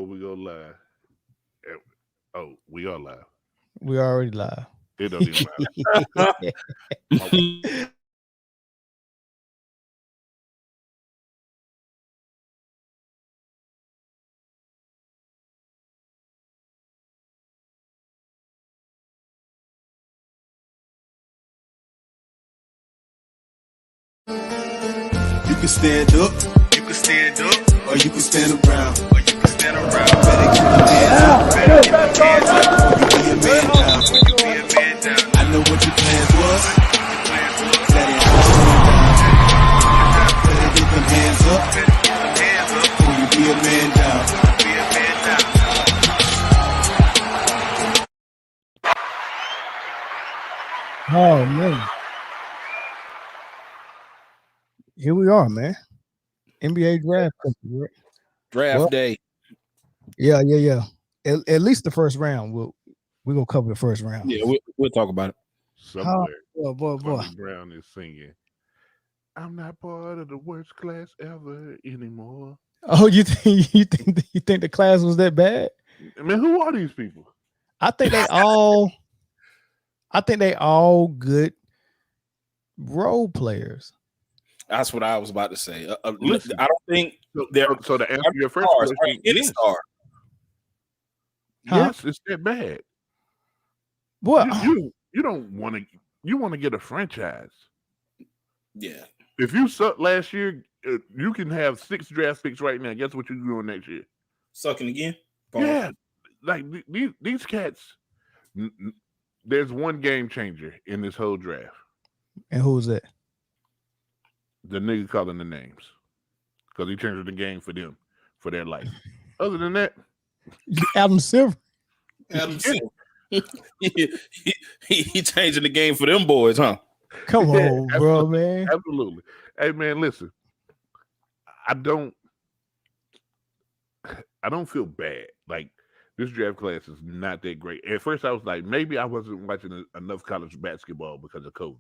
We go live. Oh, we are live. We already live. It don't even matter. You can stand up, or you can stand around, Better keep your hands up, or you be a man down. I know what your plans was. That ain't how you down. Better get them hands up, or you be a man down. Oh man. Here we are, man. NBA draft. Draft Well, day. Yeah. At least the first round. We're gonna cover the first round. Yeah, we'll talk about it. Somewhere, boy. Bobby Brown is singing. I'm not part of the worst class ever anymore. Oh, you think the class was that bad? I mean, who are these people? I think they all good role players. That's what I was about to say. Listen, I don't think they're so to answer your first stars, question, right? Any yes. star. Yes, it's that bad. What? You don't want to. You want to get a franchise. Yeah. If you suck last year, you can have 6 draft picks right now. Guess what you're doing next year? Sucking again? Yeah, like these cats. There's one game changer in this whole draft. And who was that? The nigga calling the names because he changes the game for them for their life. Other than that, Adam Silver. Adam Silver. he changing the game for them boys, huh? Come on, bro, man. Absolutely. Hey, man, listen. I don't feel bad. Like, this draft class is not that great. At first, I was like, maybe I wasn't watching enough college basketball because of COVID.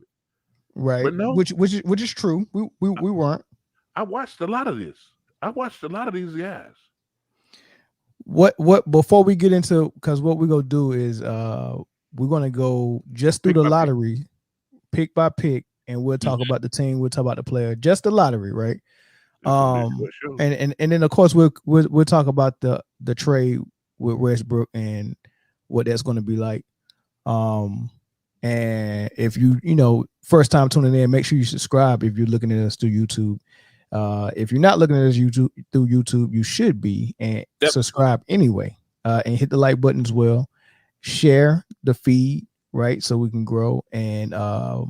Right. But no. Which is true. We weren't. I watched a lot of this. I watched a lot of these guys. What before we get into, because what we're gonna do is we're gonna go just through the lottery, pick by pick, and we'll talk about the team, we'll talk about the player, just the lottery, right? And then of course we'll talk about the trade with Westbrook and what that's gonna be like. And if you first time tuning in, make sure you subscribe if you're looking at us through YouTube. If you're not looking at us through YouTube, you should be, and subscribe anyway. And hit the like button as well. Share the feed, right, so we can grow. And I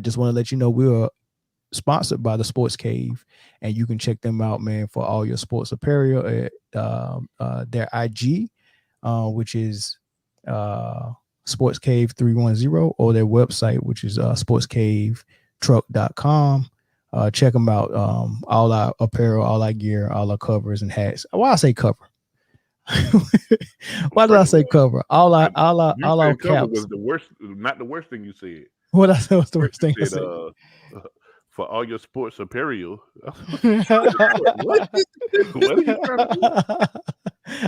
just want to let you know we are sponsored by the Sports Cave, and you can check them out, man, for all your sports apparel at their IG, which is Sports Cave 310, or their website, which is sportscavetruck.com. Check them out. All our apparel, all our gear, all our covers and hats. Why I say cover? Why did I say cover? All our caps was the worst. Not the worst thing you said. What I said was the worst thing I said. For all your sports apparel. What are you trying to do?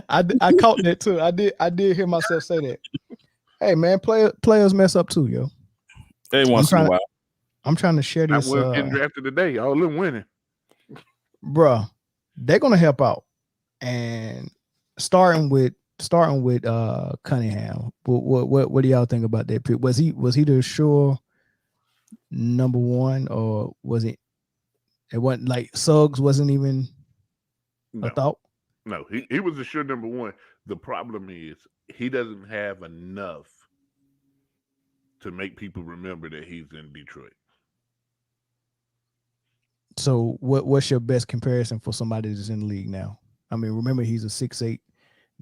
I caught that too. I did hear myself say that. Hey man, players mess up too, yo. Hey, once in a while. I'm trying to share this. I was getting drafted today. All them winning, bro. They're gonna help out, and starting with Cunningham. What do y'all think about that pick? Was he the sure number one, or was it? It wasn't like Suggs wasn't even a thought. No, he was the sure number one. The problem is he doesn't have enough to make people remember that he's in Detroit. So what's your best comparison for somebody that's in the league now? I mean, remember he's a 6'8"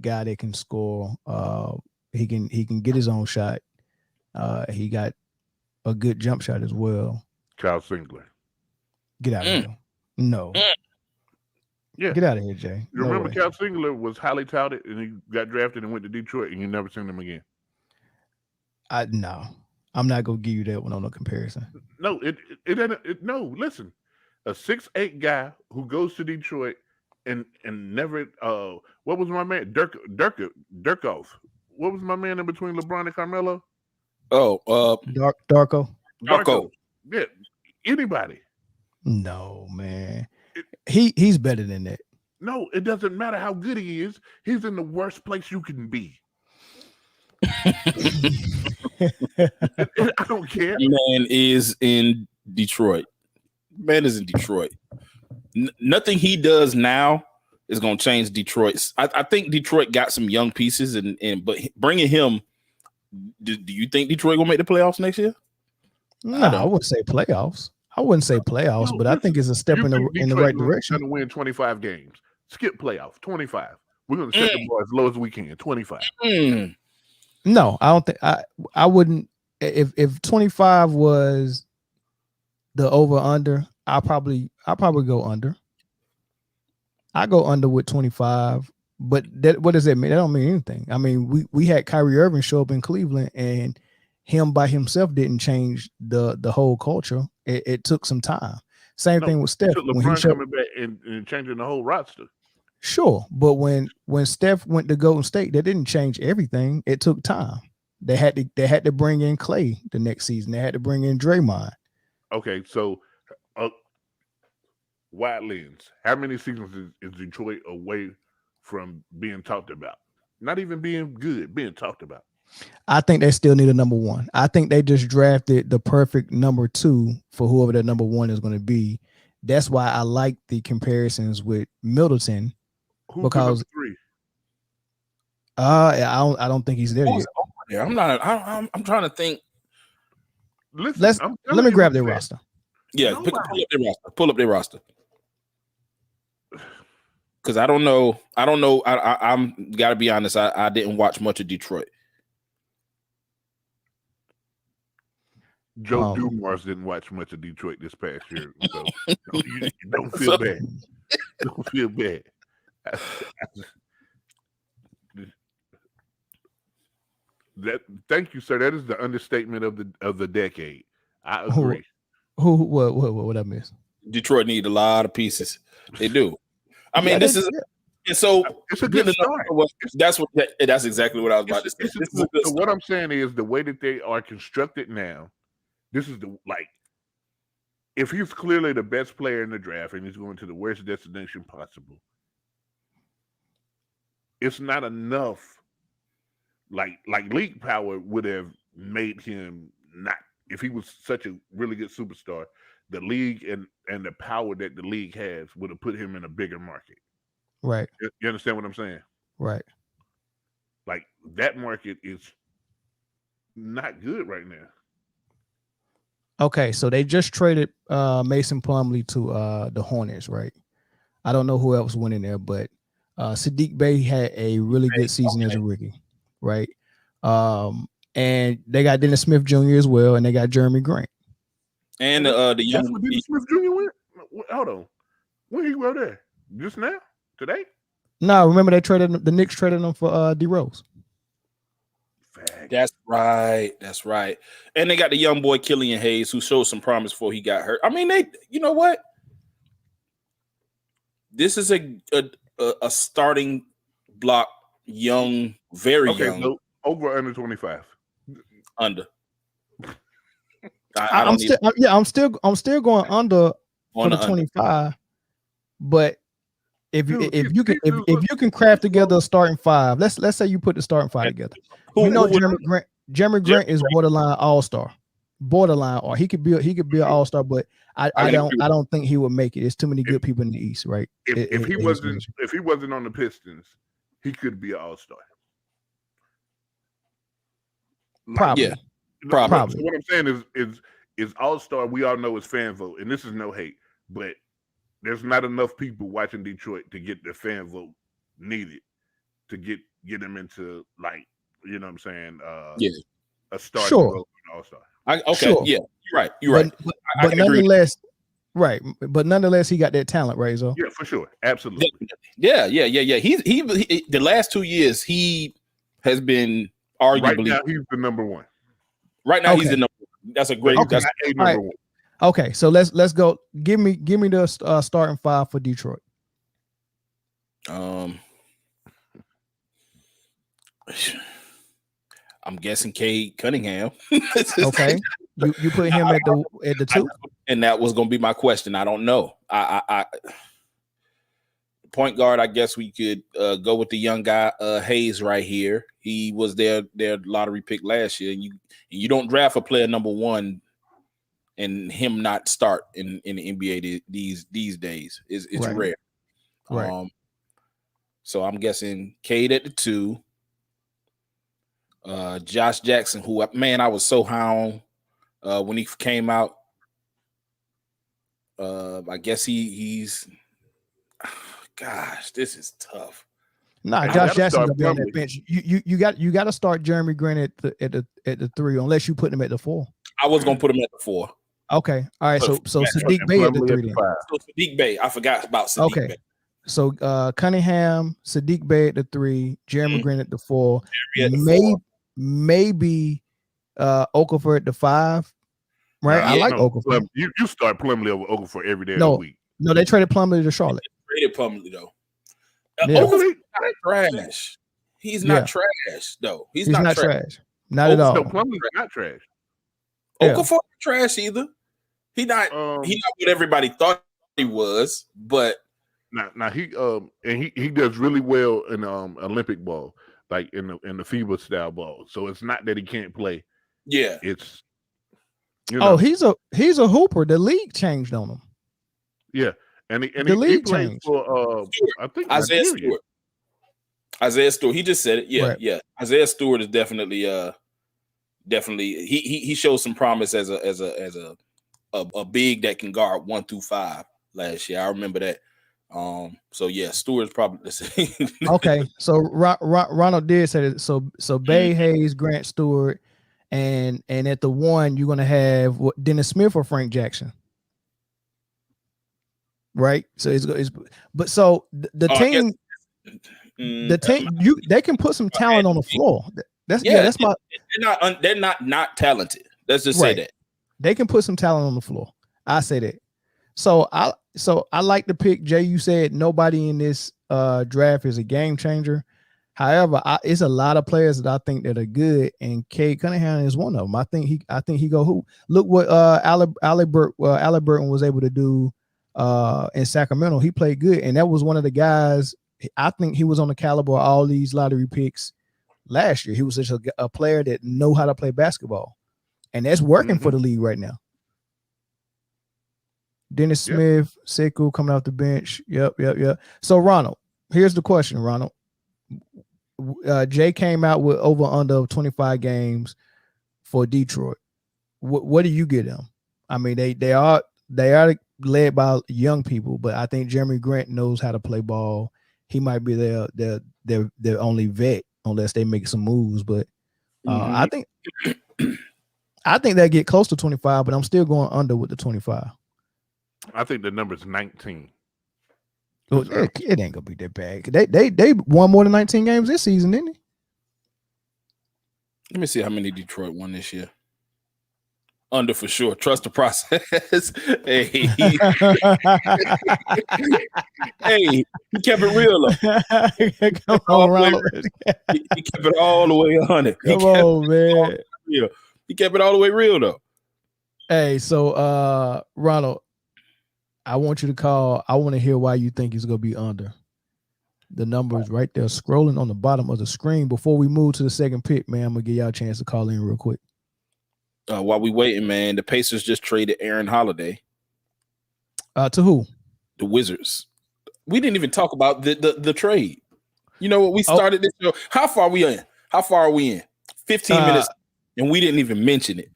guy that can score. He can get his own shot. He got a good jump shot as well. Kyle Singler. Get out of here. No. Yeah. Get out of here, Jay. You remember Kyle Singler was highly touted and he got drafted and went to Detroit and you never seen him again. No. I'm not gonna give you that one on a comparison. No, no, listen. A 6'8" guy who goes to Detroit and never. What was my man Dirkoff? What was my man in between LeBron and Carmelo? Darko. Yeah, anybody. No, man. He's better than that. No, it doesn't matter how good he is. He's in the worst place you can be. I don't care. Man is in Detroit. Nothing he does now is going to change Detroit. I think Detroit got some young pieces, but bringing him, do you think Detroit going to make the playoffs next year? No, I wouldn't say playoffs. But I think it's a step in the right direction. Going to win 25 games. Skip playoffs, 25. We're going to set the bar as low as we can, 25. No, I don't think I wouldn't. If 25 was the over under, I'll probably go under. I go under with 25, but what does that mean? That don't mean anything. I mean, we had Kyrie Irving show up in Cleveland, and him by himself didn't change the whole culture. It took some time. Same thing with Steph. LeBron coming back and changing the whole roster. Sure, but when Steph went to Golden State, that didn't change everything. It took time. They had to bring in Clay the next season. They had to bring in Draymond. Okay, so wide lens. How many seasons is Detroit away from being talked about? Not even being good, being talked about. I think they still need a number one. I think they just drafted the perfect number two for whoever that number one is going to be. That's why I like the comparisons with Middleton. Because three? I don't think he's there yet. I'm trying to think. Listen, let me grab their roster. Yeah, pull up their roster. Because I don't know. I'm got to be honest. I didn't watch much of Detroit. Joe Dumars didn't watch much of Detroit this past year, so you don't feel bad. Don't feel bad. Thank you, sir. That is the understatement of the decade. I agree. What I miss? Detroit need a lot of pieces. They do. I mean, this is. And so it's a good start. That's exactly what I was about to say. So what I'm saying is the way that they are constructed now. This is if he's clearly the best player in the draft and he's going to the worst destination possible, it's not enough. Like league power would have made him not. If he was such a really good superstar, the league and the power that the league has would have put him in a bigger market. Right. You understand what I'm saying? Right. Like that market is not good right now. Okay, so they just traded Mason Plumlee to the Hornets, right? I don't know who else went in there, but Sadiq Bey had a really good season as a rookie, right? And they got Dennis Smith Jr. as well, and they got Jeremy Grant. And the young Dennis Smith Jr. went? Hold on. When he go there? Just now? Today? No, remember the Knicks traded them for D Rose. That's right. And they got the young boy Killian Hayes, who showed some promise before he got hurt. I mean, you know what? This is a starting block, young, very young. So over or under 25? Under. I'm still going under for the 25. But if you can craft together a starting five, let's say you put the starting five together. Jeremy Grant is borderline all-star. Or he could be an all-star, but I don't think he would make it. There's too many good people in the East, right? If he wasn't on the Pistons, he could be an all-star. Probably. Yeah. Probably. So what I'm saying is all-star, we all know is fan vote, and this is no hate, but there's not enough people watching Detroit to get the fan vote needed to get them into, like, you know what I'm saying? A starting role in all-star. Okay, sure. Yeah, you're right. But nonetheless, right. But nonetheless, he got that talent, right? So yeah, for sure, absolutely. Yeah. He the last 2 years he has been arguably. Right now, he's the number one. Right now, he's the number one. That's a great. Okay. That's number one. Okay, so let's go. Give me the starting five for Detroit. I'm guessing Cade Cunningham. Okay, you put him at the 2, and that was going to be my question. I don't know. I point guard. I guess we could go with the young guy Hayes right here. He was their lottery pick last year, and you don't draft a player number 1 and him not start in the NBA these days. It's right. Rare. Right. So I'm guessing Cade at the 2. Josh Jackson, who, man, I was so high on when he came out. I guess he's gosh, this is tough. Nah, Josh Jackson gonna be on that bench. You got to start Jeremy Grant at the 3, unless you put him at the 4. I was gonna put him at the 4. Okay, all right. So Sadiq Bey at the 3 then. So Sadiq Bey, I forgot about Sadiq Bey. So Cunningham, Sadiq Bey at the 3, Jeremy Grant at the 4, maybe Okafor at the 5. Right, I like Okafor. You start Plumlee over Okafor every day of the week. No, they traded Plumlee to Charlotte. Traded Plumlee though. Okafor not trash. He's not trash though. He's not trash. Not at all. No, Plumlee's not trash. Okafor not trash either. He not what everybody thought he was, but now he does really well in Olympic ball, like in the FIBA style ball. So it's not that he can't play. Yeah, it's he's a hooper. The league changed on him. Yeah, and the league plays changed for I think Isaiah Stewart. Isaiah Stewart. He just said it. Yeah, yeah. Isaiah Stewart is definitely he shows some promise as a big that can guard 1 through 5 last year. I remember that. So yeah, Stewart's probably the same. Okay, so Ronald did say that. So Bay, Hayes, Grant, Stewart, and at the 1 you're gonna have Dennis Smith or Frank Jackson, right? So it's but so the team, they can put some talent on the floor. That's my. They're not talented. Let's just say that they can put some talent on the floor. I say that. So I like the pick. Jay, you said nobody in this draft is a game changer. However, it's a lot of players that I think that are good, and Cade Cunningham is one of them. I think he go hoop. Look what Halliburton was able to do in Sacramento. He played good, and that was one of the guys. I think he was on the caliber of all these lottery picks last year. He was just a player that know how to play basketball, and that's working for the league right now. Dennis Smith, Sekou coming off the bench. Yep. So Ronald, here's the question, Ronald. Jay came out with over under 25 games for Detroit. What do you get them? I mean, they are led by young people, but I think Jeremy Grant knows how to play ball. He might be their only vet unless they make some moves. But I think they get close to 25, but I'm still going under with the 25. I think the number is 19. Well, it ain't gonna be that bad. They won more than 19 games this season, didn't they? Let me see how many Detroit won this year. Under for sure. Trust the process. Hey, he kept it real though. Come on, Ronald. He kept it all the way 100. Come on, man. He kept it all the way real though. Hey, so Ronald, I want you to call. I want to hear why you think he's going to be under. The number is right there scrolling on the bottom of the screen. Before we move to the second pick, man, I'm going to give y'all a chance to call in real quick. While we waiting, man, the Pacers just traded Aaron Holiday. To who? The Wizards. We didn't even talk about the trade. You know what? We started this show. How far are we in? 15 minutes, and we didn't even mention it.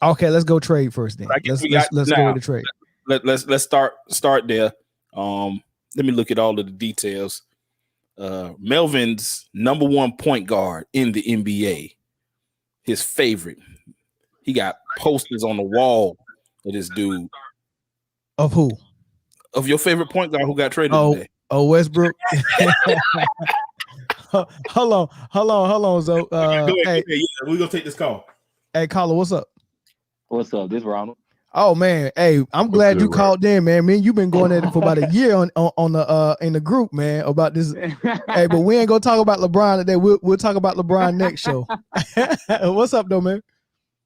Okay, let's go trade first then. Let's go with the trade. Let's start there. Let me look at all of the details. Melvin's number 1 point guard in the NBA, his favorite. He got posters on the wall of this dude. Of who? Of your favorite point guard who got traded today. Oh, Westbrook. Hold on. So, hey, we're gonna take this call. Hey, caller, what's up? What's up? This is Ronald. Oh man, hey, I'm glad you called in, man. Man, you've been going at it for about a year on the in the group, man, about this. Hey, but we ain't gonna talk about LeBron today. We'll talk about LeBron next show. What's up, though, man?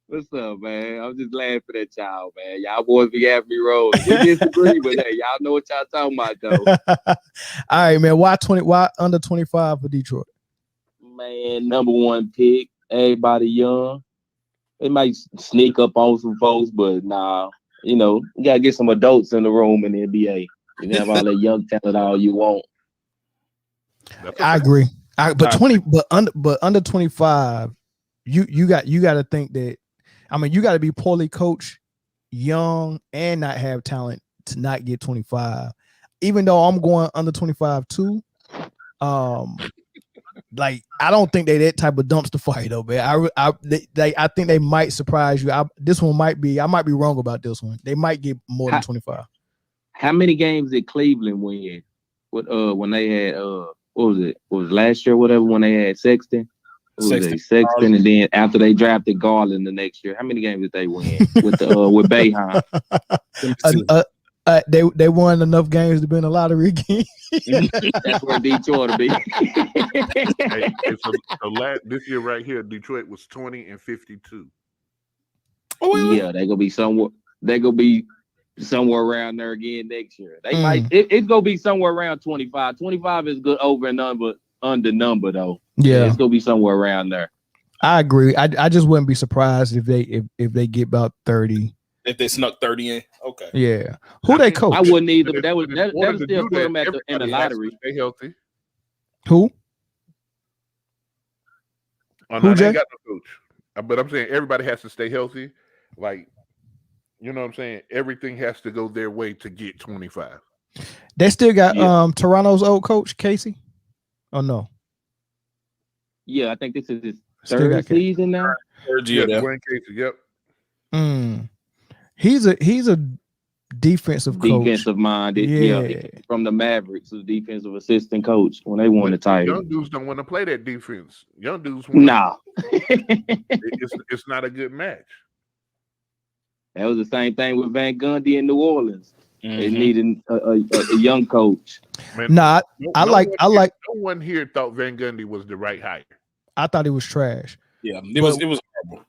What's up, man? I'm just glad for that y'all, man. Y'all boys be having me rolling. We disagree, but hey, y'all know what y'all talking about, though. All right, man. Why under 25 for Detroit? Man, number one pick. Everybody young. They might sneak up on some folks, but nah, you gotta get some adults in the room in the NBA. You can have all that young talent all you want. I agree. But under 25, you got to think that. I mean, you got to be poorly coached, young, and not have talent to not get 25. Even though I'm going under 25 too, like I don't think they that type of dumpster fire though, man. I think they might surprise you. This one might be. I might be wrong about this one. They might get more than 25. How many games did Cleveland win? When they had what was it? Was last year? Whatever. When they had Sexton. Sexton, and then after they drafted Garland the next year, how many games did they win with Boeheim? They won enough games to be in a lottery game. That's where Detroit will be. This year right here, Detroit was 20-52. Oh yeah, they're gonna be somewhere. They're gonna be somewhere around there again next year. They might. It's gonna be somewhere around 25. 25 is good over and under number though. Yeah, it's gonna be somewhere around there. I agree. I just wouldn't be surprised if they get about 30. If they snuck 30 in, okay. Yeah, who they coach? I wouldn't either, but that would still put them in the lottery. Stay healthy. Who? Who? They got no coach, but I'm saying everybody has to stay healthy. Like, you know what I'm saying? Everything has to go their way to get 25. They still got Toronto's old coach Casey. Oh no. Yeah, I think this is his third season now. Third year, Dwayne Casey. Yep. He's a defensive coach. Defensive minded. Yeah. From the Mavericks, who's defensive assistant coach when they won the title. Young dudes don't want to play that defense. Young dudes it's not a good match. That was the same thing with Van Gundy in New Orleans. They needed a young coach. Man, I like. No one here thought Van Gundy was the right hire. I thought it was trash. Yeah, it was horrible.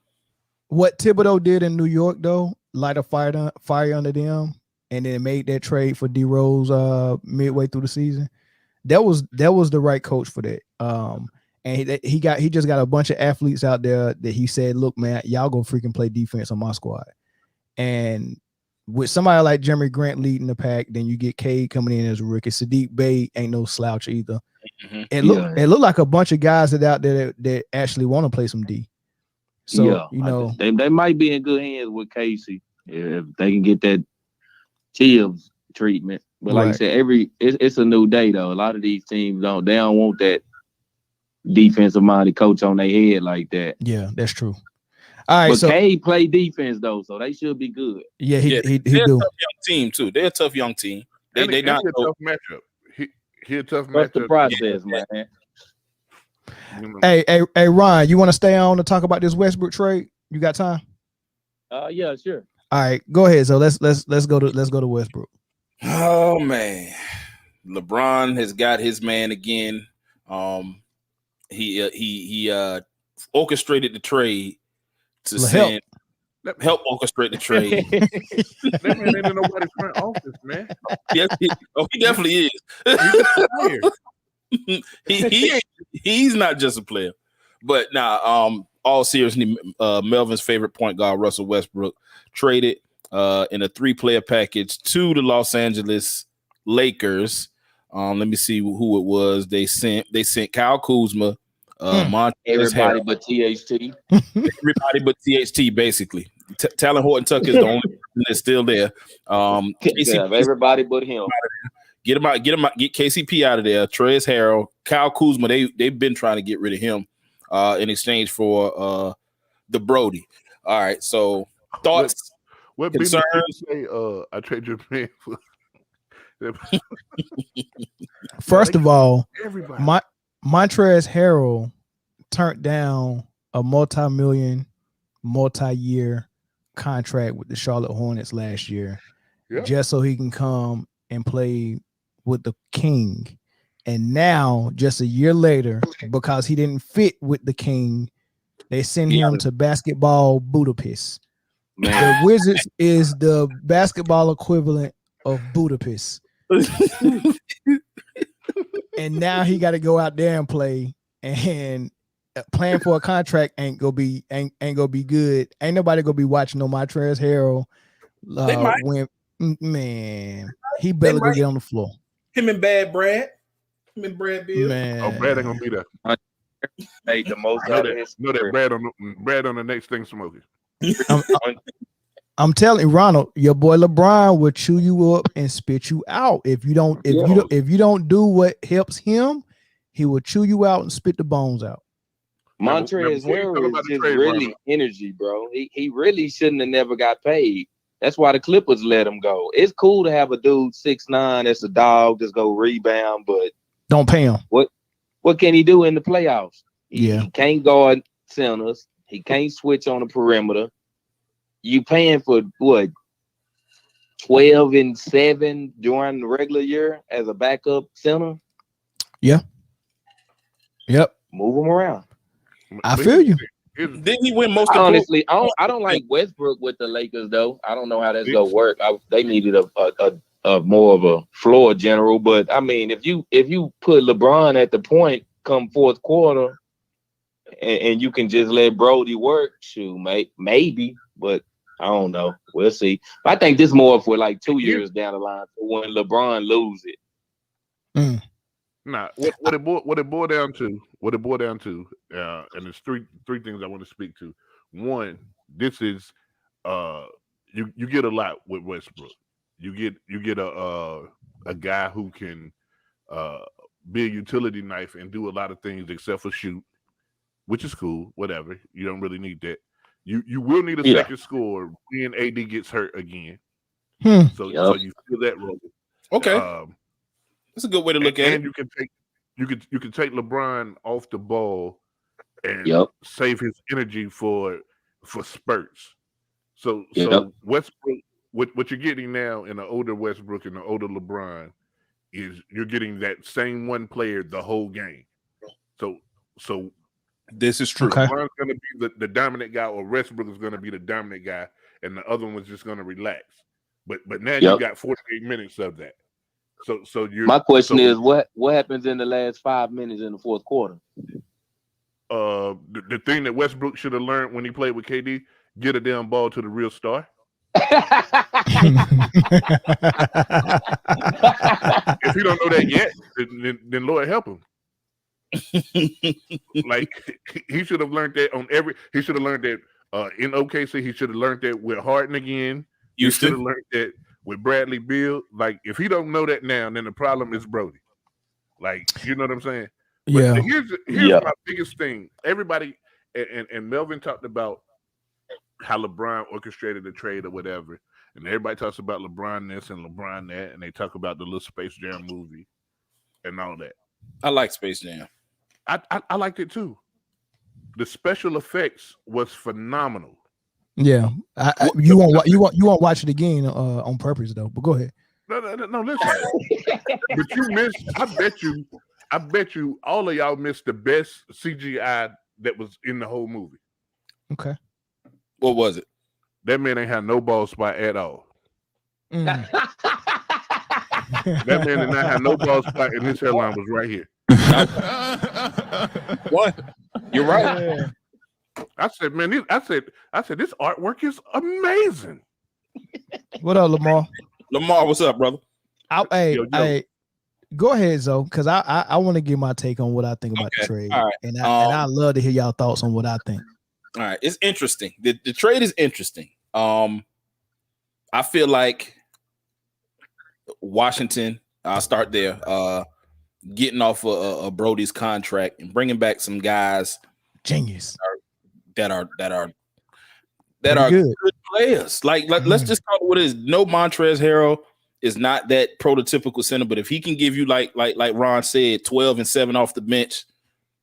What Thibodeau did in New York, though, light a fire under them, and then made that trade for D Rose midway through the season. That was the right coach for that. And he just got a bunch of athletes out there that he said, "Look, man, y'all go freaking play defense on my squad." And with somebody like Jeremy Grant leading the pack, then you get Cade coming in as a rookie. Sadiq Bey ain't no slouch either. It looked like a bunch of guys that out there that actually want to play some D. So they might be in good hands with Casey if they can get that Tibbs treatment. But like I said, it's a new day though. A lot of these teams don't want that defensive minded coach on their head like that. Yeah, that's true. All right, but Cade play defense though, so they should be good. Yeah, he they're do. A tough young team too. They're a tough young team. They not a tough matchup. He a tough matchup. What's the process, man? Hey, Ryan, you want to stay on to talk about this Westbrook trade? You got time? Yeah, sure. All right, go ahead. So let's go to Westbrook. Oh man, LeBron has got his man again. He orchestrated the trade to send help orchestrate the trade. That man ain't in nobody's front office, man. Yes, he definitely is. He's not just a player. But now, all seriously, Melvin's favorite point guard, Russell Westbrook, traded in a 3-player package to the Los Angeles Lakers. Let me see who it was. They sent Kyle Kuzma, everybody but THT. Everybody but THT, basically. Talon Horton Tucker is the only person that's still there. Everybody but him. Get him out. Get KCP out of there. Trez Harrell, Kyle Kuzma. They've been trying to get rid of him in exchange for the Brody. All right. So thoughts, concerns. I trade your man for. First of all, Montrezl Harrell turned down a multi-year contract with the Charlotte Hornets last year, Yeah. just so he can come and play with the King. And now, just a year later, because he didn't fit with the King, they send him to basketball Budapest. Man. The Wizards is the basketball equivalent of Budapest. And now he got to go out there and play, and playing for a contract ain't gonna be good. Ain't nobody gonna be watching no Montrezl Harrell. When man, he better go get on the floor. Him and Brad Beal. Man. Oh, Brad ain't gonna be there. Made the most Know out of his that Brad on the next thing smoking. I'm telling you, Ronald, your boy LeBron will chew you up and spit you out if you don't do what helps him. He will chew you out and spit the bones out. Montrezl Harrell is just really energy, bro. He really shouldn't have never got paid. That's why the Clippers let him go. It's cool to have a dude 6'9" that's a dog that's go rebound, but don't pay him. What can he do in the playoffs? He can't guard centers. He can't switch on the perimeter. You paying for what? 12 and 7 during the regular year as a backup center? Yeah. Yep. Move him around. I feel you. Didn't he win most? Honestly, I don't like Westbrook with the Lakers though. I don't know how that's gonna work. They needed a more of a floor general. But I mean, if you put LeBron at the point come fourth quarter, and you can just let Brody work, shoot, mate, maybe. But I don't know. We'll see. I think this more for like 2 years down the line for when LeBron lose it. Mm. Nah, what it boiled down to, and there's three things I want to speak to. One, this is you get a lot with Westbrook. You get a guy who can be a utility knife and do a lot of things except for shoot, which is cool. Whatever, you don't really need that. You will need a second score when AD gets hurt again. So you feel that role. Okay. That's a good way to look at it. And you can take LeBron off the ball and save his energy for spurts. So Westbrook, what you're getting now in the older Westbrook and the older LeBron is you're getting that same one player the whole game. So this is true. Okay. LeBron's going to be the dominant guy, or Westbrook is going to be the dominant guy, and the other one was just going to relax. But now you got 48 minutes of that. So my question is what happens in the last 5 minutes in the fourth quarter? The thing that Westbrook should have learned when he played with KD, get a damn ball to the real star. If you don't know that yet, then Lord help him. Like he should have learned that he should have learned that in OKC. He should have learned that with Harden again. You should have learned that with Bradley Beal. Like if he don't know that now, then the problem is Brody. Like, you know what I'm saying? Yeah. But here's my biggest thing. Everybody and Melvin talked about how LeBron orchestrated the trade or whatever, and everybody talks about LeBron this and LeBron that, and they talk about the little Space Jam movie and all that. I like Space Jam. I liked it too. The special effects was phenomenal. Yeah, you won't watch it again on purpose though. But go ahead. No, listen. But you missed. I bet you all of y'all missed the best CGI that was in the whole movie. Okay. What was it? That man ain't had no bald spot at all. Mm. That man did not have no bald spot, and his hairline was right here. What? You're right. Yeah. I said, man, this artwork is amazing. What up, Lamar? Lamar, what's up, brother? Hey, go ahead, Zoe, because I want to give my take on what I think about the trade. All right. And I love to hear y'all thoughts on what I think. All right, it's interesting. The trade is interesting. I feel like Washington, I'll start there, getting off of Brody's contract and bringing back some guys genius that are good players. Like let's just call it what it is. No, Montrezl Harrell is not that prototypical center, but if he can give you like Ron said, 12 and 7 off the bench,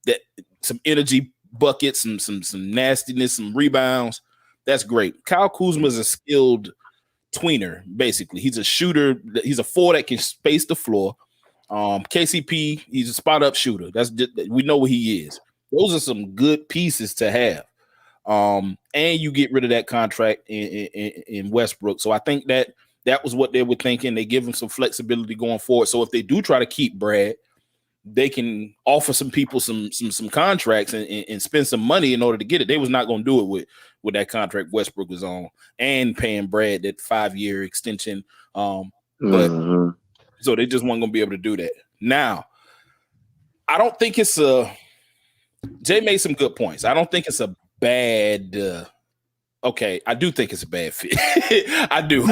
that some energy buckets, some nastiness, some rebounds, That's great. Kyle Kuzma is a skilled tweener, basically. He's a shooter. He's a 4 that can space the floor. KCP, he's a spot up shooter. We know what he is. Those are some good pieces to have. And you get rid of that contract in Westbrook. So I think that was what they were thinking. They give him some flexibility going forward. So if they do try to keep Brad, they can offer some people some contracts and spend some money in order to get it. They was not going to do it with that contract Westbrook was on and paying Brad that 5-year extension. But so they just weren't going to be able to do that. Now, I don't think it's Jay made some good points. I don't think it's a bad. Okay, I do think it's a bad fit. I do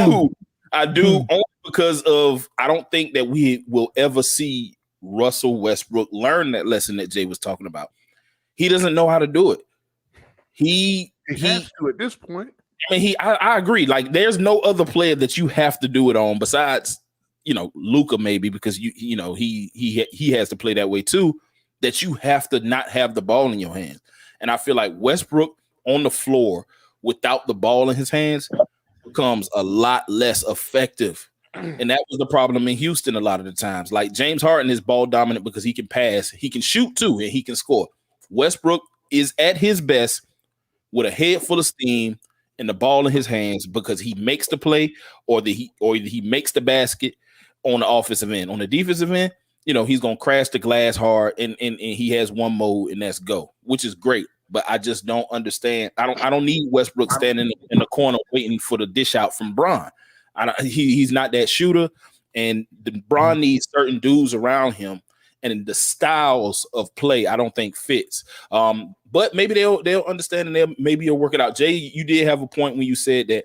only because of I don't think that we will ever see Russell Westbrook learn that lesson that Jay was talking about. He doesn't know how to do it. He has to at this point. I mean, I agree. Like, there's no other player that you have to do it on besides, Luka maybe, because he has to play that way too. That you have to not have the ball in your hands. And I feel like Westbrook on the floor without the ball in his hands becomes a lot less effective. And that was the problem in Houston a lot of the times. Like, James Harden is ball dominant because he can pass, he can shoot too, and he can score. Westbrook is at his best with a head full of steam and the ball in his hands because he makes the play or he makes the basket on the offensive end. On the defensive end, he's gonna crash the glass hard and he has one mode and that's go, which is great. But I just don't understand. I don't need Westbrook standing in the corner waiting for the dish out from Bron. He's not that shooter, and Bron needs certain dudes around him, and the styles of play I don't think fits. But maybe they'll understand and maybe you'll work it out. Jay, you did have a point when you said that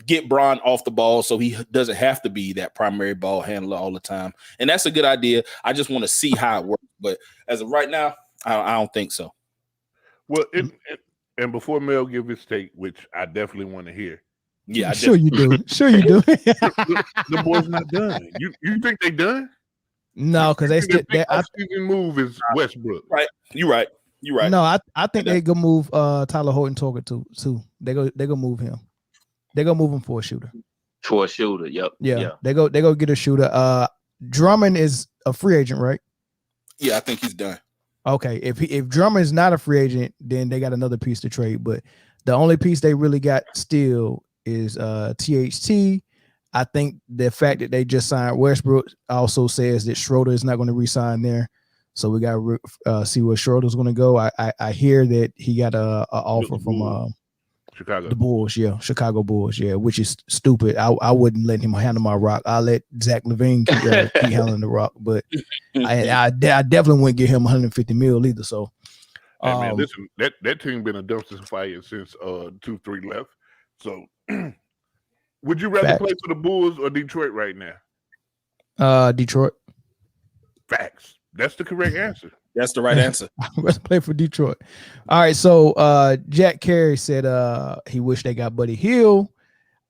get Bron off the ball so he doesn't have to be that primary ball handler all the time, and that's a good idea. I just want to see how it works, but as of right now, I don't think so. Well, and before Mel give his take, which I definitely want to hear. Yeah, sure you do. Sure you do. The boys not done. You think they done? No, because they still. Our season move is Westbrook. Right. You're right. No, I think they go move Tyler Horton Tucker too. They go move him. They go move him for a shooter. For a shooter. Yep. Yeah. They go get a shooter. Drummond is a free agent, right? Yeah, I think he's done. Okay, if Drummond is not a free agent, then they got another piece to trade. But the only piece they really got still is THT. I think the fact that they just signed Westbrook also says that Schroeder is not going to re-sign there. So we got to see where Schroeder's going to go. I hear that he got a offer from Chicago. The Bulls, Chicago Bulls, which is stupid. I wouldn't let him handle my rock. I'll let Zach LaVine keep handling the rock, but I definitely wouldn't give him $150 million either. So, hey, man, listen, that team been a dumpster fire since 2-3 left. So, would you rather play for the Bulls or Detroit right now? Detroit. Facts. That's the correct answer. That's the right answer. Let's play for Detroit. All right. So Jack Carey said he wished they got Buddy Hield.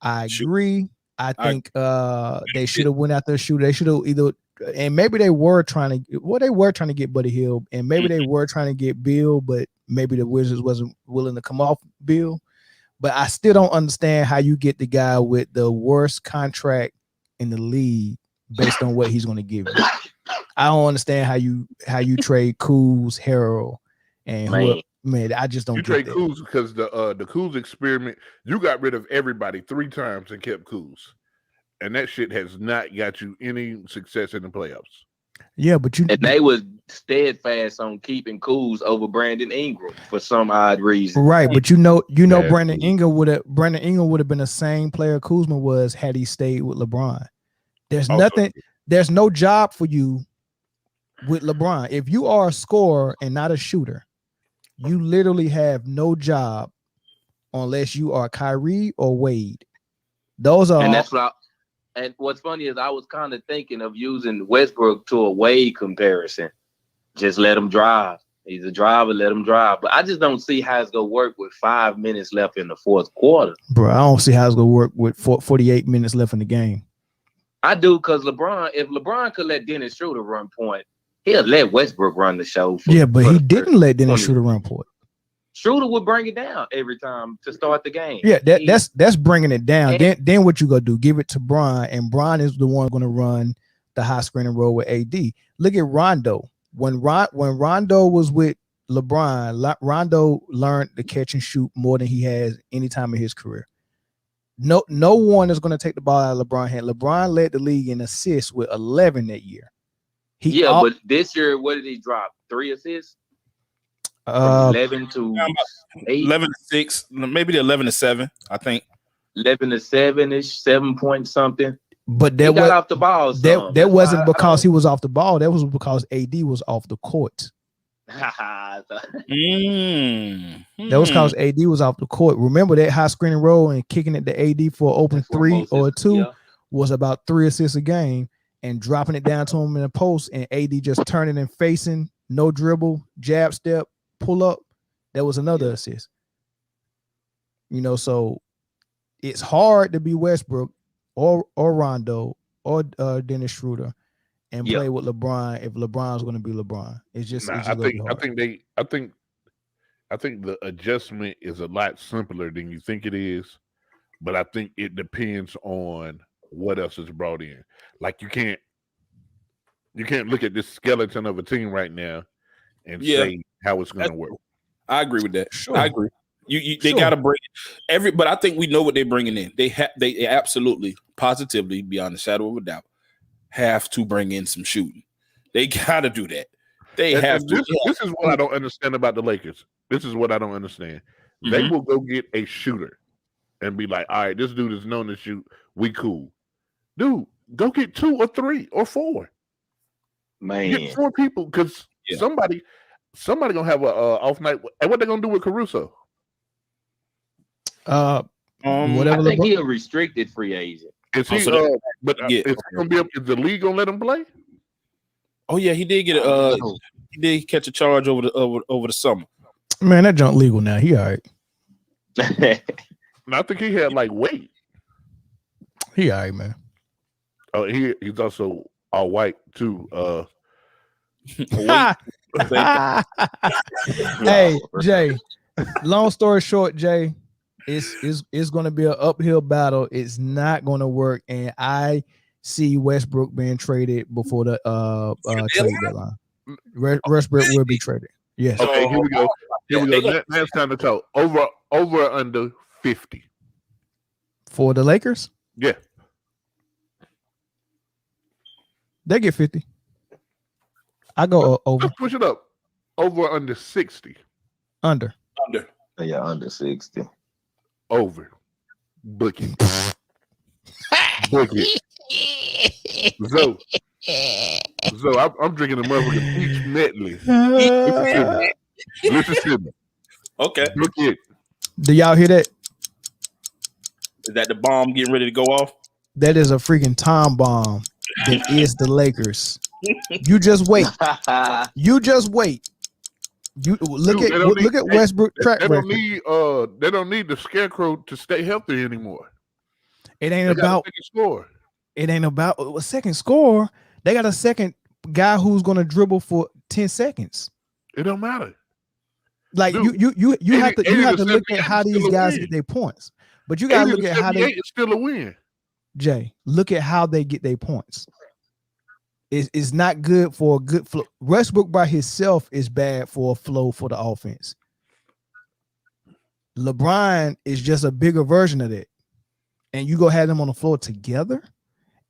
I agree. I think they should have went after a shooter. They should have either, and maybe they were trying to get Buddy Hield, and maybe they were trying to get Beal, but maybe the Wizards wasn't willing to come off Beal. But I still don't understand how you get the guy with the worst contract in the league based on what he's going to give you. I don't understand how you trade Kuz, Harrell, and man, I just don't. You trade Kuz because the Kuz experiment. You got rid of everybody 3 times and kept Kuz, and that shit has not got you any success in the playoffs. Yeah, but and they was steadfast on keeping Kuz over Brandon Ingram for some odd reason. Right, but Brandon Ingram would have been the same player Kuzma was had he stayed with LeBron. There's no job for you with LeBron. If you are a scorer and not a shooter, you literally have no job unless you are Kyrie or Wade. Those are, and that's what. And what's funny is I was kind of thinking of using Westbrook to a Wade comparison. Just let him drive. He's a driver, let him drive. But I just don't see how it's going to work with 5 minutes left in the fourth quarter. Bro, I don't see how it's going to work with 48 minutes left in the game. I do, because if LeBron could let Dennis Schroeder run point, he'll let Westbrook run the show. But he didn't let Dennis Schroeder run point. Schroeder would bring it down every time to start the game. Yeah, that's bringing it down. Then what you gonna do? Give it to Bron, and Bron is the one going to run the high screen and roll with AD. Look at Rondo. When Rondo was with LeBron, Rondo learned to catch and shoot more than he has any time in his career. No one is going to take the ball out of LeBron's hand. LeBron led the league in assists with 11 that year. But this year, what did he drop? 3 assists? 11 to 8? 11 to 6, maybe the 11 to 7, I think. 11 to 7-ish, 7 point something. But that got off the ball. That wasn't because he was off the ball. That was because AD was off the court. That was because AD was off the court. Remember that high screen and roll and kicking it to AD for an open 3 or 2 was about 3 assists a game, and dropping it down to him in the post, and AD just turning and facing, no dribble, jab step, pull up. That was another assist. So it's hard to be Westbrook or Rondo or Dennis Schroeder and play with LeBron if LeBron's going to be LeBron. It's just I think the adjustment is a lot simpler than you think it is, but I think it depends on what else is brought in. Like you can't look at this skeleton of a team right now and say how it's going to work. I agree with that. Sure. I agree. They got to bring but I think we know what they're bringing in. They absolutely, positively, beyond a shadow of a doubt, have to bring in some shooting. They got to do that. They have to. This is what I don't understand about the Lakers. This is what I don't understand. Mm-hmm. They will go get a shooter and be like, all right, this dude is known to shoot. We cool. Dude, go get 2 or 3 or 4. Man. Get 4 people because somebody gonna have a off night. And what they gonna do with Caruso? Whatever. I think he's a restricted free agent. Is he? Is the league gonna let him play? Oh yeah, he did get he did catch a charge over the summer. Man, that junk legal now. He all right. I think he had like weight. He all right, man. Oh, he's also all white too. Hey, Jay. Long story short, Jay, it's going to be an uphill battle. It's not going to work, and I see Westbrook being traded before the trade deadline. Westbrook will be traded. Yes. Okay, here we go. Now it's time to talk. Over or under 50 for the Lakers. Yeah, they get 50. I go over. Let's push it up. Over or under 60. Under. Yeah, under 60. Over. Book it. Book it. So I'm drinking a motherfucking peach medley. Listen to me. Okay. Book it. Do y'all hear that? Is that the bomb getting ready to go off? That is a freaking time bomb. That is the Lakers. You just wait. You just wait. You look at Westbrook track record. They don't need the scarecrow to stay healthy anymore. It ain't about score. It ain't about a second score. They got a second guy who's gonna dribble for 10 seconds. It don't matter. Like you have to look at how these guys get their points. But you gotta look at how they it's still a win. Jay, look at how they get their points. It's not good for a good flow. Westbrook by himself is bad for a flow for the offense. LeBron is just a bigger version of that. And you go have them on the floor together,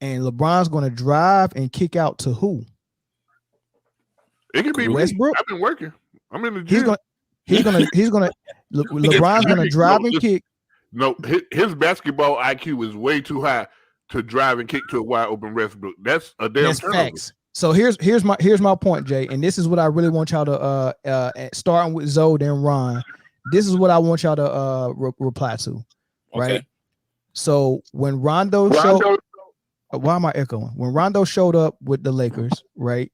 and LeBron's going to drive and kick out to who? It could be Westbrook. I've been working. I'm in the gym. LeBron's going to drive and kick. No, his basketball IQ is way too high to drive and kick to a wide open Westbrook. That's a damn facts. So here's my point, Jay, and this is what I really want y'all to starting with Zoe then Ron. This is what I want y'all to reply to, right? Okay. So when Rondo showed, why am I echoing? When Rondo showed up with the Lakers, right,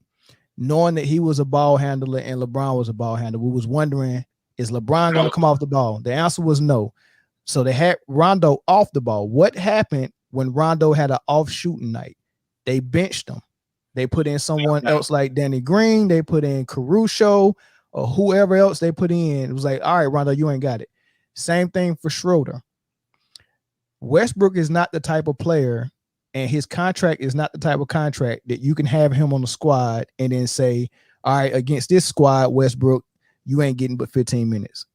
knowing that he was a ball handler and LeBron was a ball handler, we was wondering, is LeBron going to come off the ball? The answer was no. So they had Rondo off the ball. What happened when Rondo had an off shooting night? They benched him. They put in someone else like Danny Green. They put in Caruso or whoever else they put in, it was like, all right, Rondo, you ain't got it. Same thing for Schroeder. Westbrook is not the type of player, and his contract is not the type of contract that you can have him on the squad and then say, all right, against this squad, Westbrook, you ain't getting but 15 minutes.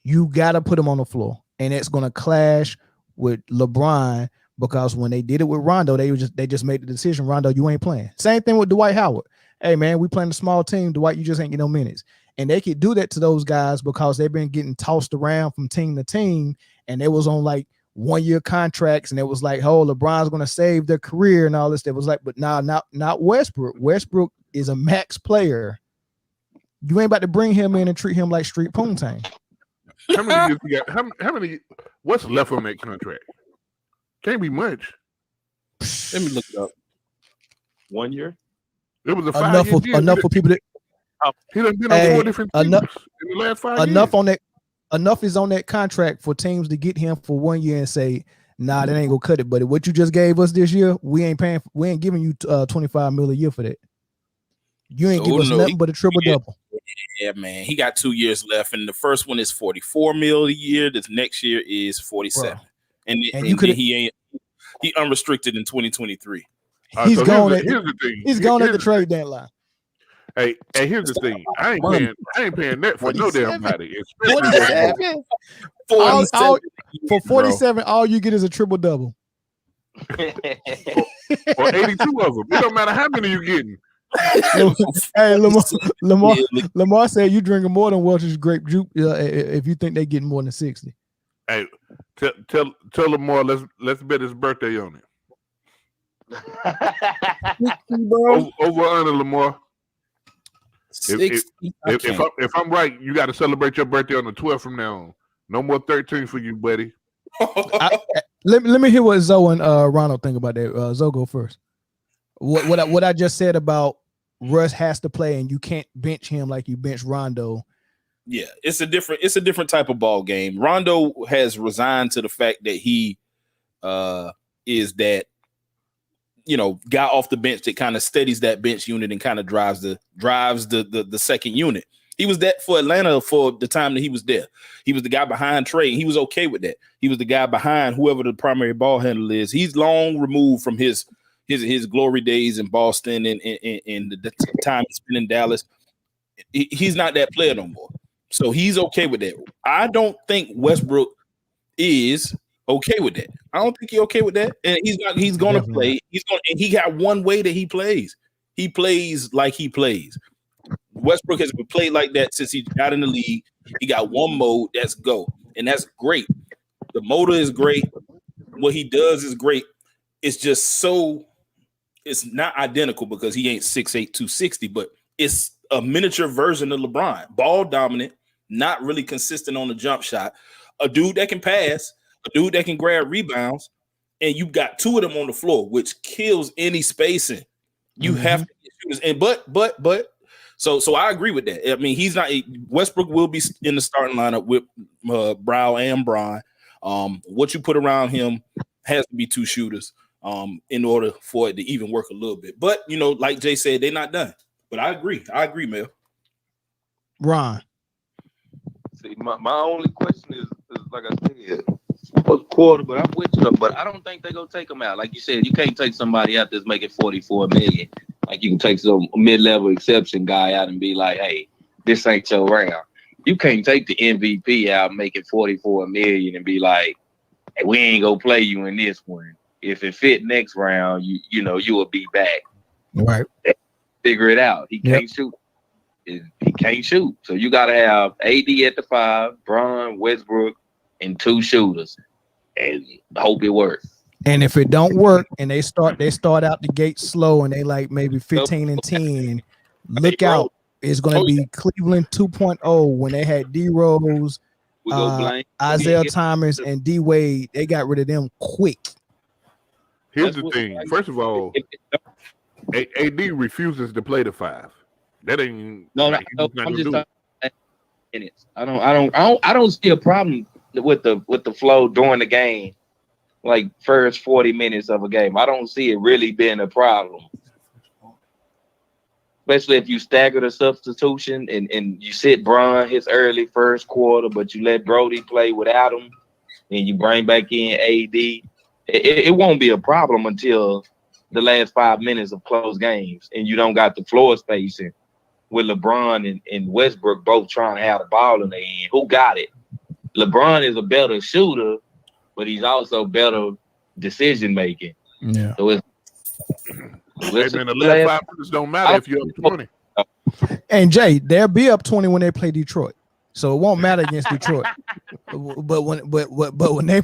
You got to put him on the floor, and it's going to clash with LeBron, because when they did it with Rondo, they just made the decision, Rondo, you ain't playing. Same thing with Dwight Howard. Hey, man, we playing a small team. Dwight, you just ain't getting no minutes. And they could do that to those guys because they've been getting tossed around from team to team, and they was on like 1-year contracts, and it was like, oh, LeBron's going to save their career and all this. That was like, but nah, not Westbrook. Westbrook is a max player. You ain't about to bring him in and treat him like street poontang. How many years you got? How many? What's left on that contract? Can't be much. Let me look it up. 1 year. It was a 5-year deal. Enough for people that he done been on 4 different teams enough in the last 5 years. Enough on that. Enough is on that contract for teams to get him for 1 year and say, nah, that ain't gonna cut it. But what you just gave us this year, we ain't paying. We ain't giving you $25 million a year for that. You ain't give us nothing but a triple double. Yeah, man. He got 2 years left, and the first one is $44 million a year. This next year is $47. And he unrestricted in 2023. He's so going. Here's the thing. He's going at the trade deadline. Hey, here's the thing. I ain't paying that for no damn body. For 47, all you get is a triple double. Or 82 of them. It don't matter how many you getting. Hey, Lamar said you drinking more than Welch's grape juice if you think they getting more than 60. Hey, tell Lamar let's bet his birthday on it. Over under Lamar. If I'm right, you got to celebrate your birthday on the 12th from now on. No more 13 for you, buddy. Let me hear what Zoe and Ronald think about that. Zoe, go first. What I just said about Russ has to play, and you can't bench him like you bench Rondo. Yeah, it's a different type of ball game. Rondo has resigned to the fact that he is that, guy off the bench that kind of steadies that bench unit and kind of drives the second unit. He was that for Atlanta for the time that he was there. He was the guy behind Trey, and he was okay with that. He was the guy behind whoever the primary ball handler is. He's long removed from his glory days in Boston and the time he spent in Dallas. He's not that player no more. So he's okay with that. I don't think Westbrook is okay with that. I don't think he's okay with that. And he's going to play. And he got one way that he plays. He plays like he plays. Westbrook has been played like that since he got in the league. He got one mode, that's go. And that's great. The motor is great. What he does is great. It's just it's not identical because he ain't 6'8", 260, but it's a miniature version of LeBron. Ball dominant, not really consistent on the jump shot. A dude that can pass, a dude that can grab rebounds, and you got two of them on the floor, which kills any spacing. You have to get shooters. And but so I agree with that. I mean, he's not Westbrook will be in the starting lineup with Brow and Bron. What you put around him has to be two shooters in order for it to even work a little bit. But like Jay said, they're not done. But I agree, Mel. Ron. See, my only question is like I said, first quarter, but I'm with you. But I don't think they're gonna take him out. Like you said, you can't take somebody out that's making $44 million. Like you can take some mid-level exception guy out and be like, hey, this ain't your round. You can't take the MVP out making $44 million and be like, hey, we ain't gonna play you in this one. If it fit next round, you will be back. Right. Figure it out. He can't shoot. He can't shoot. So you got to have AD at the 5, Bron, Westbrook, and two shooters, and hope it works. And if it don't work, and they start out the gate slow, and they like maybe 15-10, look out. It's going to be Cleveland 2.0 when they had D Rose, Isaiah Thomas, and D Wade. They got rid of them quick. Here's the thing. First of all, AD refuses to play the 5. That ain't I'm just talking minutes. I don't see a problem with the flow during the game, like first 40 minutes of a game. I don't see it really being a problem. especially if you stagger the substitution and you sit Bron his early first quarter, but you let Brody play without him, and you bring back in AD, it won't be a problem until the last 5 minutes of close games, and you don't got the floor spacing with LeBron and Westbrook both trying to have the ball in their hand. Who got it? LeBron is a better shooter, but he's also better decision making. Yeah. So it's the last 5 minutes don't matter if you're up 20. And Jay, they'll be up 20 when they play Detroit, so it won't matter against Detroit. But when they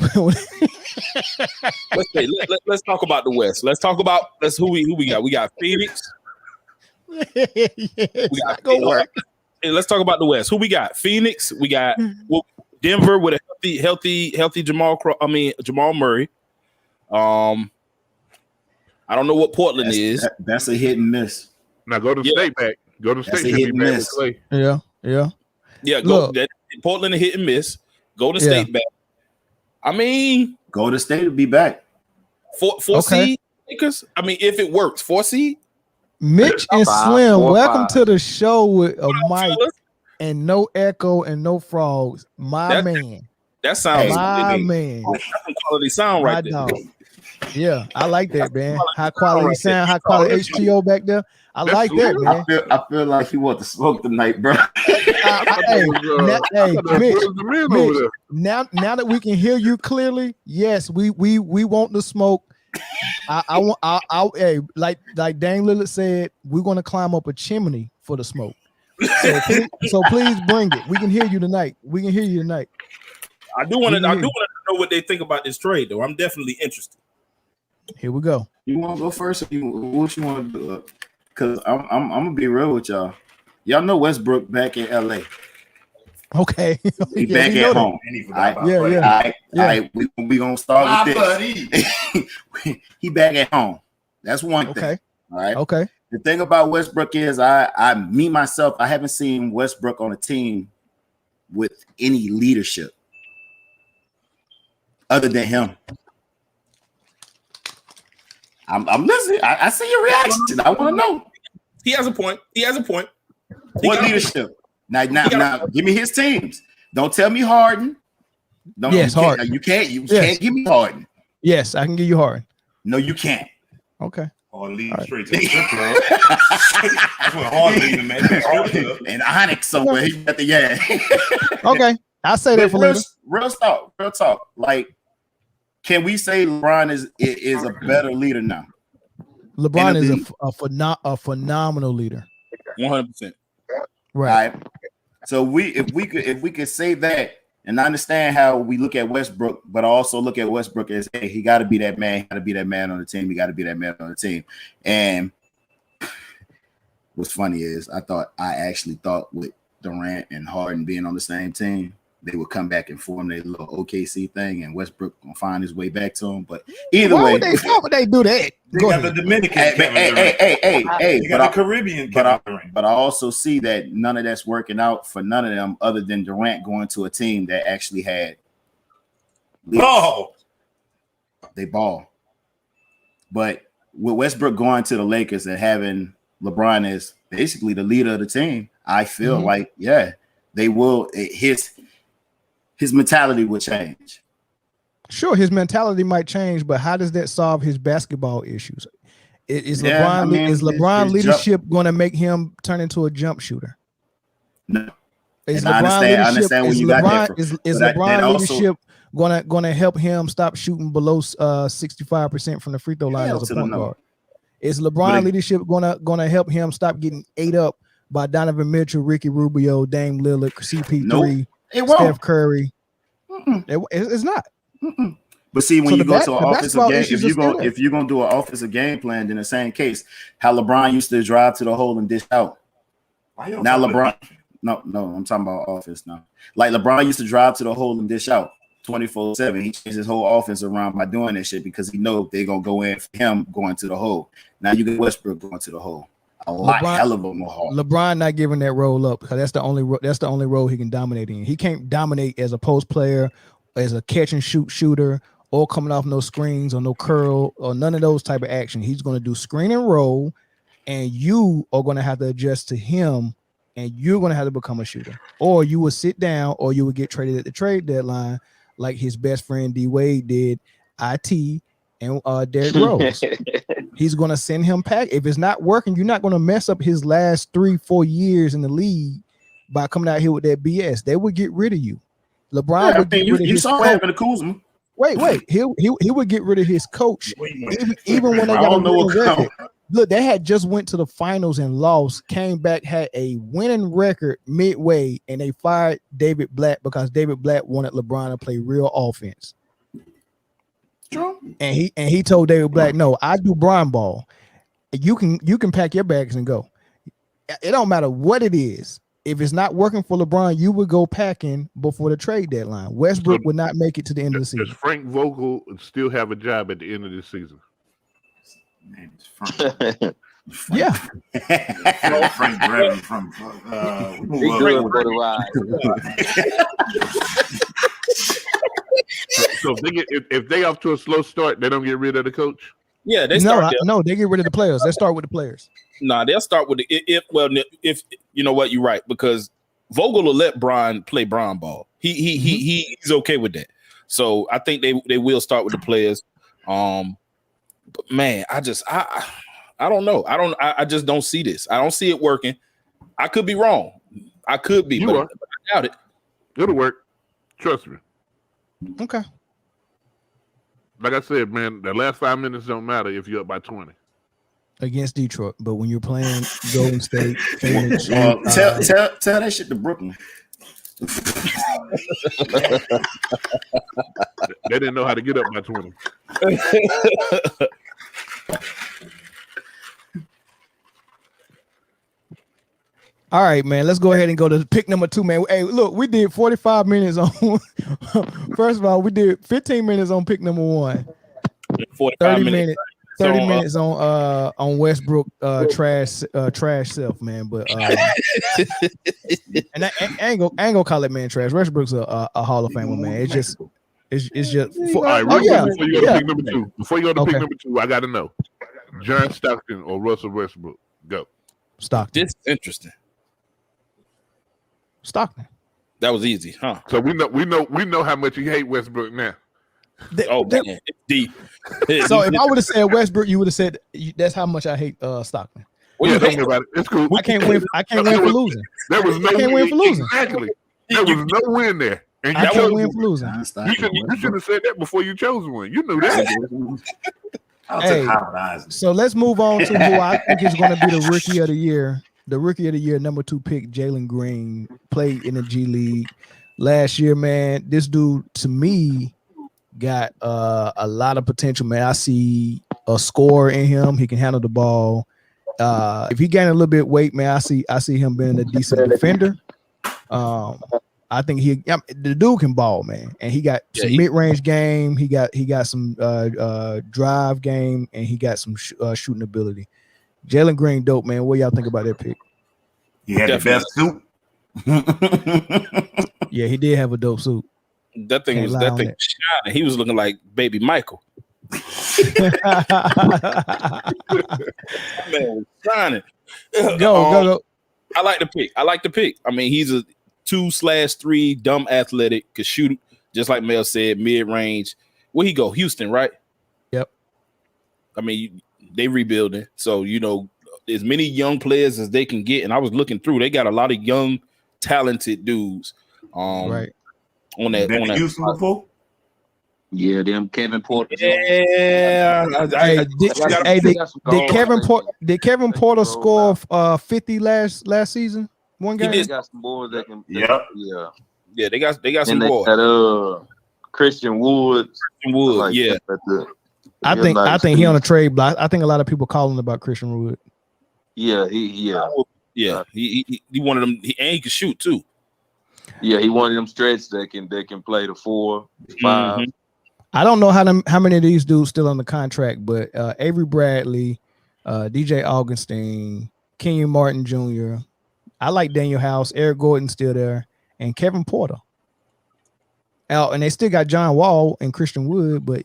let's talk about the West. Let's talk about who we got. We got Phoenix. Let's talk about the West. Who we got? Phoenix. We got Denver with a healthy Jamal Murray. I don't know what Portland is. That's a hit and miss. Now go to state back. Go to state. Hit and miss. Yeah. Portland a hit and miss. Go to state back. I mean, go to state to be back. Four seed Lakers. I mean, if it works, 4 seed. Mitch and Slim, welcome to the show with a mic and no echo and no frogs. Man. That sounds man. That's some quality sound right there. Dog. Yeah, I like that, man. High quality sound, high quality HTO back there. I like that, man. I feel like you want to smoke tonight, bro. Mitch, now that we can hear you clearly, yes, we want the smoke. Hey, like Dame Lillard said, we're gonna climb up a chimney for the smoke. So please bring it. We can hear you tonight. I do want to know what they think about this trade, though. I'm definitely interested. Here we go. You want to go first? Or what you want to do? Because I'm gonna be real with y'all. Y'all know Westbrook back in LA. Okay. He back at home. All right. We gonna start with this. He back at home. That's one thing. All right. Okay. The thing about Westbrook is I haven't seen Westbrook on a team with any leadership other than him. I'm listening. I see your reaction. I want to know. He has a point. What leadership? Now, give me his teams. Don't tell me Harden. Harden. You can't give me Harden. Yes, I can give you Harden. No, you can't. Okay. Or lead straight to the strip club. That's what Harden leading, man. And Onyx somewhere. He got the Okay, I'll say that for later. Real talk. Like, can we say LeBron is a better leader now? LeBron is a phenomenal leader. 100%. Right. So if we could say that, and I understand how we look at Westbrook, but I also look at Westbrook as, hey, he got to be that man. Got to be that man on the team. He got to be that man on the team. And what's funny is I actually thought with Durant and Harden being on the same team, they would come back and form their little OKC thing, and Westbrook gonna find his way back to him. But either way, why would they do that? They got the Dominican. Hey, you got the Caribbean. But I also see that none of that's working out for none of them, other than Durant going to a team that actually had ball. They ball. But with Westbrook going to the Lakers and having LeBron as basically the leader of the team, I feel like they will. His mentality will change. Sure, his mentality might change, but how does that solve his basketball issues? Is LeBron leadership going to make him turn into a jump shooter? No. Is I understand where you got that from. Is LeBron leadership going to help him stop shooting below 65% from the free throw line as a point guard? Is LeBron leadership going to help him stop getting ate up by Donovan Mitchell, Ricky Rubio, Dame Lillard, CP3, Steph Curry? It's not. But see, when you go to an offensive game, if you're gonna do an offensive game plan, then the same case, how LeBron used to drive to the hole and dish out. Now LeBron, no, I'm talking about offense now. Like LeBron used to drive to the hole and dish out 24/7. He changed his whole offense around by doing that shit because he knows they're gonna go in for him going to the hole. Now you get Westbrook going to the hole. Hell of a more hard. LeBron not giving that role up because that's the only role he can dominate in. He can't dominate as a post player, as a catch and shoot shooter, or coming off no screens or no curl or none of those type of action. He's going to do screen and roll and you are going to have to adjust to him, and you're going to have to become a shooter, or you will sit down, or you will get traded at the trade deadline, like his best friend D Wade did. IT and Derrick Rose. He's going to send him back. If it's not working, you're not going to mess up his last 3-4 years in the league by coming out here with that BS. They would get rid of you. LeBron would get rid of his Kuzma. Wait. He would get rid of his coach even when they got a winning record. Look, they had just went to the finals and lost, came back, had a winning record midway, and they fired David Blatt because David Blatt wanted LeBron to play real offense. True. And he told David Blatt, no, I do Brian ball. You can pack your bags and go. It don't matter what it is. If it's not working for LeBron, you would go packing before the trade deadline. Westbrook would not make it to the end of the season. Does Frank Vogel still have a job at the end of this season? Man, it's Frank. Yeah. Frank Bradley from So if they off to a slow start, they don't get rid of the coach. Yeah, they get rid of the players. They start with the players. Nah, they'll start with if you know what, you're right, because Vogel will let Brian play Brian ball. He's okay with that. So I think they will start with the players. But man, I don't know. I just don't see this. I don't see it working. I could be wrong. I could be, but I doubt it. It'll work. Trust me. Okay. Like I said, man, the last 5 minutes don't matter if you're up by 20. Against Detroit, but when you're playing Golden State, Phoenix, tell that shit to Brooklyn. They didn't know how to get up by 20. All right, man. Let's go ahead and go to pick number 2, man. Hey, look, we did 45 minutes on. First of all, we did 15 minutes on pick number 1. 30 minutes. 30 minutes on Westbrook trash self, man. But and I ain't gonna call it man trash. Westbrook's a Hall of Famer, man. It's just all right, before you go to pick number 2. Before you go to pick number 2, I gotta know. John Stockton or Russell Westbrook? Go. Stockton. This is interesting. Stockton. That was easy, huh? So we know how much you hate Westbrook now. Man, it's deep. So if I would have said Westbrook, you would have said that's how much I hate Stockton. Well, don't worry about it. It's cool. I can't win for losing. There was no win for losing. Exactly. There was no win there. And you chose win for losing. You should have said that before you chose one. You knew that. So let's move on to who I think is going to be the rookie of the year. The rookie of the year, number 2 pick, Jalen Green, played in the G League last year, man. This dude, to me, got a lot of potential, man. I see a scorer in him. He can handle the ball. If he gained a little bit of weight, man, I see him being a decent defender. I think the dude can ball, man, and he got some mid-range game. He got some drive game, and he got some shooting ability. Jalen Green, dope, man. What y'all think about that pick? He had the best suit. Yeah, he did have a dope suit. That thing was shining. He was looking like baby Michael. Man was shining. Go. I like the pick. I mean, he's a 2/3 dumb athletic, could shoot just like Mel said, mid-range. Where he go? Houston, right? Yep. I mean, they rebuilding, so as many young players as they can get. And I was looking through; they got a lot of young, talented dudes. Right. On that. Houston before? Yeah, them Kevin Porter. Yeah. Did Kevin Porter score 50 last season? One game. He got some boys that can. Yeah. Yeah, they got some boys. Christian Wood. Yeah. I think he on a trade block. I think a lot of people calling about Christian Wood. Yeah, he wanted him, and he could shoot too. Yeah, he wanted them stretch that can play the 4, 5. Mm-hmm. I don't know how many of these dudes still on the contract, but Avery Bradley, DJ Augustine, Kenyon Martin Jr. I like Daniel House, Eric Gordon still there, and Kevin Porter. And they still got John Wall and Christian Wood, but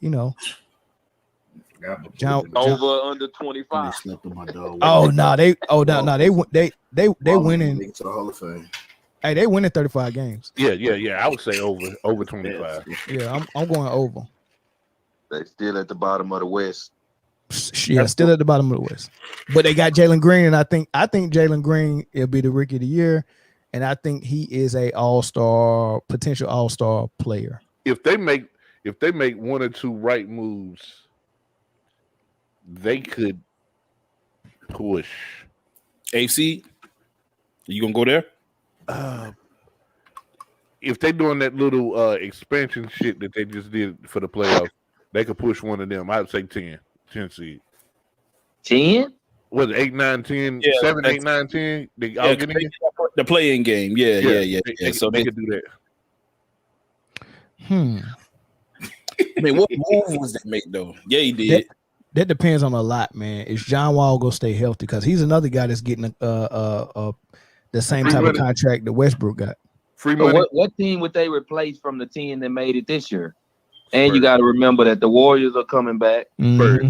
John, over under 25. oh no, they winning. Make it to the Hall of Fame. Hey, they winning 35 games. Yeah. I would say over 25. Yeah, I'm going over. They still at the bottom of the West. Yeah, still at the bottom of the West. But they got Jalen Green, and I think Jalen Green will be the rookie of the year, and I think he is a potential all-star player. If they make one or two right moves, they could push. AC, you gonna go there? If they doing that little expansion shit that they just did for the playoffs, they could push one of them. I would say 10 seed. 10? Was it 8, 9, 10, Yeah, 7, 8, 9, 10? They all get in? The play-in game. Yeah. So they could do that. I mean, what move was that make though? Yeah, he did. That depends on a lot, man. Is John Wall gonna stay healthy? Because he's another guy that's getting the same type of contract that Westbrook got. Free money. What team would they replace from the 10 that made it this year? And you got to remember that the Warriors are coming back. Mm-hmm.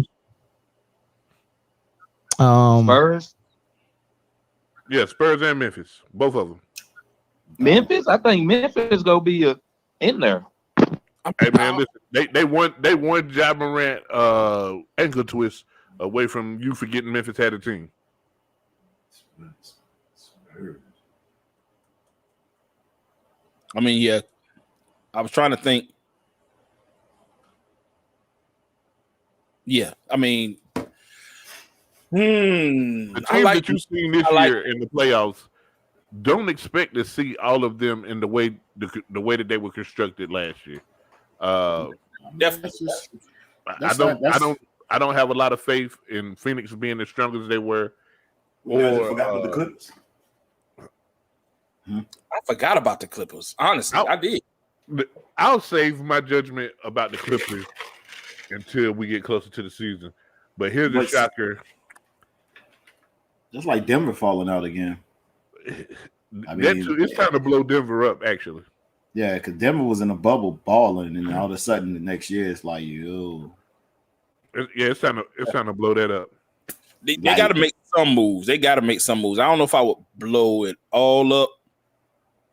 Spurs? Yeah, Spurs and Memphis. Both of them. Memphis? I think Memphis going to be in there. Hey, man, listen. They won Ja Morant ankle twist away from you forgetting Memphis had a team. I mean, yeah. I was trying to think. Yeah, I mean, the team that you've seen this year in the playoffs, don't expect to see all of them in the way that they were constructed last year. Definitely. I don't have a lot of faith in Phoenix being as strong as they were. Or forgot about the Clippers. I forgot about the Clippers. Honestly, I did. I'll save my judgment about the Clippers until we get closer to the season. But here's a shocker. Just like Denver falling out again. I mean, it's time to blow Denver up, actually. Yeah, because Denver was in a bubble balling, and all of a sudden the next year it's like, yo. It's time to blow that up. They got to make some moves. I don't know if I would blow it all up.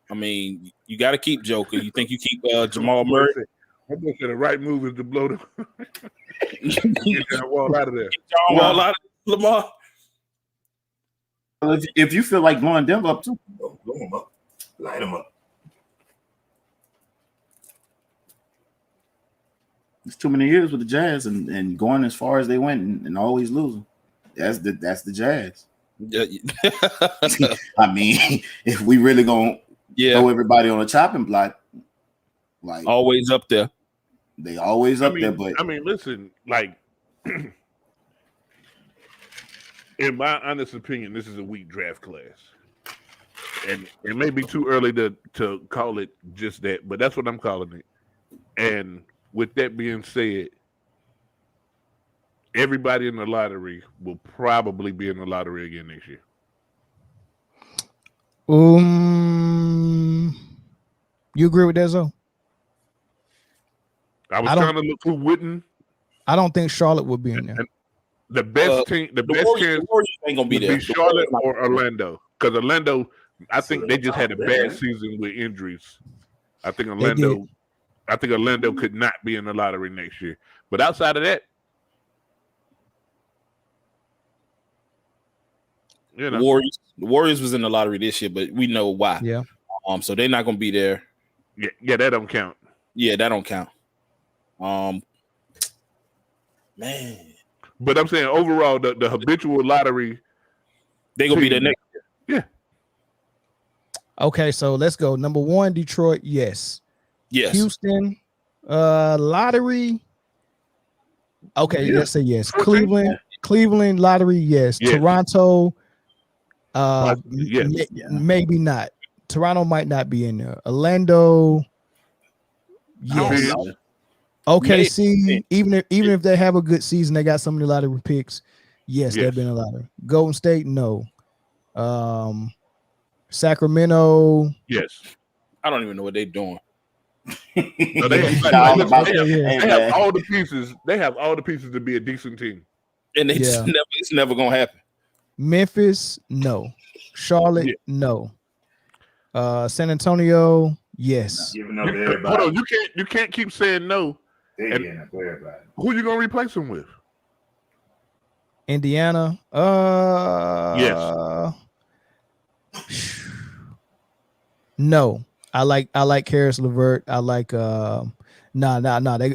I mean, you got to keep Joker. You think you keep Jamal Murray? I'm going to say the right move is to blow them. Get that Wall out of there. John Wall out of Lamar. If you feel like blowing Denver up too, blow them up. Light them up. It's too many years with the Jazz and going as far as they went and always losing. That's the Jazz. Yeah. I mean, if we really gonna throw everybody on a chopping block, like always up there. They always up there, but I mean, listen, like in my honest opinion, this is a weak draft class. And it may be too early to call it just that, but that's what I'm calling it. And with that being said, everybody in the lottery will probably be in the lottery again next year. You agree with that, Zoe? I was trying to look who wouldn't. I don't think Charlotte would be in there. And the best team, the best chance ain't gonna be would there. be Charlotte or Orlando, because Orlando, I think they just had a bad season with injuries. I think Orlando could not be in the lottery next year. But outside of that, you know, the Warriors was in the lottery this year, but we know why. Yeah. So they're not gonna be there. Yeah, that don't count. Yeah, that don't count. Man. But I'm saying overall, the habitual lottery, they gonna be there next year. Yeah. Okay, so let's go. Number 1, Detroit. Yes. Houston, lottery. Okay, let's say yes. Cleveland lottery. Yes. Toronto. Maybe not. Toronto might not be in there. Orlando. Yes. OKC, even if they have a good season, they got so many lottery picks. Yes, they've been a lottery. Golden State, no. Sacramento. Yes. I don't even know what they're doing. No, they have all the pieces. They have all the pieces to be a decent team, and it's never gonna happen. Memphis, no. Charlotte, no. San Antonio, yes. Hold on, you can't keep saying no. Who you gonna replace him with? Indiana, yes. No. I like Karis LeVert. I like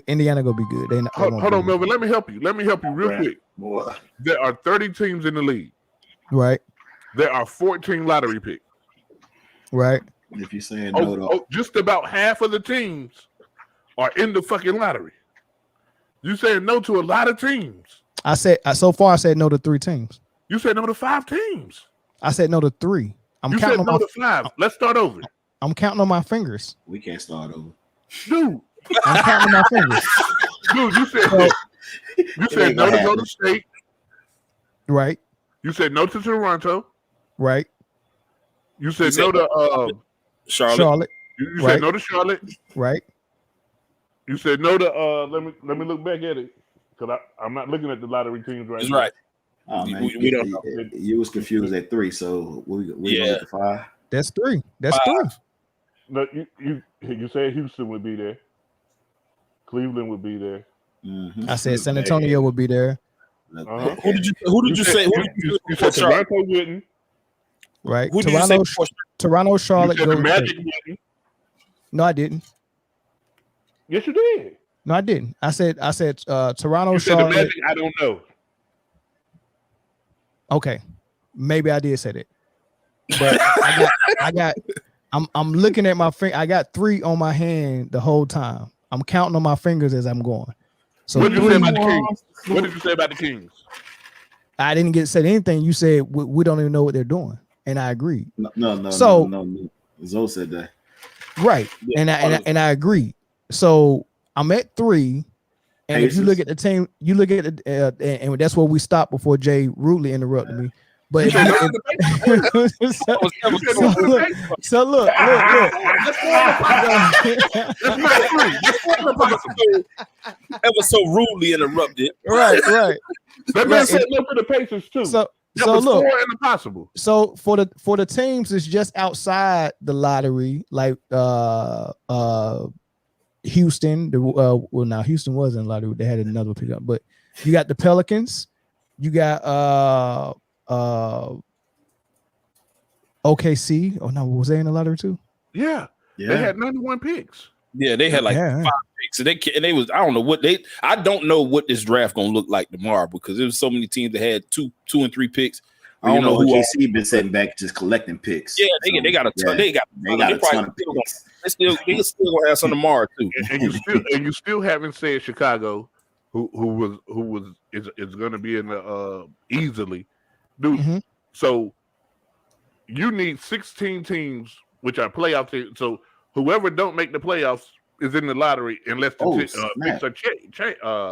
Indiana gonna be good. Hold on, Melvin. Let me help you real quick. Boy. There are 30 teams in the league. Right. There are 14 lottery picks. Right. If you're saying no, just about half of the teams are in the fucking lottery. You saying no to a lot of teams. I said no to 3 teams. You said no to 5 teams. I said no to 3. You said no to 5. Let's start over. I'm counting on my fingers. We can't start over. Dude. I'm counting on my fingers. Dude, you said no to Golden State. Right. You said no to Toronto. Right. You said no to Charlotte. You said no to Charlotte. Right. You said no to let me look back at it. Because I'm not looking at the lottery teams right now. Right. Oh, man, we don't know. You was confused at 3, so we going to 5. That's 3. That's 3. No, you said Houston would be there. Cleveland would be there. Mm-hmm. I said San Antonio would be there. Who did you say? You said Toronto wouldn't. Right. Who Toronto, Charlotte. You said the Magic wouldn't. No, I didn't. Yes, you did. No, I didn't. I said Toronto, you said Charlotte. The Magic, I don't know. Okay, maybe I did say that. But I'm looking at my finger. I got 3 on my hand the whole time. I'm counting on my fingers as I'm going. So what did you say about the Kings? What did you say about the Kings? I didn't get said anything. You said we don't even know what they're doing, and I agreed. No. Zoe said that. Right, yeah, and I agree. So I'm at 3, and Pacers. If you look at the team, you look at and that's where we stopped before Jay rudely interrupted me. But so look. That was so rudely interrupted. Right. That man said no for the Pacers too. So look, 4 impossible. So for the teams that's just outside the lottery, like Houston. Now Houston was in the lottery. They had another pickup, but you got the Pelicans. You got OKC. Oh no, was they in the lottery too? Yeah. They had 91 picks. Yeah, they had 5 picks. And they was, I don't know what this draft gonna look like tomorrow because there was so many teams that had 2 and 3 picks. I don't know who OKC been sitting back just collecting picks. Yeah, they got a ton. They got a ton of picks. They still gonna have some tomorrow too. And you still haven't said Chicago, who is going to be in the easily, dude. Mm-hmm. So you need 16 teams, which are playoff teams. So whoever don't make the playoffs is in the lottery unless the picks are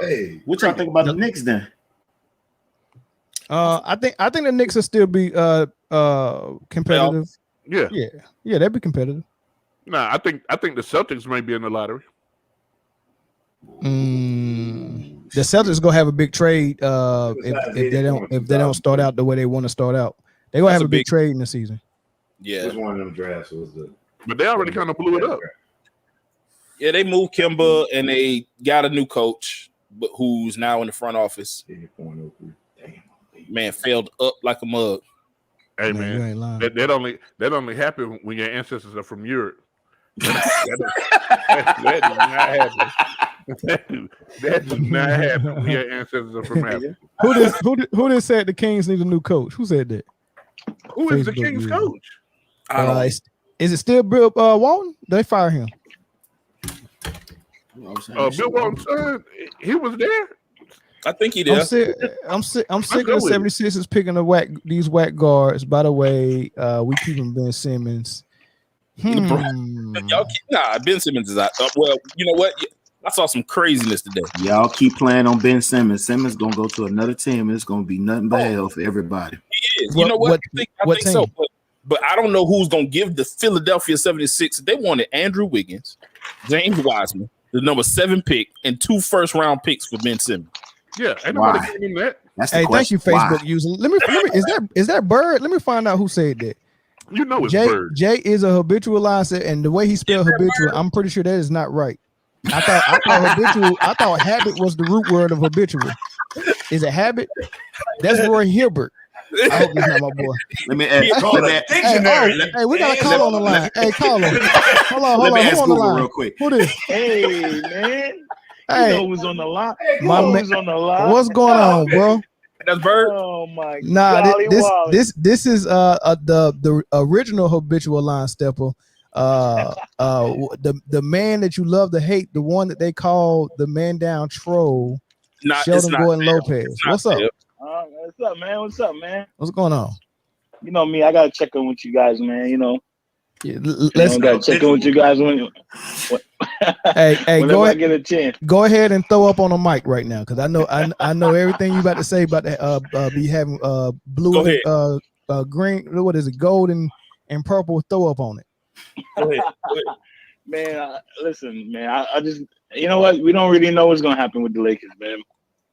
hey, what y'all think about the Knicks then? I think the Knicks will still be competitive. Yeah, they'll be competitive. Nah, I think the Celtics may be in the lottery. The Celtics gonna have a big trade if they don't start out the way they want to start out. They're gonna have a big trade in the season. Yeah, it was one of them drafts. But they already kind of blew it up. Yeah, they moved Kimba and they got a new coach, but who's now in the front office. Man, failed up like a mug. Hey man, that only happened when your ancestors are from Europe. That does not happen. That does not happen when your ancestors are from Africa. Who did said the Kings need a new coach? Who said that? Who is the Kings coach? Is it still Bill Walton? They fire him. Bill Walton's son, he was there. I think he did. I'm sick of the 76ers picking these whack guards. By the way, we keeping Ben Simmons. Ben Simmons is out. Well, you know what? I saw some craziness today. Y'all keep playing on Ben Simmons. Simmons gonna go to another team, and it's gonna be nothing but hell for everybody. He is. You know what? I think so. But I don't know who's gonna give the Philadelphia 76ers. They wanted Andrew Wiggins. James Wiseman, the number 7 pick, and 2 first-round picks for Ben Simmons. Yeah, ain't nobody giving him that. That's the Hey, question. thank you, Facebook user. Let me. Is that Bird? Let me find out who said that. You know it's Jay, Bird. Jay is a habitual liar, and the way he spelled habitual, I'm pretty sure that is not right. I thought habitual. I thought habit was the root word of habitual. Is it habit? That's Roy Hilbert. I hope he's not my boy. Let me add. Hey, we got a call on the line. Hey, call him. Hold on. Who on the line? Real quick. Who this? Hey, man. Hey, You know who's on the line? who's on the line? What's going on, bro? That's Bird. Oh my Nah, this is the original habitual line stepper. The man that you love to hate, the one that they call the man down troll, Sheldon Gordon Lopez. What's up? What's up, man? What's up, man? What's going on? You know me, I gotta check in with you guys, man. You know, let's gotta check in with you guys when hey, go ahead. I get a chance. Go ahead and throw up on the mic right now, because I know everything you about to say about the be having blue green, what is it, gold and purple throw up on it. Go ahead. Man, listen, man. I just, you know what? We don't really know what's gonna happen with the Lakers, man.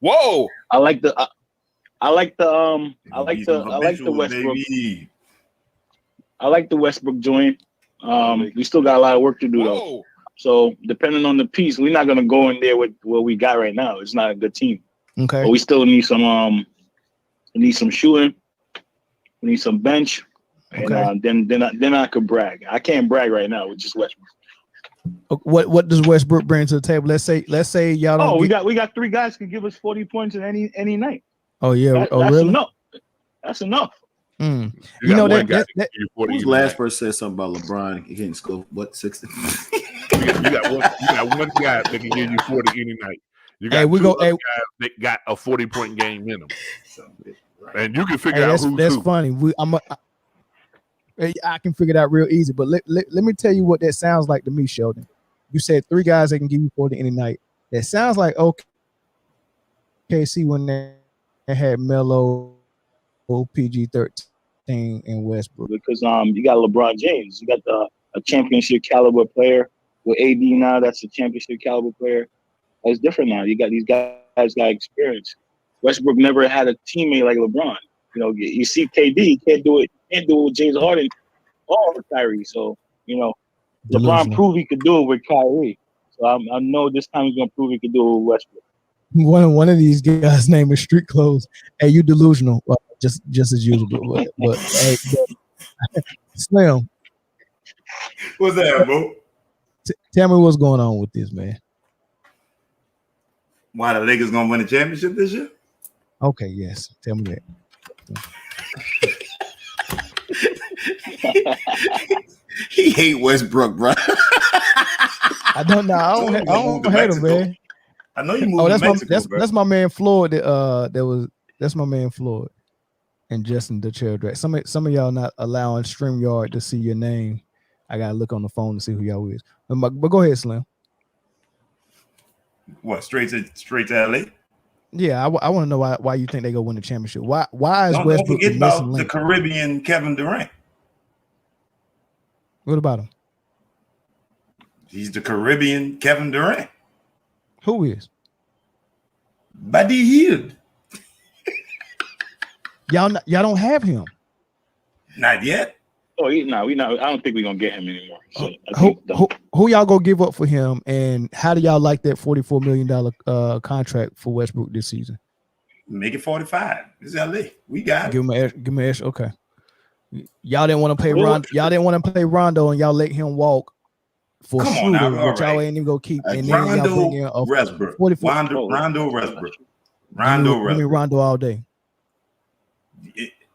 Whoa! I like the Westbrook. I like the Westbrook joint. We still got a lot of work to do though. So depending on the piece, we're not gonna go in there with what we got right now. It's not a good team. Okay. But we still need some shooting. We need some bench. Okay. And then I could brag. I can't brag right now with just Westbrook. What does Westbrook bring to the table? Let's say y'all don't. We got 3 guys who can give us 40 points in any night. Oh yeah. That's really? Enough. That's enough. You know that who's last person said something about LeBron getting scored? What 60? you got one guy that can give you 40 any night. You got guys that got a 40-point game in them. So, and you can figure out who's that's who. Funny. I can figure it out real easy. But let me tell you what that sounds like to me, Sheldon. You said 3 guys that can give you 40 any night. That sounds like OKC when they had Melo, PG-13, and Westbrook. Because you got LeBron James. You got a championship caliber player with AD now. That's a championship caliber player. It's different now. You got these guys got experience. Westbrook never had a teammate like LeBron. You know, you see KD can't do it with James Harden or with Kyrie. So, you know, LeBron proved he could do it with Kyrie. So I know this time he's gonna prove he could do it with Westbrook. One of these guys' name is Street Clothes. Hey, you delusional. Well, just as usual. But hey, Slim. What's that, bro? Tell me what's going on with this, man. Why the Lakers gonna win the championship this year? Okay, yes. Tell me that. He hate Westbrook, bro. I don't know. I don't hate him, man. I know you moved to Mexico, that's my man Floyd. That's my man Floyd and Justin the Children. Some of y'all not allowing StreamYard to see your name. I gotta look on the phone to see who y'all is. But go ahead, Slim. What, straight to LA? Yeah, I want to know why you think they go win the championship. Why is Don't Westbrook forget the missing about link? the Caribbean Kevin Durant. What about him? He's the Caribbean Kevin Durant. Who is? Buddy Hield. Y'all don't have him. Not yet. Oh, we not. I don't think we're gonna get him anymore. So who y'all gonna give up for him? And how do y'all like that $44 million contract for Westbrook this season? Make it 45. It's LA. We got it. Give him an extra. Okay. Y'all didn't want to pay Rondo. Y'all didn't want to pay Rondo, and y'all let him walk for shooter, which y'all ain't even gonna keep. And then y'all bring in a Westbrook. 44. Rondo Westbrook. Give me Rondo all day.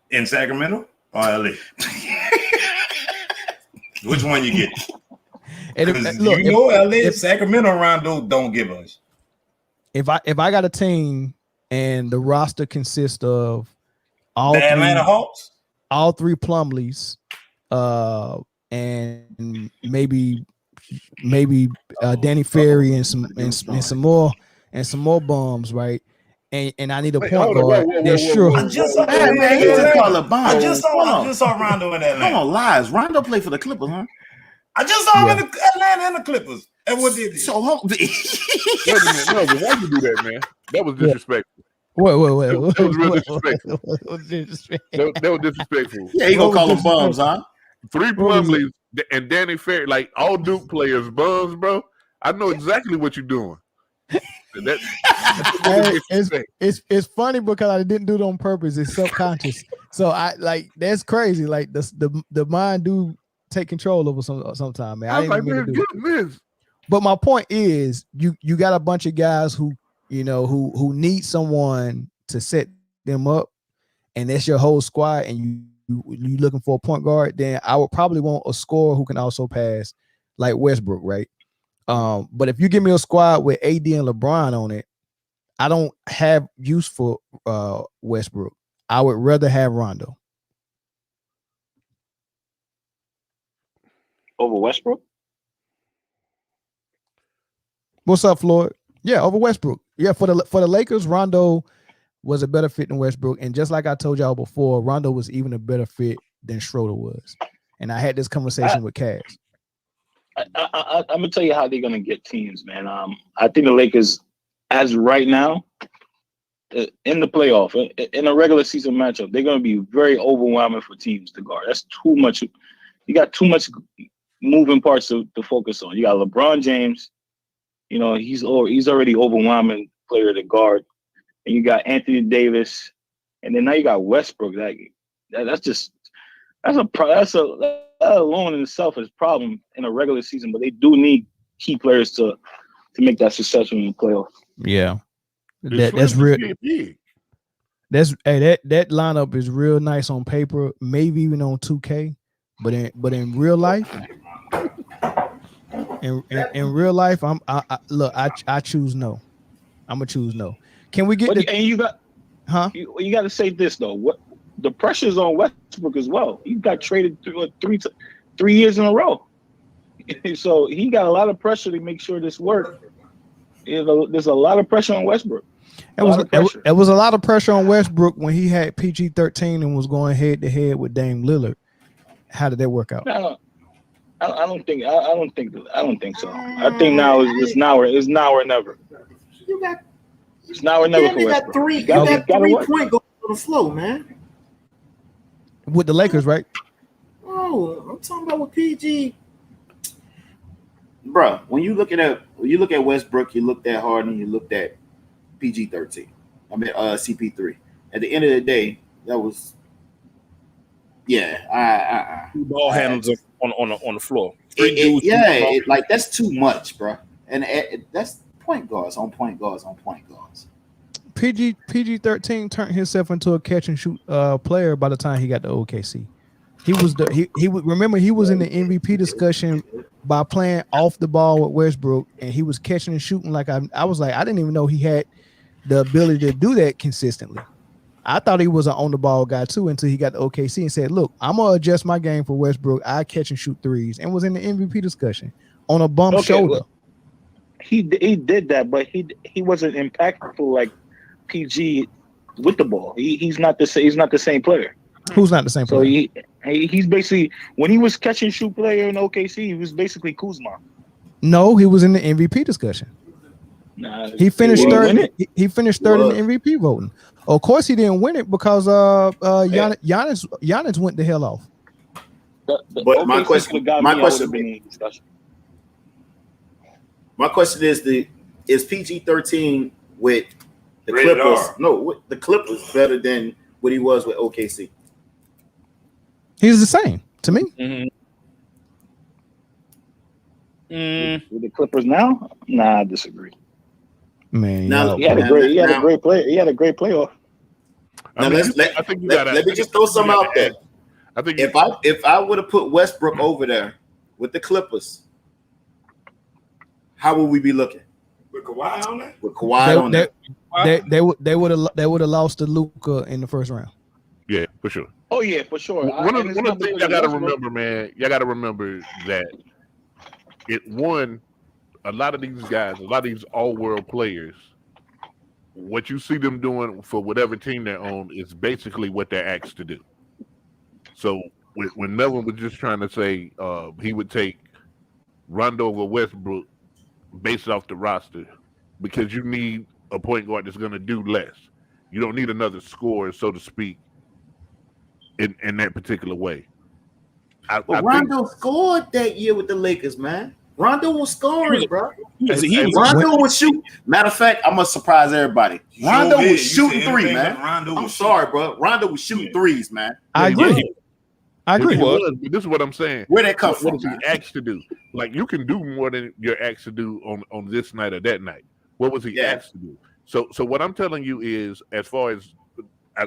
In Sacramento or LA? Which one you get? Look, LA, Sacramento, Rondo don't give us. If I got a team and the roster consists of Atlanta Hawks, all 3 Plumleys, and maybe Danny Ferry and some more bums, right? And I need a point guard. They're sure. I just saw Rondo in Atlanta. Come on, lies. Rondo played for the Clippers, huh? I just saw him in Atlanta and the Clippers. And what did it? So hold Wait a minute, no, but why you do that, man? That was disrespectful. Wait. That was real disrespectful. That was disrespectful. Yeah, you gonna call them bums, huh? 3 Plumleys and Danny Ferry, like all Duke players, bums, bro. I know exactly what you're doing. It's funny because I didn't do it on purpose. It's subconscious. So I like that's crazy. Like the mind do take control over sometimes, man. I didn't mean to do it. But my point is, you got a bunch of guys who who need someone to set them up, and that's your whole squad, and you looking for a point guard. Then I would probably want a scorer who can also pass, like Westbrook, right? But if you give me a squad with AD and LeBron on it, I don't have use for Westbrook. I would rather have Rondo over Westbrook. What's up, Floyd? Yeah, over Westbrook. Yeah, for the Lakers, Rondo was a better fit than Westbrook, and just like I told y'all before, Rondo was even a better fit than Schroeder was. And I had this conversation with Cass. I'm gonna tell you how they're gonna get teams, man. I think the Lakers, as right now, in the playoff, in a regular season matchup, they're gonna be very overwhelming for teams to guard. That's too much. You got too much moving parts to focus on. You got LeBron James. He's already overwhelming player to guard, and you got Anthony Davis, and then now you got Westbrook. That alone in itself is a problem in a regular season, but they do need key players to make that successful in the playoff. Yeah, that's real. That lineup is real nice on paper, maybe even on 2K, but in real life. In real life, I choose no. I'm gonna choose no. Can we get and you got you got to say this though. What the pressure's on Westbrook as well. He got traded 3 years in a row, so he got a lot of pressure to make sure this works. There's a lot of pressure on Westbrook. It was a lot of pressure on Westbrook when he had PG-13 and was going head to head with Dame Lillard. How did that work out? I don't think so. I think now it's now or never. It's now or never. You got three. You got 3 point goals on the floor, man. With the Lakers, right? Oh, I'm talking about with PG. Bro, when you look at Westbrook, you looked at Harden, you looked at PG-13. I mean CP3. At the end of the day, that was ball handles on the floor. That's too much, bro. And that's point guards on point guards on point guards. PG-13 turned himself into a catch and shoot player by the time he got to OKC. He was he was in the MVP discussion by playing off the ball with Westbrook, and he was catching and shooting like I was like, I didn't even know he had the ability to do that consistently. I thought he was an on the ball guy too until he got to OKC and said, look, I'm gonna adjust my game for Westbrook. I catch and shoot threes, and was in the MVP discussion on a bum shoulder. Well, he did that, but he wasn't impactful like PG with the ball. He's not the same player. Who's not the same player? So he's basically, when he was catch and shoot player in OKC, he was basically Kuzma. No, he was in the MVP discussion. Nah, he finished third. He finished third in the MVP voting. Of course, he didn't win it because Giannis went the hell off. But my question is PG-13 with the Clippers? No, with the Clippers better than what he was with OKC. He's the same to me. With the Clippers now? Nah, I disagree. Man, he had a great play. He had a great playoff. Now let me just throw some out there. I think if I would have put Westbrook over there with the Clippers, how would we be looking? With Kawhi on that? With Kawhi on that. They would have lost to Luka in the first round. Yeah, for sure. Oh yeah, for sure. One of the things y'all gotta remember, man. Y'all gotta remember that a lot of these guys, a lot of these all-world players, what you see them doing for whatever team they're on is basically what they're asked to do. So when Melvin was just trying to say he would take Rondo over Westbrook, based off the roster because you need a point guard that's going to do less. You don't need another scorer, so to speak, in that particular way. Rondo scored that year with the Lakers, man. Rondo was scoring, bro. Rondo was shooting. Matter of fact, I'm gonna surprise everybody. Rondo was shooting three, man. I'm sorry, bro. Rondo was shooting threes, man. I agree. This is what I'm saying. Where that come from? What is he asked to do? Like you can do more than you're asked to do on this night or that night. What was he asked to do? So what I'm telling you is, as far as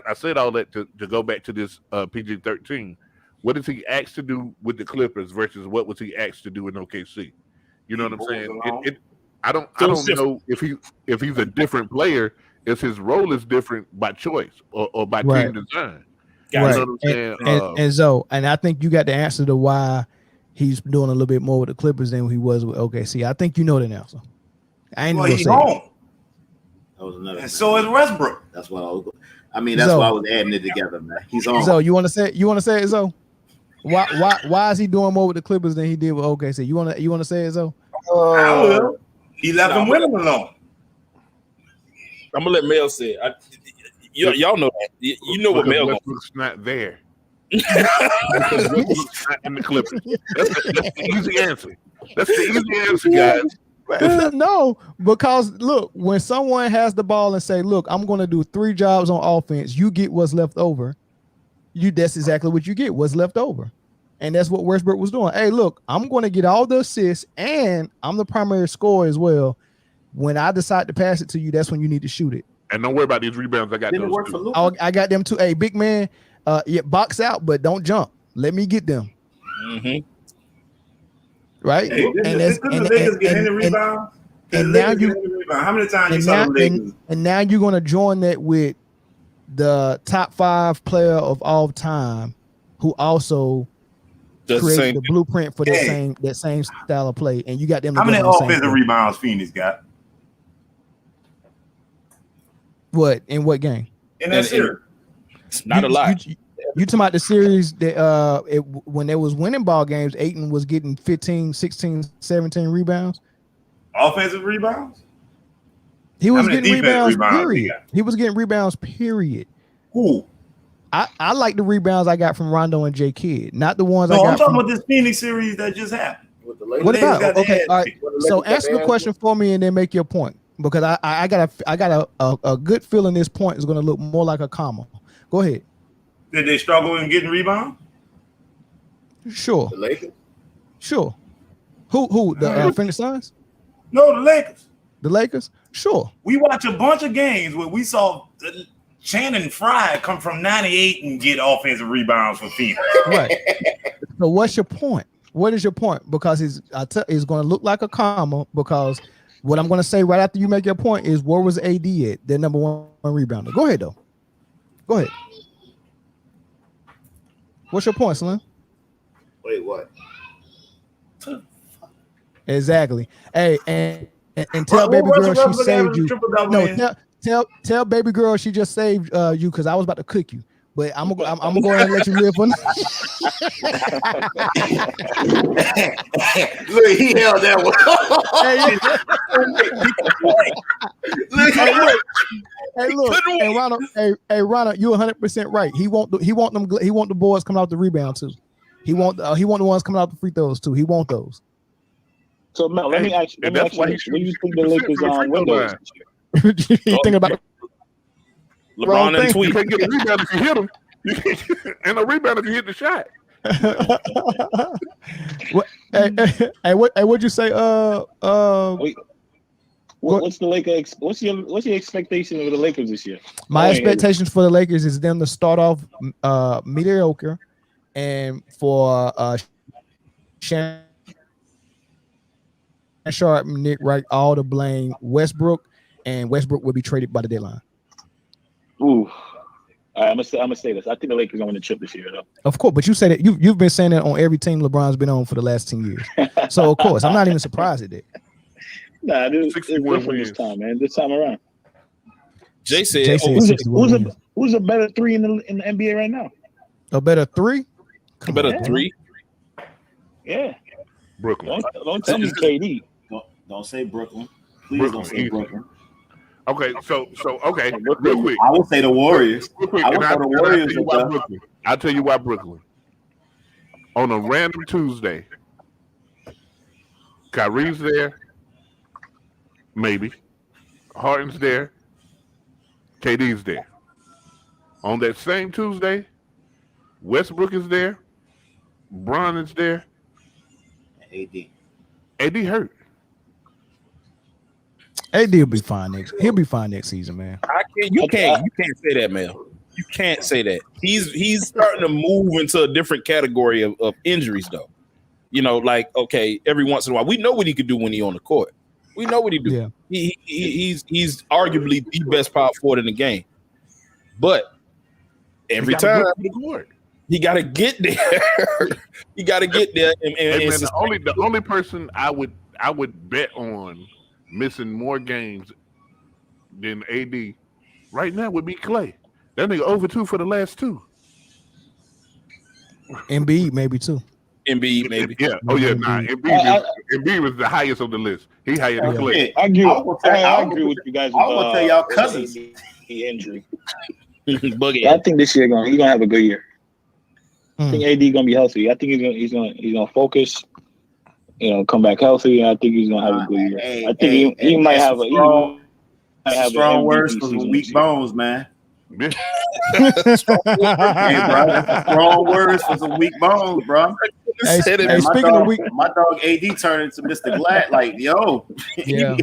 I said all that to go back to this PG-13. What is he asked to do with the Clippers versus what was he asked to do in OKC? You know what I'm saying? I don't know if he's a different player. If his role is different by choice or by team design. You know what I'm saying? And I think you got the answer to why he's doing a little bit more with the Clippers than he was with OKC. I think you know the answer. I ain't gonna say home. That was another. And so is Westbrook. That's what I was. I mean, that's why I was adding it together, man. He's on. So you want to say it, Zo? Why is he doing more with the Clippers than he did with OKC? You want to say it, Zo? I will. He left them with him alone. I'm gonna let Mel say it. Y'all know that. You know what Mel Westbrook's not there. Westbrook's not in the Clippers. That's the easy answer. That's the easy answer, guys. No, because look, when someone has the ball and say, "Look, I'm going to do 3 jobs on offense," you get what's left over. That's exactly what you get, what's left over. And that's what Westbrook was doing. Hey, look, I'm going to get all the assists and I'm the primary scorer as well. When I decide to pass it to you, that's when you need to shoot it. And don't worry about these rebounds. I got those too. I got them too. Hey, big man, box out, but don't jump. Let me get them. Mm-hmm. Right? Hey, and now you how many times you saw the Lakers? And now you're going to join that with the top 5 player of all time, who also created the blueprint for that same style of play, and you got them. How many offensive rebounds Phoenix got? What in what game? In that series, not a lot. You talking about the series that when they was winning ball games, Ayton was getting 15, 16, 17 rebounds. Offensive rebounds? He was getting rebounds, period. He was getting rebounds, period. Who? I like the rebounds I got from Rondo and J Kidd, not the ones I'm talking about this Phoenix series that just happened. What about? Okay, all right. So answer the question for me and then make your point, because I got a good feeling this point is going to look more like a comma. Go ahead. Did they struggle in getting rebounds? Sure. The Lakers? Sure. Who? The Phoenix Suns? No, the Lakers. The Lakers? Sure. We watch a bunch of games where we saw Channing Frye come from 98 and get offensive rebounds for Phoenix. Right. So what's your point? What is your point? Because it's going to look like a comma, because what I'm going to say right after you make your point is, where was AD at? Their number 1 rebounder. Go ahead, though. Go ahead. What's your point, Slim? Wait, what? Exactly. Hey, and tell baby girl she saved you. No, tell baby girl she just saved you, because I was about to cook you. But I'm gonna go ahead and let you live for now. Look, he held that one. Hey, Ronald, you're 100% right. He want the boys coming out the rebound too. He want the ones coming out the free throws too. He want those. So Mel, let me ask you this. When you think the Lakers on windows? You think about LeBron and Tweet. You can't get a rebound if you hit him, and a rebound if you hit the shot. What'd you say? What's the Lakers? What's your expectation of the Lakers this year? My expectations for the Lakers is them to start off mediocre, and for Shannon Sharp, Nick Wright, all to blame Westbrook, and Westbrook will be traded by the deadline. Ooh. All right, I'm gonna say this. I think the Lakers are going to win the chip this year, though. Of course, but you say that you've been saying that on every team LeBron's been on for the last 10 years. So of course, I'm not even surprised at that. Nah, it's different this time, man. This time around. Jay said who's a better 3 in the NBA right now? A better 3? A better 3? Yeah. Brooklyn. Don't tell me KD. Don't say Brooklyn. Please don't say Brooklyn. Okay, so okay, real quick. I would say the Warriors. Real quick, I would say the Warriors. I'll tell you why Brooklyn. On a random Tuesday, Kyrie's there, maybe. Harden's there, KD's there. On that same Tuesday, Westbrook is there, Bron is there, AD hurt. AD will be fine next. He'll be fine next season, man. You can't say that, man. You can't say that. He's starting to move into a different category of injuries, though. You know, like, okay, every once in a while, we know what he could do when he's on the court. We know what he do. Yeah. He's arguably the best power forward in the game. But every time he got to get there. He got to get there. And the only person I would bet on missing more games than AD right now would be Clay. That nigga over 2 for the last 2. Embiid maybe too. Embiid maybe. Yeah. Oh yeah. Nah. Embiid was the highest on the list. He higher than Clay. I agree with you guys. I will tell y'all Cousins the injury. I think this year he's gonna have a good year. I think AD gonna be healthy. I think he's gonna focus. You know, come back healthy, and I think he's gonna have a good year. I think he might have a strong words for some weak bones, man. Strong words for some weak bones, bro. Hey, speaking of weak, my dog AD turned into Mr. Glass. Like, yo, yeah,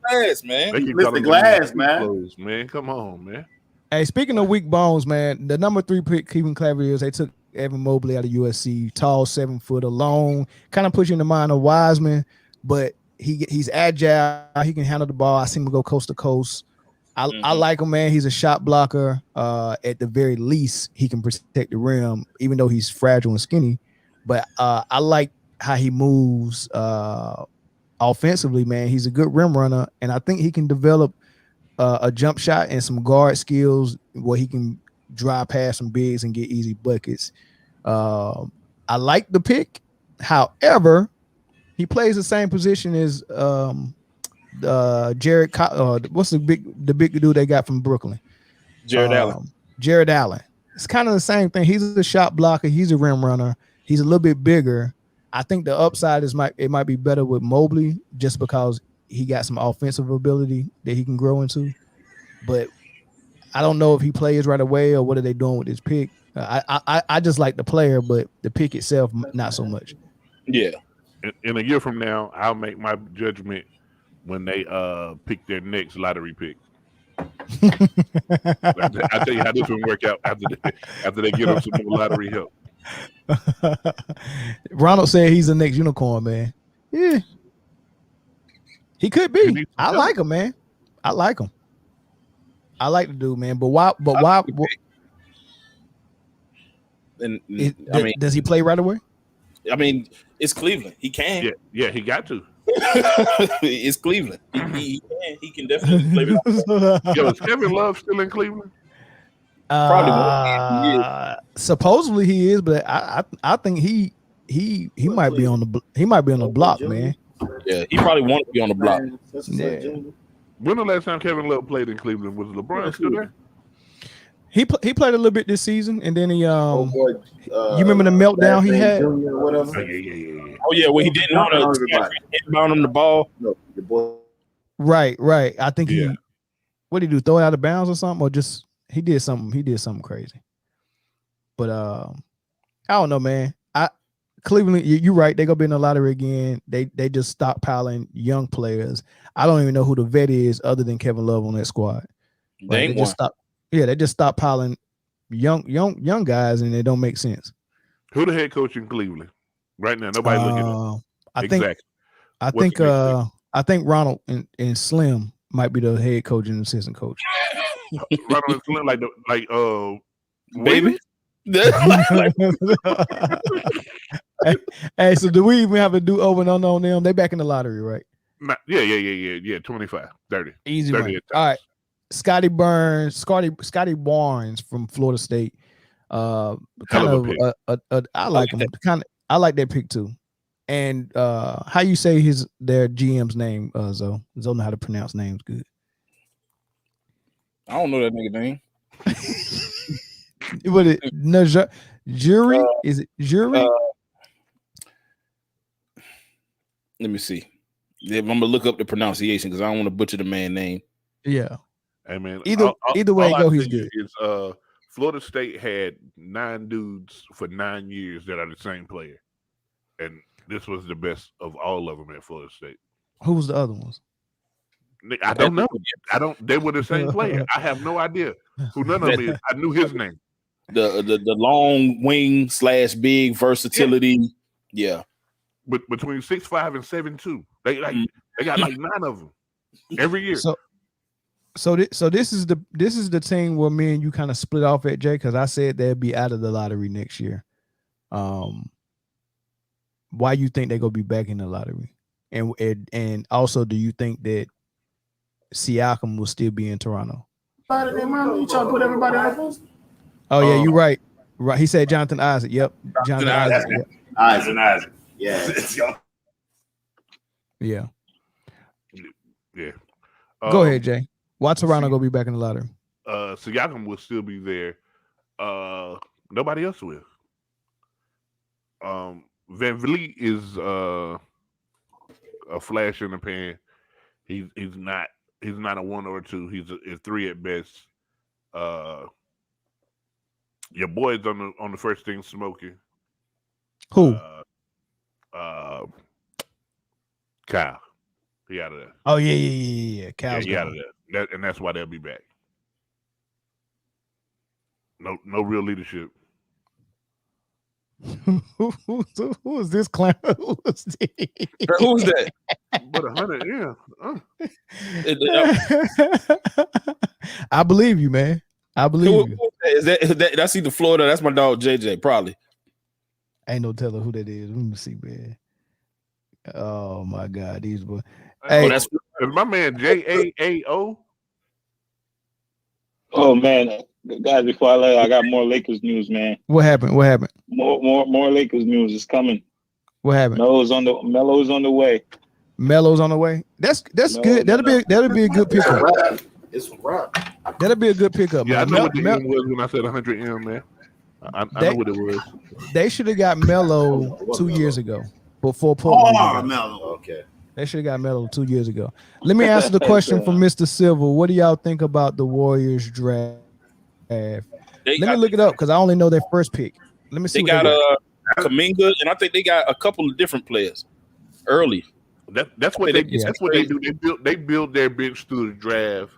Glass, man. Mr. Glass, man. Man, come on, man. Hey, speaking of weak bones, man, the number 3 pick, Cleveland Cavaliers, they took Evan Mobley out of USC, tall, 7-foot, alone, kind of pushing the mind of Wiseman, but he's agile. He can handle the ball. I seen him go coast to coast. I like him, man. He's a shot blocker. At the very least, he can protect the rim, even though he's fragile and skinny. But I like how he moves offensively, man. He's a good rim runner, and I think he can develop a jump shot and some guard skills where he can drive past some bigs and get easy buckets. I like the pick. However, he plays the same position as Jared. What's the big dude they got from Brooklyn? Jared Allen. Jared Allen. It's kind of the same thing. He's a shot blocker. He's a rim runner. He's a little bit bigger. I think the upside might be better with Mobley just because he got some offensive ability that he can grow into. But I don't know if he plays right away or what are they doing with his pick. I just like the player, but the pick itself, not so much. Yeah. In a year from now, I'll make my judgment when they pick their next lottery pick. I'll tell you how this will work out after they get them some more lottery help. Ronald said he's the next unicorn, man. Yeah. He could be. I like him, man. I like him. I like the dude, man. But why? Does he play right away? I mean, it's Cleveland. He can. Yeah, he got to. It's Cleveland. He can definitely play. Yo, is Kevin Love still in Cleveland? Probably. Supposedly he is, but I think he might be on the block, man. Yeah, he probably won't be on the block. Yeah. When the last time Kevin Love played in Cleveland? Was LeBron still there? He played a little bit this season, and then he you remember the meltdown he had? Oh yeah, well he didn't want to inbound him the ball. No, the ball. Right. I think what did he do? Throw it out of bounds or something, or just he did something crazy. But I don't know, man. Cleveland, you're right. They're gonna be in the lottery again. They just stockpiling young players. I don't even know who the vet is other than Kevin Love on that squad. They just stockpiling young guys, and it don't make sense. Who the head coach in Cleveland right now? Nobody looking at. I think Ronald and Slim might be the head coach and assistant coach. Ronald and Slim, baby. Hey, so do we even have to do over and under on them? They back in the lottery, right? Yeah. 25, 30. Easy 30. All right. Scotty Barnes from Florida State. I like him. I like that pick too. And how you say their GM's name, Zoe? Zoe know how to pronounce names good. I don't know that nigga name. What it jury? Is it jury? Let me see. I'm gonna look up the pronunciation because I don't want to butcher the man's name. Yeah. Hey man. Either way it go, he's good. Florida State had 9 dudes for 9 years that are the same player, and this was the best of all of them at Florida State. Who was the other ones? I don't know. They were the same player. I have no idea who none of them is. I knew his name. The long wing / big versatility. Yeah. But between 6'5" and 7'2", they got like 9 of them every year. So this is the team where me and you kind of split off at, Jay, because I said they'll be out of the lottery next year. Why you think they're gonna be back in the lottery? And also, do you think that Siakam will still be in Toronto? You trying to put everybody on the post? Oh yeah, you're right. Right. He said Jonathan Isaac. Yep. Jonathan Isaac. Isaac. Yeah. Yeah. Go ahead, Jay. Why Toronto gonna be back in the lottery? Siakam will still be there. Nobody else will. Van Vliet is a flash in the pan. He's not a 1 or 2. He's a 3 at best. Your boy's on the first thing smoking. Who? Kyle. He out of there. Oh yeah. Kyle's he out of there. And that's why they'll be back. No real leadership. Who is this clown? Who's that? But 100, yeah. I believe you, man. I believe you. Is that that's either Florida? That's my dog JJ, probably. Ain't no telling who that is. Let me see, man. Oh my God, these boys. Hey, that's my man JAAO. Oh man, guys! Before I let, I got more Lakers news, man. What happened? More Lakers news is coming. What happened? Melo's on the way. Melo's on the way. That's good. That'll be a good pickup. It's a wrap. That'll be a good pickup. Yeah, man. I know what the M was when I said 100M, man. I know what it was. They should have got Melo 2 years ago before Portland. Melo. Okay. They should have got Melo 2 years ago. Let me answer the question from Mr. Silver. What do y'all think about the Warriors draft? Let me look it up because I only know their first pick. Let me see. They got Kuminga, and I think they got a couple of different players early. That's what they do. That's what they do. They build their bench through the draft,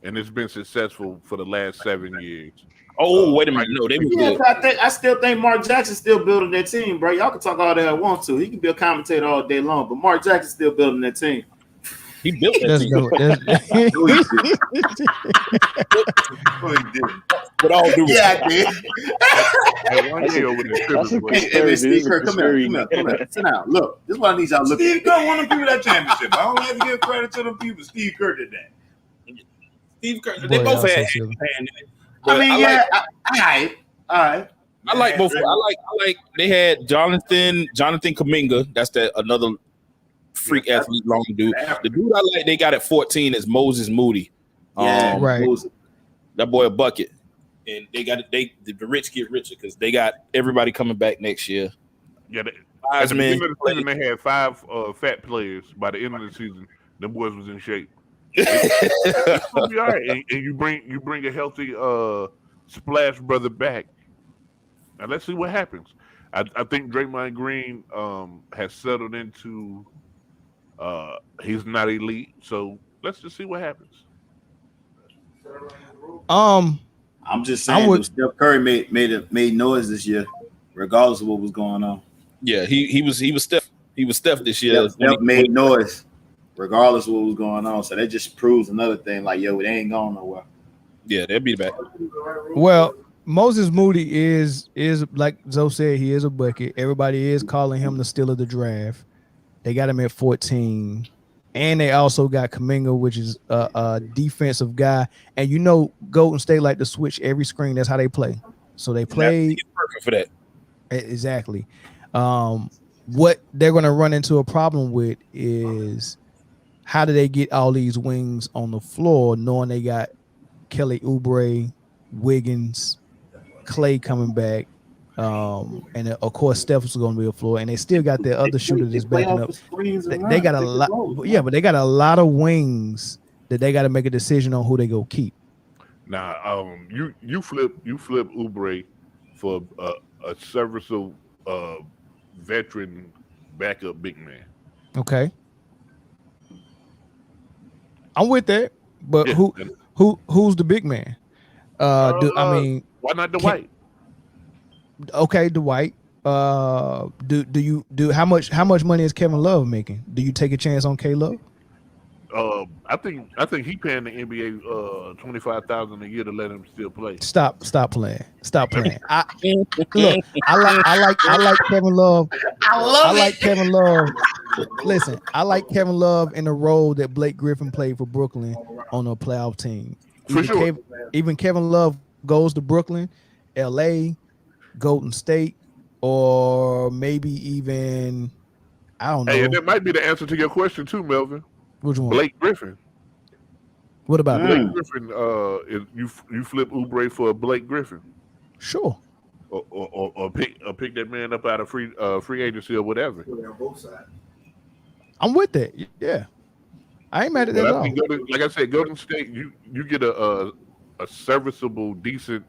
and it's been successful for the last 7 years. Oh, wait a minute. No, they were good. I still think Mark Jackson's still building that team, bro. Y'all can talk all that I want to. He can be a commentator all day long, but Mark Jackson's still building that team. He built that team. But all due I did. Hey, Steve Kerr, come here. Sit down. Look, this is what I need y'all to look at. Steve Kerr won them people that championship. I don't have to give credit to them people. Steve Kerr did that. Steve Kerr. They both had hand in it. I mean, all right. I like both. I like. They had Jonathan Kuminga. That's another freak athlete, long dude. The dude I like, they got at 14 is Moses Moody. Right. That boy a bucket, and they got the rich get richer because they got everybody coming back next year. Yeah, at the beginning of the season, they had 5 fat players. By the end of the season, them boys was in shape. It's gonna be all right. And you bring a healthy Splash brother back. Now let's see what happens. I think Draymond Green has settled into he's not elite, so let's just see what happens. I'm just saying Steph Curry made noise this year, regardless of what was going on. Yeah, he was Steph. He was Steph this year. Steph made noise. Regardless of what was going on. So that just proves another thing, like, yo, they ain't going nowhere. Yeah, they'll be back. Well, Moses Moody is like Zoe said, he is a bucket. Everybody is calling him the steal of the draft. They got him at 14. And they also got Kuminga, which is a defensive guy. And you know, Golden State like to switch every screen. That's how they play. So they play perfect for that. Exactly. what they're going to run into a problem with is how do they get all these wings on the floor, knowing they got Kelly Oubre, Wiggins, Clay coming back, and of course Steph is going to be on the floor, and they still got their other shooter that's backing up. They got a lot, but they got a lot of wings that they got to make a decision on who they go keep. Now, you flip Oubre for a serviceable veteran backup big man. Okay, I'm with that, but Yeah. who's the big man? Why not Dwight? Okay, Dwight. Do how much money is Kevin Love making? Do you take a chance on K Love? I think he paying the NBA $25,000 a year to let him still play. Stop playing. I like Kevin Love. I like Kevin Love. Listen, I like Kevin Love in the role that Blake Griffin played for Brooklyn on a playoff team. Even Kevin Love goes to Brooklyn, LA, Golden State, or maybe even I don't know. Hey, and that might be the answer to your question too, Melvin. Which one? Blake Griffin. What about Blake Griffin? You flip Oubre for a Blake Griffin? Sure. Or pick that man up out of free agency or whatever. I'm with that. Yeah, I ain't mad at that at all. Like I said, Golden State, you get a serviceable, decent.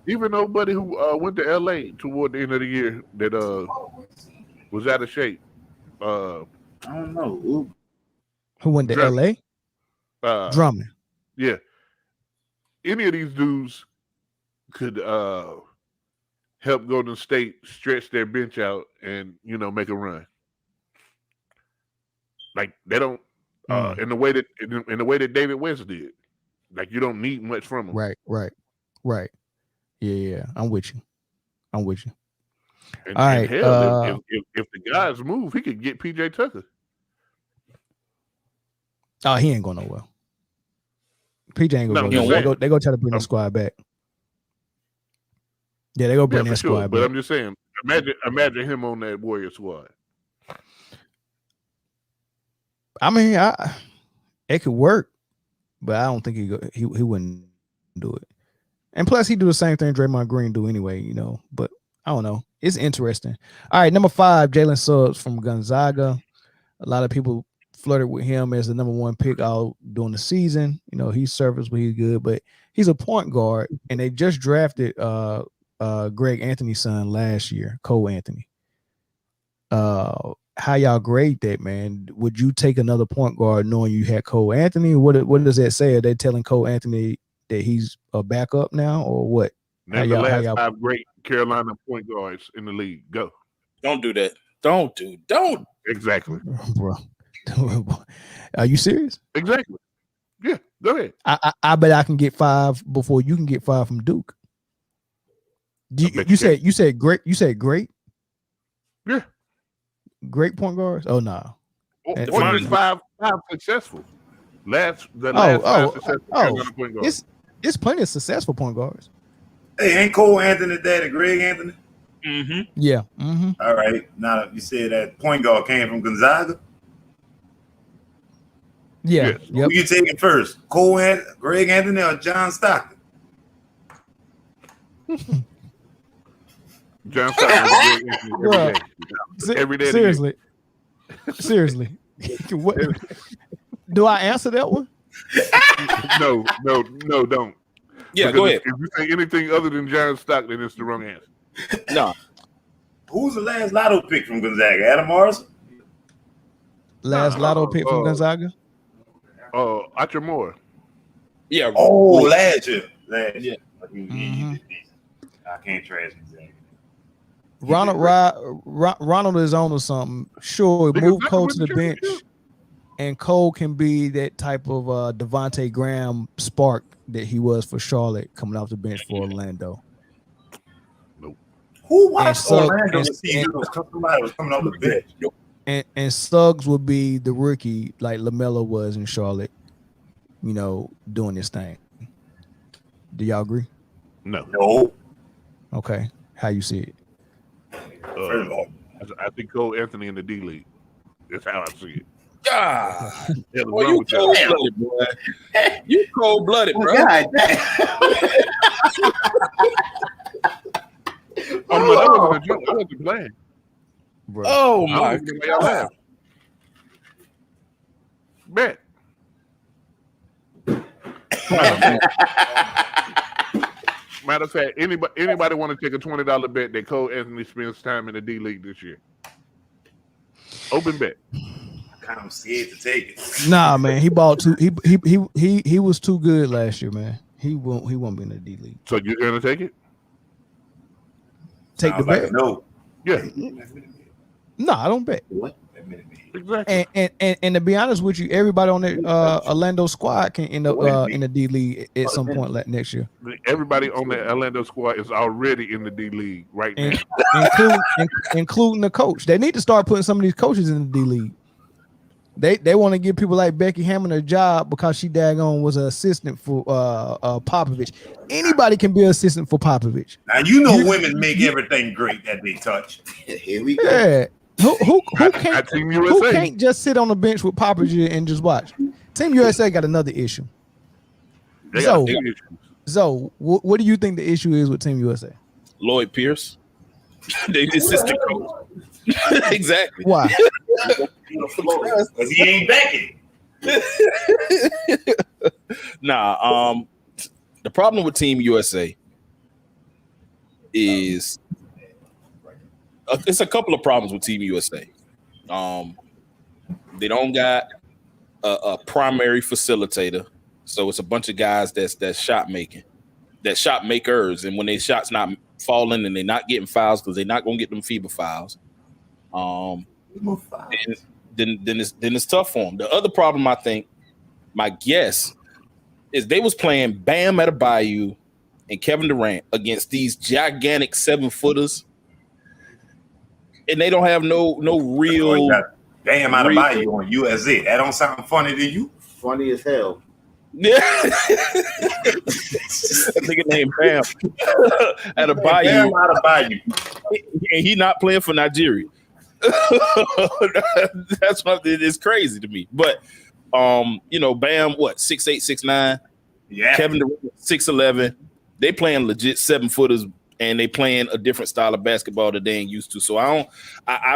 Even nobody who went to LA toward the end of the year that was out of shape. I don't know. Who went to Drummond. LA? Drummond. Yeah. Any of these dudes could help Golden State stretch their bench out and make a run. Like they don't in the way that David West did. Like you don't need much from them. Right. Yeah. I'm with you. And, all and right. Hell, if the guys move, he could get PJ Tucker. Oh, he ain't going nowhere. PJ ain't going nowhere. They go try to bring the squad back. Yeah, they go bring that squad back. But I'm just saying, imagine him on that Warrior squad. I mean, it could work, but I don't think he wouldn't do it. And plus, he do the same thing Draymond Green do anyway, But I don't know. It's interesting. All right, number 5, Jalen Suggs from Gonzaga. A lot of people flirted with him as the number 1 pick all during the season. He's serviceable, he's good, but he's a point guard, and they just drafted Greg Anthony's son last year, Cole Anthony. How y'all grade that, man? Would you take another point guard knowing you had Cole Anthony? What does that say? Are they telling Cole Anthony that he's a backup now, or what? Name the last 5 great Carolina point guards in the league. Go. Don't do that. Don't. Exactly. Bro. Are you serious? Exactly. Yeah, go ahead. I bet I can get 5 before you can get 5 from Duke. You said great. You said great. Yeah. Great point guards. Oh no. Or just 5 successful. Last 5 successful Carolina point guards. It's plenty of successful point guards. Hey, ain't Cole Anthony daddy Greg Anthony? Mm-hmm. Yeah. Mm-hmm. All right. Now you said that point guard came from Gonzaga. Yeah. Yes. Yep. Who you taking first? Greg Anthony or John Stockton? John Stockton every day. Seriously. What? Do I answer that one? No, don't. Yeah, because go ahead. If you say anything other than John Stockton, it's the wrong answer. No. Who's the last lotto pick from Gonzaga? Adam Morrison? Last lotto pick from Gonzaga? Archer Moore. Yeah. Oh, last year. Yeah. Mm-hmm. I can't trash Gonzaga. Ronald is on to something. Sure, move Cole to the bench, and Cole can be that type of Devontae Graham spark that he was for Charlotte coming off the bench for Orlando. Nope. Who watched Orlando season? Somebody was coming off the bench. And Suggs would be the rookie like LaMelo was in Charlotte, doing this thing. Do y'all agree? No. Okay. How you see it? First of all, I think Cole Anthony in the D League. That's how I see it. God, boy, you cold-blooded, boy. You cold-blooded, bro. God damn. Oh no, that wasn't a joke. I wasn't playing. Bro. Oh my God. Bet. Matter of fact, anybody want to take a $20 bet that Cole Anthony spends time in the D League this year? Open bet. Kind of scared to take it. Nah, man, he bought too. He was too good last year, man. He won't be in the D League. So you're gonna take it? Take the bet. No. Yeah. No, I don't bet. What? Exactly. And to be honest with you, everybody on the Orlando squad can end up in the D League at some point next year. Everybody on the Orlando squad is already in the D League right now, including the coach. They need to start putting some of these coaches in the D League. They want to give people like Becky Hammond a job because she daggone was an assistant for Popovich. Anybody can be an assistant for Popovich. Now you know women make everything great that they touch. Here we go. Yeah. Who can't just sit on the bench with Popovich and just watch? Team USA got another issue. So what do you think the issue is with Team USA? Lloyd Pierce. They assistant coach. Exactly. Why? Because he ain't backing. Nah, the problem with Team USA is it's a couple of problems with Team USA. They don't got a primary facilitator, so it's a bunch of guys that's shot makers, and when they shots not falling and they're not getting fouls because they're not gonna get them FIBA fouls. Then it's tough for them. The other problem, I think, my guess is they was playing Bam Adebayo and Kevin Durant against these gigantic 7-footers, and they don't have no real Bam Adebayo on USA. That don't sound funny to you? Funny as hell. Yeah, nigga named Bam Adebayo. Bam Adebayo. And he not playing for Nigeria. That's what it's crazy to me. But Bam, 6'8", 6'9". Yeah. Kevin Durant 6'11". They playing legit 7-footers, and they playing a different style of basketball that they ain't used to. So I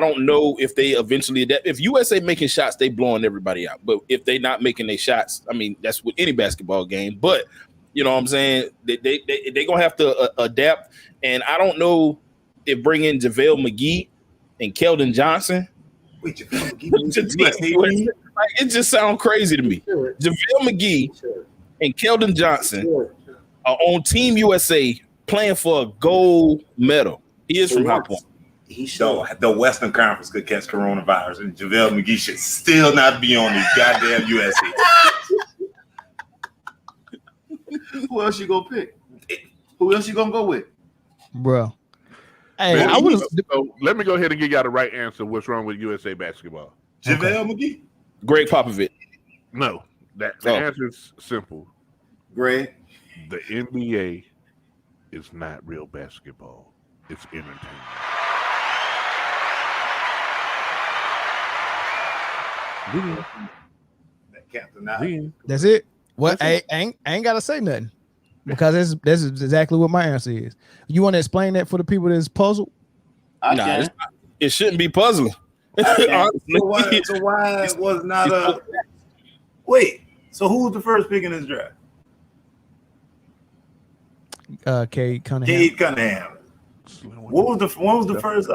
don't know if they eventually adapt. If USA making shots, they blowing everybody out. But if they not making their shots, I mean, that's with any basketball game. But you know what I'm saying? They gonna have to adapt. And I don't know if bringing JaVale McGee and Keldon Johnson. Wait, JaVale it just sounds crazy to me. JaVale McGee and Keldon Johnson are on Team USA playing for a gold medal. He is from High Point. The Western Conference could catch coronavirus, and JaVale McGee should still not be on the goddamn USA. Who else you gonna pick? Who else you gonna go with, bro? Hey, man, so let me go ahead and give y'all the right answer. What's wrong with USA basketball? JaVale McGee, Greg Popovich. No, the answer is simple. Greg, the NBA is not real basketball. It's entertainment. That's it. What? I ain't gotta say nothing because that's exactly what my answer is. You want to explain that for the people that's puzzled? It shouldn't be puzzling. So why was not a wait? So who was the first pick in this draft? Cade Cunningham. Cade Cunningham. What was the first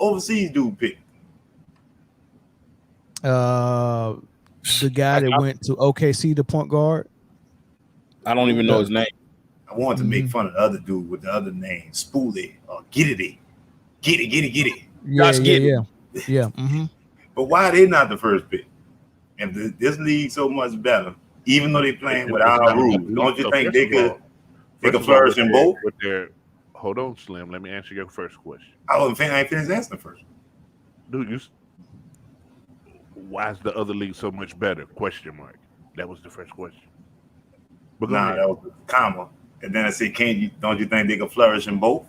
overseas dude pick? The guy that went to OKC, the point guard. I don't even know his name. I wanted to make fun of the other dude with the other name, Spoolie or Get it. Yeah. Mm-hmm. But why are they not the first pick? And this league so much better, even though they playing with our rules. Don't you think they could flourish in both? Hold on, Slim. Let me answer your first question. I ain't finished answering first. Dude, why is the other league so much better? Question mark. That was the first question. But that was a comma. And then I said, don't you think they can flourish in both?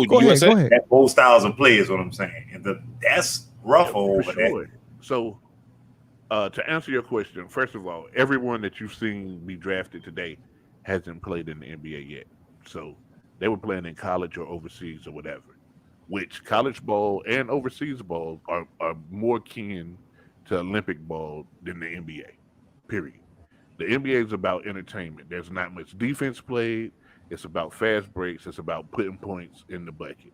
Go ahead. That both styles of play is what I'm saying, and that's rough over there. So, to answer your question, first of all, everyone that you've seen be drafted today hasn't played in the NBA yet. So they were playing in college or overseas or whatever. Which college ball and overseas ball are more kin to Olympic ball than the NBA. Period. The NBA is about entertainment. There's not much defense played. It's about fast breaks. It's about putting points in the bucket.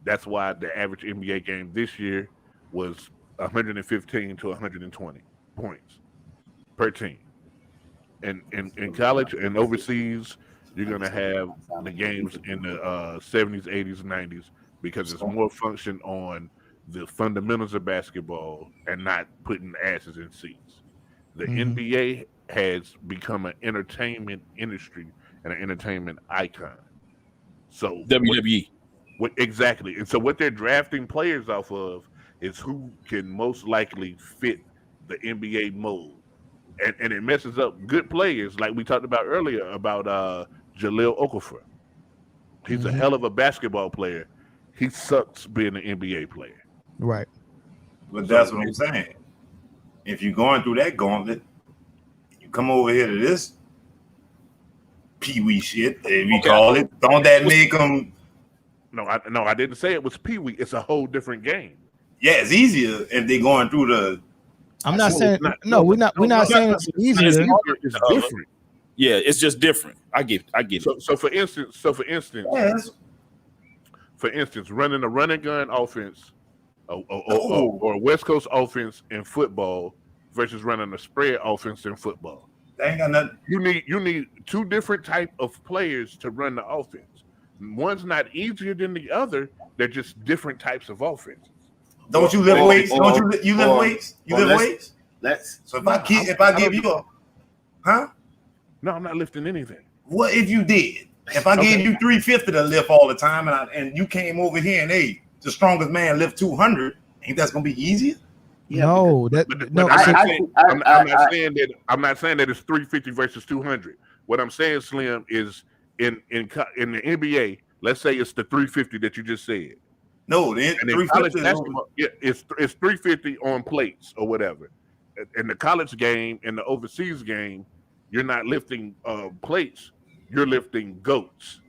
That's why the average NBA game this year was 115 to 120 points per team. And in college and overseas, you're going to have the games in the 70s, 80s, 90s because it's more function on the fundamentals of basketball and not putting asses in seats. The NBA has become an entertainment industry and an entertainment icon. So WWE. Exactly. And so what they're drafting players off of is who can most likely fit the NBA mold. And it messes up good players like we talked about earlier about Jahlil Okafor. He's a hell of a basketball player. He sucks being an NBA player. Right. But that's what I'm saying. If you're going through that gauntlet, you come over here to this pee-wee shit, if we call it. Don't that make them? No, I didn't say it was pee-wee. It's a whole different game. Yeah, it's easier if they're going through the. I'm not saying we're not saying it's easier. It's different. Yeah, it's just different. I get it. So for instance, running a running gun offense or a West Coast offense in football versus running a spread offense in football. They ain't got nothing. You need two different type of players to run the offense. One's not easier than the other. They're just different types of offenses. Don't you lift weights? Don't you lift weights? You lift weights? So if I give you a, huh? No, I'm not lifting anything. What if you did? If I gave you 350 to lift all the time, and you came over here and the strongest man lift 200, ain't that's gonna be easier? Yeah, no, I'm not saying that it's 350 versus 200. What I'm saying, Slim, is in the NBA, let's say it's the 350 that you just said. No, then 350 it's 350 on plates or whatever. In the college game, in the overseas game, you're not lifting plates, you're lifting goats.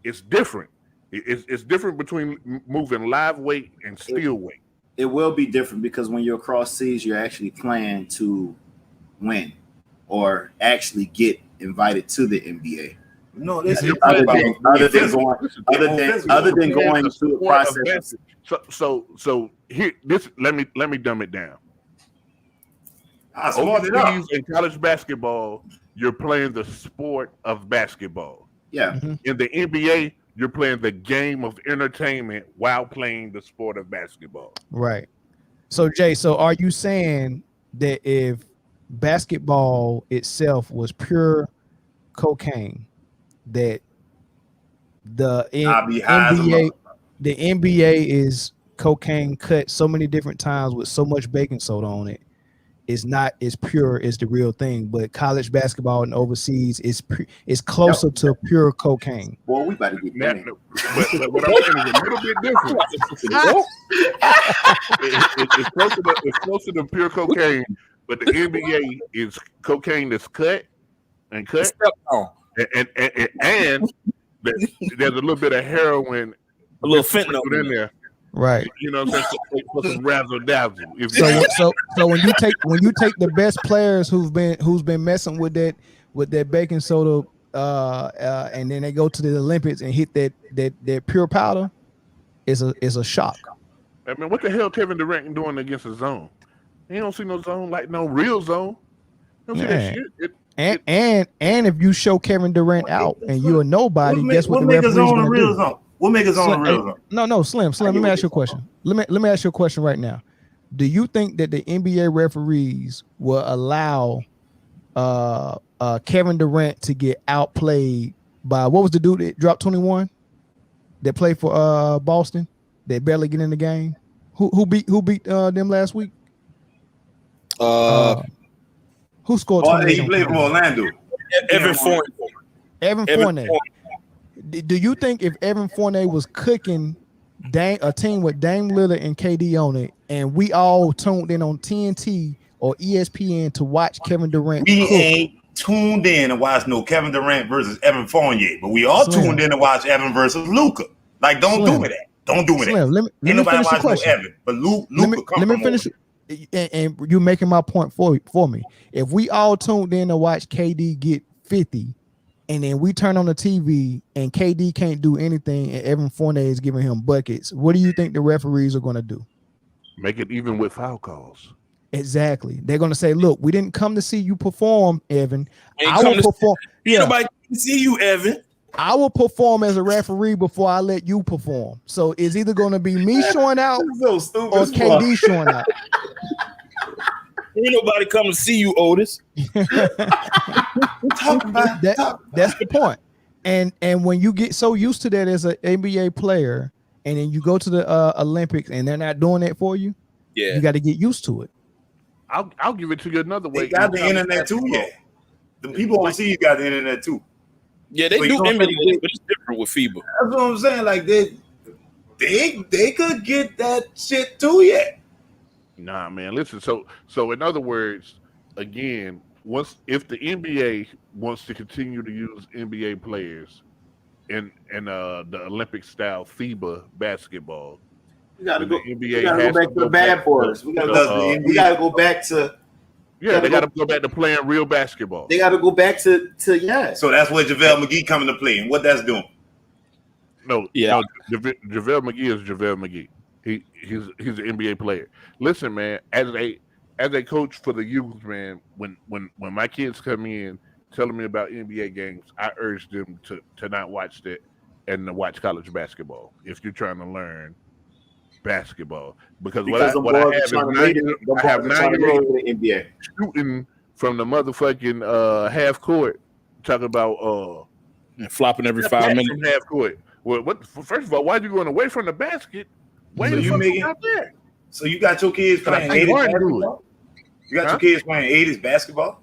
It's different. It's different between moving live weight and steel weight. It will be different because when you're across seas, you're actually playing to win or actually get invited to the NBA. No, this is other than going through the process. So here, let me dumb it down. Overseas in college basketball, you're playing the sport of basketball. Yeah. In the NBA, you're playing the game of entertainment while playing the sport of basketball. Right. So Jay, are you saying that if basketball itself was pure cocaine, that the NBA is cocaine cut so many different times with so much baking soda on it? Is not as pure as the real thing, but college basketball and overseas is closer to pure cocaine. Well, we better get that. But what I'm saying is a little bit different. It's closer to pure cocaine, but the NBA is cocaine that's cut and there's a little bit of heroin, a little fentanyl in there. Right. You know what I'm saying? For some razzle dazzle. So when you take the best players who's been messing with that baking soda and then they go to the Olympics and hit that pure powder, is a shock. I mean, what the hell Kevin Durant doing against a zone? He don't see no zone like no real zone. You don't see that shit. And if you show Kevin Durant out and you're a nobody, guess what the referee's gonna do? Zone? What makes it on the real zone? No, Slim. Let me ask you a question. Let me ask you a question right now. Do you think that the NBA referees will allow Kevin Durant to get outplayed by what was the dude that dropped 21 that played for Boston that barely get in the game? Who beat them last week? Who scored 21? He played for Orlando. Evan Fournier. Do you think if Evan Fournier was cooking a team with Dame Lillard and KD on it, and we all tuned in on TNT or ESPN to watch Kevin Durant We cook, ain't tuned in to watch no Kevin Durant versus Evan Fournier, but we all tuned in to watch Evan versus Luka. Like, don't do me that. Don't do me that. Let me finish the question. No Evan, but Luka. Let me finish. And you're making my point for me. If we all tuned in to watch KD get 50, and then we turn on the TV and KD can't do anything, and Evan Fournier is giving him buckets, what do you think the referees are going to do? Make it even with foul calls. Exactly. They're going to say, "Look, we didn't come to see you perform, Evan. I will perform. Nobody can see you, Evan. I will perform as a referee before I let you perform. So it's either going to be me showing out or KD showing out." Ain't nobody come to see you, Otis. That's the point. And when you get so used to that as an NBA player, and then you go to the Olympics and they're not doing that for you, you got to get used to it. I'll give it to you another way. They got the internet too, The people overseas got the internet too. Yeah, they do NBA, but it's different with FIBA. That's what I'm saying. Like they could get that shit too, Nah, man. Listen. So in other words, again, if the NBA wants to continue to use NBA players in the Olympic style FIBA basketball, we gotta go. NBA We gotta go back to the bad boys. We gotta go back to. Yeah, they got to go back to playing real basketball. They got to go back to. So that's where JaVale McGee coming to play, and what that's doing. No, JaVale McGee is JaVale McGee. He's an NBA player. Listen, man, as a coach for the youth, man, when my kids come in telling me about NBA games, I urge them to not watch that and to watch college basketball if you're trying to learn basketball. Because what I have 9-year-olds NBA shooting from the motherfucking half court, talking about and flopping every 5 minutes from half court. Well, first of all, why are you going away from the basket? Why so you out there? So you got your kids playing 80s basketball? You got your kids playing 80s basketball?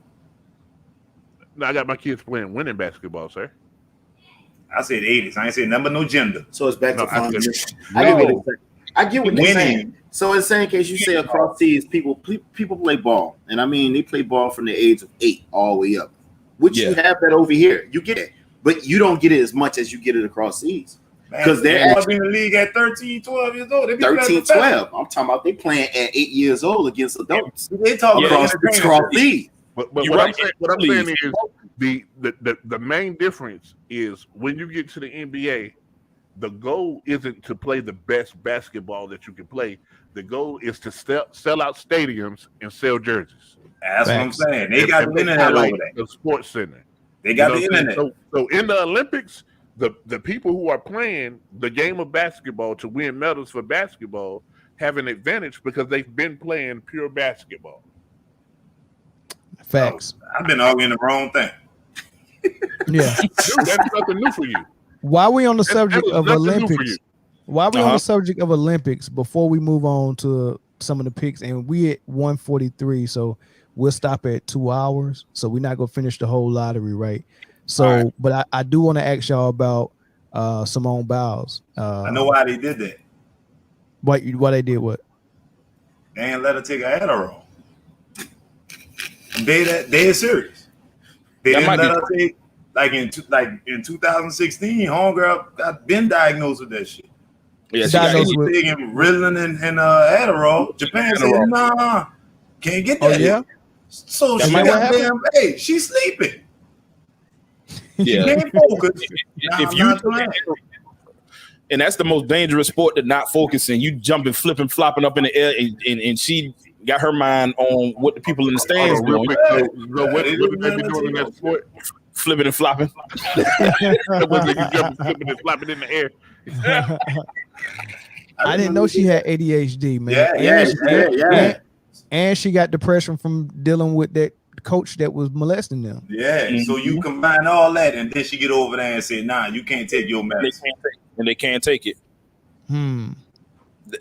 No, I got my kids playing winning basketball, sir. I said 80s. I ain't saying number no gender. So it's back to fun. I get what you're saying. So in the same case, you say across seas, people play ball, and I mean they play ball from the age of 8 all the way up. Which you have that over here. You get it, but you don't get it as much as you get it across seas. Because they're in the league at 13, 12 years old. 13, 12. I'm talking about they playing at 8 years old against adults. They talking across league. But what I'm saying is the main difference is when you get to the NBA, the goal isn't to play the best basketball that you can play. The goal is to sell out stadiums and sell jerseys. That's what I'm saying. They got the internet over there. The sports center. They got the internet. So in the Olympics, the people who are playing the game of basketball to win medals for basketball have an advantage because they've been playing pure basketball. Facts. I've been arguing the wrong thing. Yeah. Dude, that's nothing new for you. While we on the subject of Olympics, on the subject of Olympics, before we move on to some of the picks, and we at 143, so we'll stop at 2 hours. So we're not gonna finish the whole lottery, right? So, right. But I do want to ask y'all about Simone Biles. I know why they did that. Why they did what? They ain't let her take her Adderall. They are serious. They didn't let her take. Like in 2016, homegirl been diagnosed with that shit. Yeah, she was taking Ritalin and Adderall. Japan said, nah, can't get that. Oh, yeah? So she got damn, hey, she's sleeping. Yeah. She can't focus. If you and that's the most dangerous sport to not focus in. You jumping, flipping, flopping up in the air, and she got her mind on what the people in the stands doing. What did they be doing in that sport? Flipping and flopping. Flipping and flopping in the air. I didn't know she had ADHD, man. Yeah. And she got depression from dealing with that coach that was molesting them. Yeah. Mm-hmm. So you combine all that, and then she get over there and say, "Nah, you can't take your medicine." They can't take it. It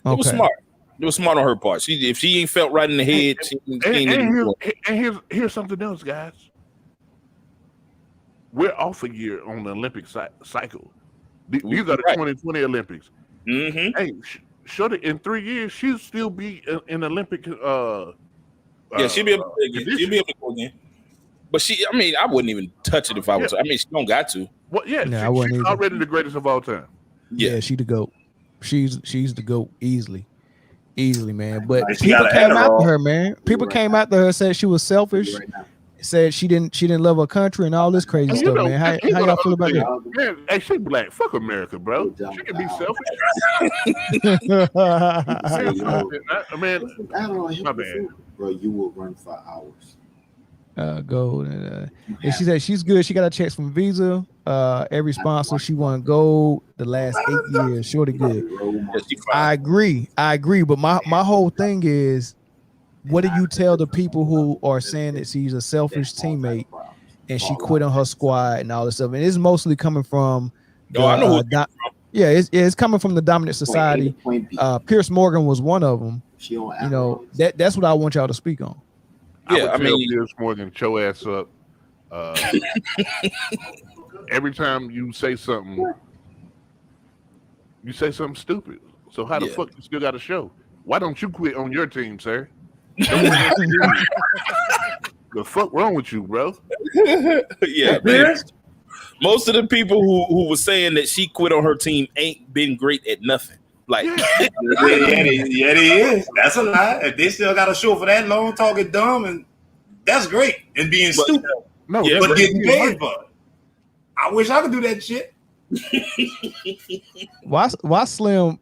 was smart. It was smart on her part. If she ain't felt right in the head, here's something else, guys. We're off a year on the Olympic cycle. These are the 2020 Olympics. Mm-hmm. Hey, shorty, in 3 years, she'll still be in Olympic. She'll be able to go again. But I wouldn't even touch it if I was. I mean, she don't got to. Well, yeah, she's already the greatest of all time. Yeah, she the GOAT. She's the GOAT easily, man. But people came after her, man. People came after her, said she was selfish, said she didn't love her country and all this crazy stuff, man. How y'all feel about that? Man, hey, she black. Fuck America, bro. She can be selfish. Man, my bad. Bro, you will run for hours. Gold. And she said she's good. She got a checks from Visa. Every sponsor she won gold the last 8 years. Shorty good. I agree. But my whole thing is, what do you tell the people who are saying that she's a selfish teammate and she quit on her squad and all this stuff? And it's mostly coming from it's coming from the dominant society. Pierce Morgan was one of them. That's what I want y'all to speak on. Yeah, I mean, Pierce Morgan, show ass up. Every time you say something stupid. So how the fuck you still got a show? Why don't you quit on your team, sir? The fuck wrong with you, bro? Yeah, man. Most of the people who were saying that she quit on her team ain't been great at nothing. Like, it is. That's a lie. If they still got a show for that long, talking dumb, and that's great, and being stupid. But getting paid for it. I wish I could do that shit. Why Slim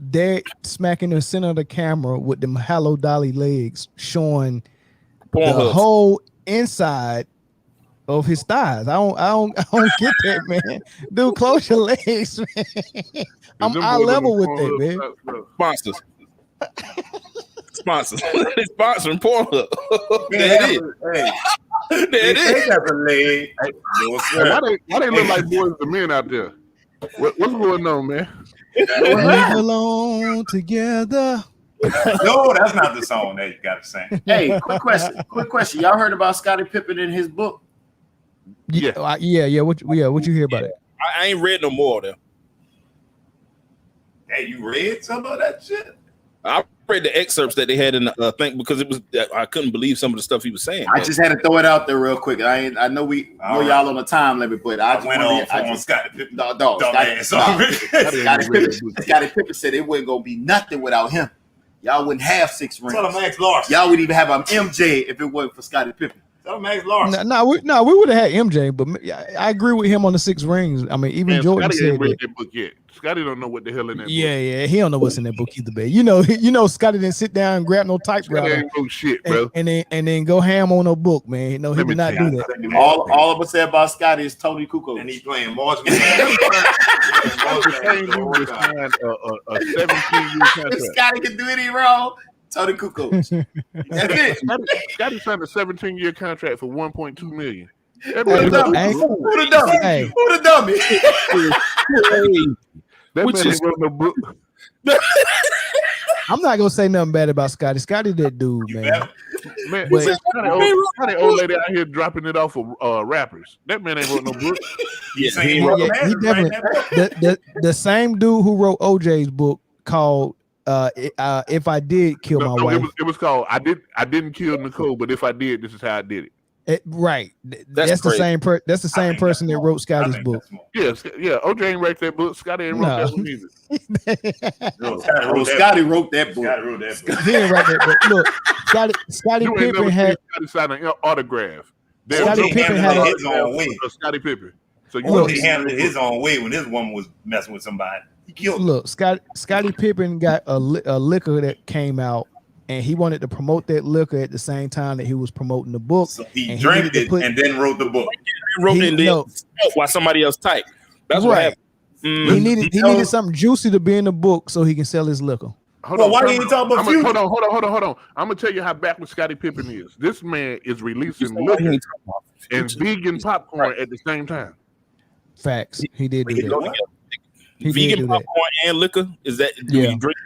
dead smacking the center of the camera with them Hello Dolly legs showing the whole inside of his thighs? I don't get that, man. Dude, close your legs, man. I'm eye level with that, man. Sponsors. They sponsoring Pornhub. There it is. Why they look like boys to men out there? What's going on, man? We belong together. No, that's not the song that you got to sing. Hey, quick question. Y'all heard about Scottie Pippen in his book? Yeah. What you hear about it? I ain't read no more of them. Hey, you read some of that shit? I read the excerpts that they had in the thing because it was I couldn't believe some of the stuff he was saying. I just had to throw it out there real quick. I know y'all on the time limit, but I went on Scottie Pippen. Scottie Pippen said it wasn't gonna be nothing without him. Y'all wouldn't have 6 rings. Tell him Max Larson. Y'all wouldn't even have an MJ if it wasn't for Scottie Pippen. Tell him Max Larson. No, we would have had MJ, but I agree with him on the 6 rings. I mean, even Jordan Scotty said ain't read that book yet. Scotty don't know what the hell in that book. Yeah, he don't know what's in that book either, babe. You know, Scotty didn't sit down and grab no typewriter. Ain't no shit, bro. And then go ham on no book, man. No, he did not do that. All of us said about Scotty is Tony Kukoc. And he's playing Martin. A 17-year contract. Scotty can do any wrong. Tony Kukoc. That's it. Scotty signed a 17-year contract for $1.2 million. Who the dummy? That man ain't wrote no book. I'm not gonna say nothing bad about Scotty. Scotty, that dude, man. Man, Scotty old lady out here dropping it off of rappers. That man ain't wrote no book. He definitely the same dude who wrote OJ's book called "If I Did Kill My Wife." It was called "I Didn't Kill Nicole, but if I did, this is how I did it." Right. That's the same That's the same person that wrote Scotty's book. Yeah. OJ ain't wrote that book. Scotty ain't wrote that one either. Scotty wrote that book. He didn't write that book. Look, Scotty Pippen had signed an autograph. Scotty Pippen had his own way. Scotty Pippen. So he handled it his own way when this woman was messing with somebody. He killed. Look, Scotty Pippen got a liquor that came out. And he wanted to promote that liquor at the same time that he was promoting the book. So he drank it and then wrote the book. He wrote it while somebody else typed. That's what happened. He needed something juicy to be in the book so he can sell his liquor. Why didn't you talk about future? Hold on. I'm gonna tell you how backwards Scottie Pippen is. This man is releasing liquor and vegan popcorn at the same time. Facts. He did do that. Vegan popcorn and liquor? Is that you drink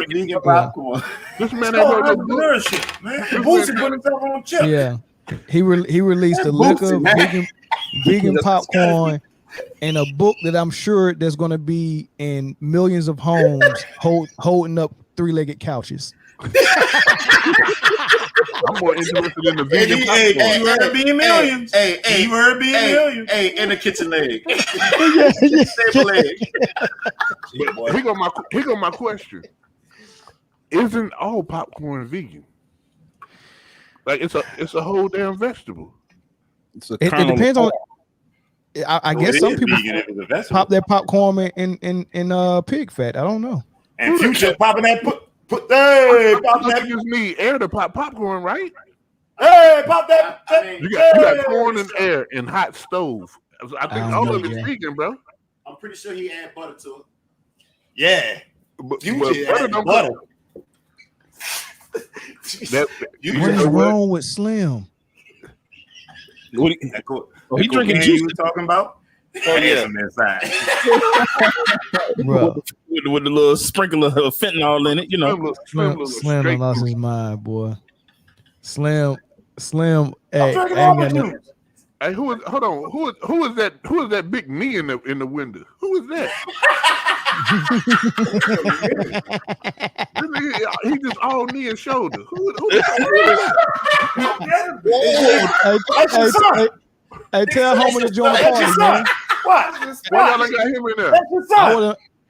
vegan popcorn? This man ain't got no entrepreneurship, man. Boosie put himself on chip. Yeah, he released the liquor, vegan popcorn, and a book that I'm sure there's going to be in millions of homes holding up three-legged couches. I'm more interested in the vegan popcorn. Being millions. Hey, millions. Hey, in the kitchen leg. Table leg. But here go my question. Isn't all popcorn vegan? Like it's a whole damn vegetable. It depends on. I guess some people pop their popcorn in pig fat. I don't know. And Future popping that pop that. You just need air to pop popcorn, right? Hey, pop that. You got corn and air and hot stove. I think all of it's vegan, bro. I'm pretty sure he add butter to it. Yeah, Future butter don't butter. What's wrong with Slim? He drinking juice. You talking about? Oh yeah, bro. With the little sprinkle of fentanyl in it, you know. Slim lost his mind, boy. Slim. Hey, who is that? Who is that big knee in the window? Who is that? He just all knee and shoulder. Hey, tell Homer to join the party, man. What? Why y'all got him in there?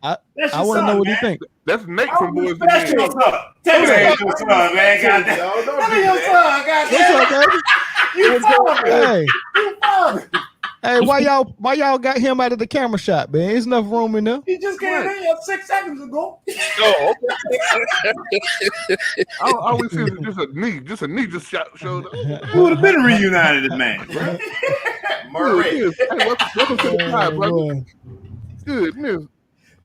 I want to know what you think. That's Nate from Boys to Men. Tell me your son, man. Tell me your son, goddamn. What's up, man? Hey, why y'all got him out of the camera shot, man? There's enough room in there. He just came in here 6 seconds ago. Oh, okay. I always see just a knee just showed up. Who would have been reunited, man? Murray. Hey, welcome to the pod, brother. Goodness.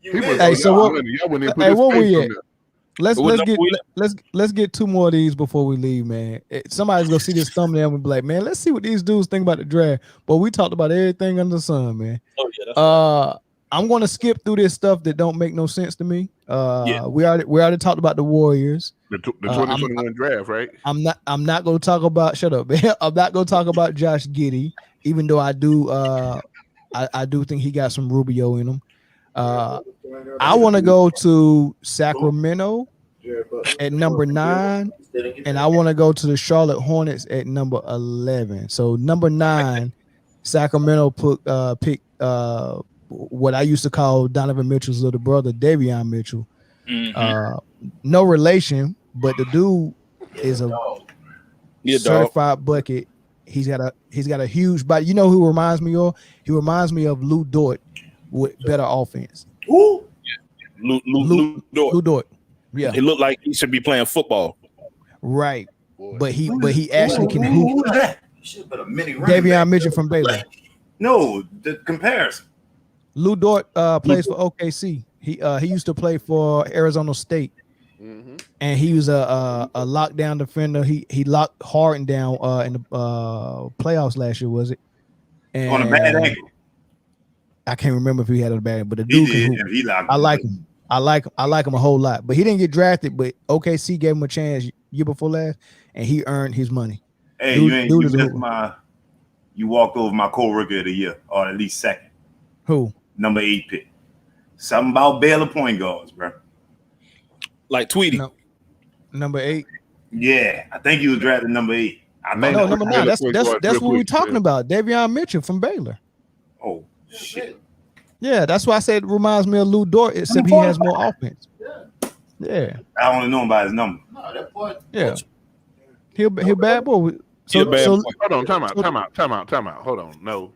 Hey, so what we at? Let's get two more of these before we leave, man. Somebody's gonna see this thumbnail and be like, man, let's see what these dudes think about the draft. But we talked about everything under the sun, man. Oh, yeah, I'm gonna skip through this stuff that don't make no sense to me. We already talked about the Warriors. The 2021 draft, right? I'm not gonna talk about. Shut up, man. I'm not gonna talk about Josh Giddey, even though I do. I do think he got some Rubio in him. I want to go to Sacramento at number 9, and I want to go to the Charlotte Hornets at number 11. So number 9, Sacramento picked what I used to call Donovan Mitchell's little brother, Davion Mitchell. No relation, but the dude is a certified bucket. He's got a huge body. You know who reminds me of? He reminds me of Lou Dort with better offense. Who? Lou Dort. Yeah. He looked like he should be playing football. Right. But he actually can hoop. Who is that? Davion Mitchell from Baylor. No, the comparison. Lou Dort plays for OKC. He used to play for Arizona State. Mm-hmm. And he was a lockdown defender. He locked Harden down in the playoffs last year, was it? And on a bad angle. I can't remember if he had a bad, but the dude I like him. I like him a whole lot. But he didn't get drafted. But OKC gave him a chance year before last, and he earned his money. Hey, you walked over my co-rookie of the year, or at least second. Who? Number 8 pick. Something about Baylor point guards, bro. Like Tweety. No. Number 8. Yeah, I think he was drafted number 8. No, number 9. That's what we're talking about. Davion Mitchell from Baylor. Oh shit. Yeah, that's why I said it reminds me of Lou Dort, except he has more offense. Yeah. I only know him by his number. No, that boy. Yeah. He'll bad boy. So hold on, time out. Hold on. No.